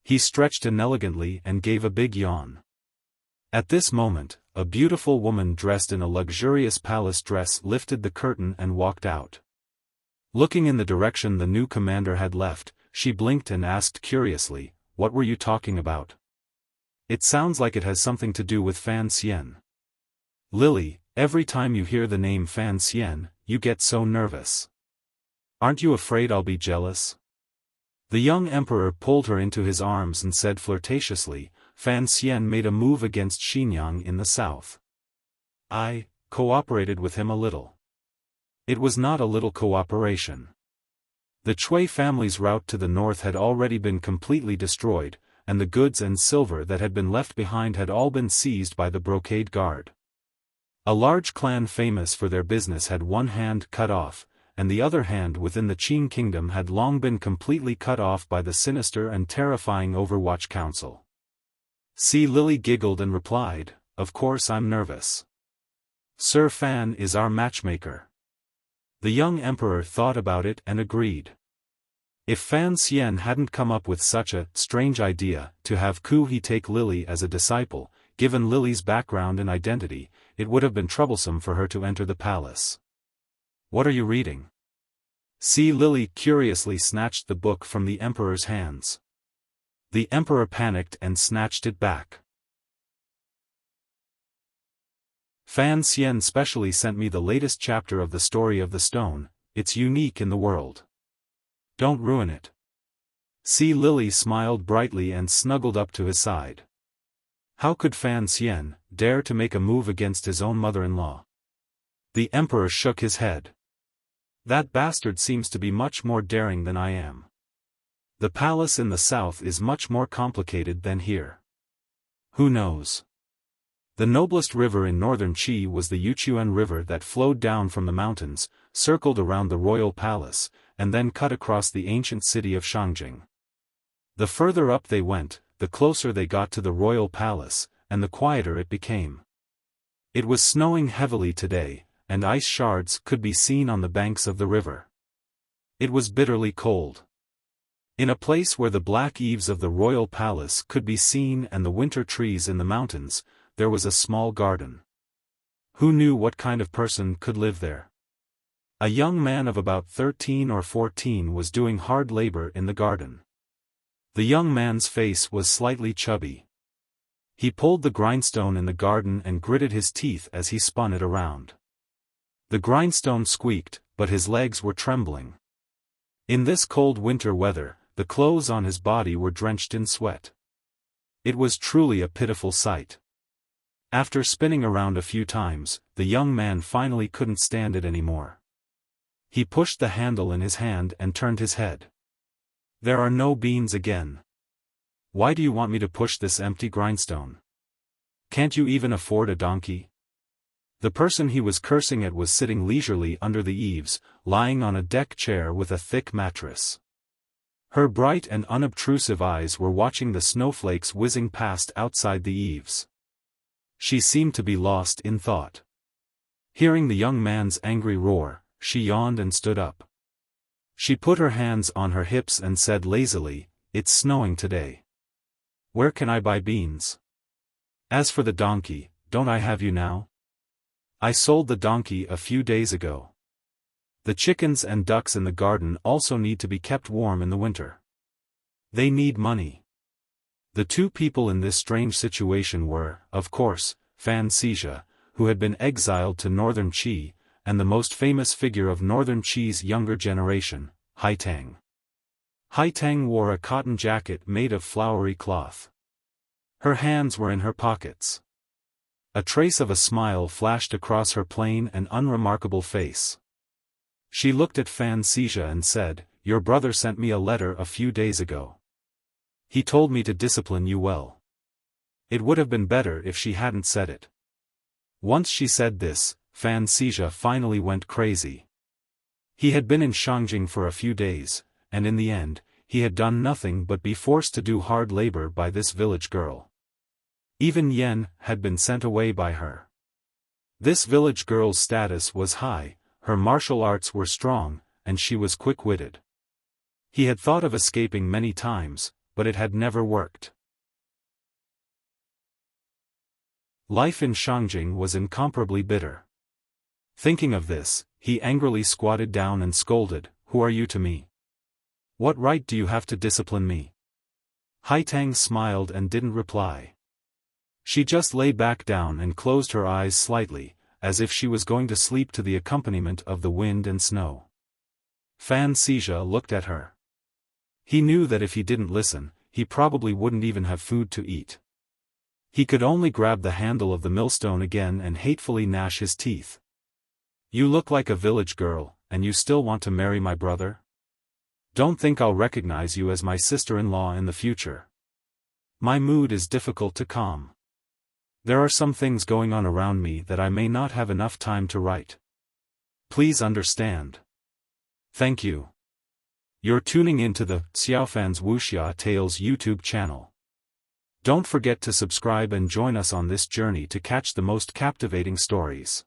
He stretched inelegantly and gave a big yawn. At this moment, a beautiful woman dressed in a luxurious palace dress lifted the curtain and walked out. Looking in the direction the new commander had left, she blinked and asked curiously, What were you talking about? It sounds like it has something to do with Fan Xian. Lily, every time you hear the name Fan Xian, you get so nervous. Aren't you afraid I'll be jealous? The young emperor pulled her into his arms and said flirtatiously, Fan Xian made a move against Xinyang in the south. I cooperated with him a little. It was not a little cooperation. The Chui family's route to the north had already been completely destroyed, and the goods and silver that had been left behind had all been seized by the brocade guard. A large clan famous for their business had one hand cut off, and the other hand within the Qing kingdom had long been completely cut off by the sinister and terrifying Overwatch Council. Si Lily giggled and replied, "Of course I'm nervous. Sir Fan is our matchmaker." The young emperor thought about it and agreed. If Fan Xian hadn't come up with such a strange idea to have Ku He take Lily as a disciple, given Lily's background and identity, it would have been troublesome for her to enter the palace. "What are you reading?" Si Lily curiously snatched the book from the emperor's hands. The emperor panicked and snatched it back. Fan Xian specially sent me the latest chapter of the story of the stone. It's unique in the world. Don't ruin it. Si Lily smiled brightly and snuggled up to his side. How could Fan Xian dare to make a move against his own mother-in-law? The emperor shook his head. That bastard seems to be much more daring than I am. The palace in the south is much more complicated than here. Who knows? The noblest river in northern Qi was the Yuchuan River that flowed down from the mountains, circled around the royal palace, and then cut across the ancient city of Shangjing. The further up they went, the closer they got to the royal palace, and the quieter it became. It was snowing heavily today, and ice shards could be seen on the banks of the river. It was bitterly cold. In a place where the black eaves of the royal palace could be seen and the winter trees in the mountains, there was a small garden. Who knew what kind of person could live there? A young man of about 13 or 14 was doing hard labor in the garden. The young man's face was slightly chubby. He pulled the grindstone in the garden and gritted his teeth as he spun it around. The grindstone squeaked, but his legs were trembling. In this cold winter weather, the clothes on his body were drenched in sweat. It was truly a pitiful sight. After spinning around a few times, the young man finally couldn't stand it anymore. He pushed the handle in his hand and turned his head. There are no beans again. Why do you want me to push this empty grindstone? Can't you even afford a donkey? The person he was cursing at was sitting leisurely under the eaves, lying on a deck chair with a thick mattress. Her bright and unobtrusive eyes were watching the snowflakes whizzing past outside the eaves. She seemed to be lost in thought. Hearing the young man's angry roar, she yawned and stood up. She put her hands on her hips and said lazily, "It's snowing today. Where can I buy beans? As for the donkey, don't I have you now? I sold the donkey a few days ago. The chickens and ducks in the garden also need to be kept warm in the winter. They need money." The two people in this strange situation were, of course, Fan Xizha, who had been exiled to northern Qi, and the most famous figure of northern Qi's younger generation, Haitang. Haitang wore a cotton jacket made of flowery cloth. Her hands were in her pockets. A trace of a smile flashed across her plain and unremarkable face. She looked at Fan Xizha and said, "Your brother sent me a letter a few days ago. He told me to discipline you well. It would have been better if she hadn't said it." Once she said this, Fan Xizha finally went crazy. He had been in Shangjing for a few days, and in the end, he had done nothing but be forced to do hard labor by this village girl. Even Yen had been sent away by her. This village girl's status was high, her martial arts were strong, and she was quick-witted. He had thought of escaping many times, but it had never worked. Life in Shangjing was incomparably bitter. Thinking of this, he angrily squatted down and scolded, "Who are you to me? What right do you have to discipline me?" Haitang smiled and didn't reply. She just lay back down and closed her eyes slightly, as if she was going to sleep to the accompaniment of the wind and snow. Fan Xizha looked at her. He knew that if he didn't listen, he probably wouldn't even have food to eat. He could only grab the handle of the millstone again and hatefully gnash his teeth. You look like a village girl, and you still want to marry my brother? Don't think I'll recognize you as my sister-in-law in the future. My mood is difficult to calm. There are some things going on around me that I may not have enough time to write. Please understand. Thank you. You're tuning into the Xiaofan's Wuxia Tales YouTube channel. Don't forget to subscribe and join us on this journey to catch the most captivating stories.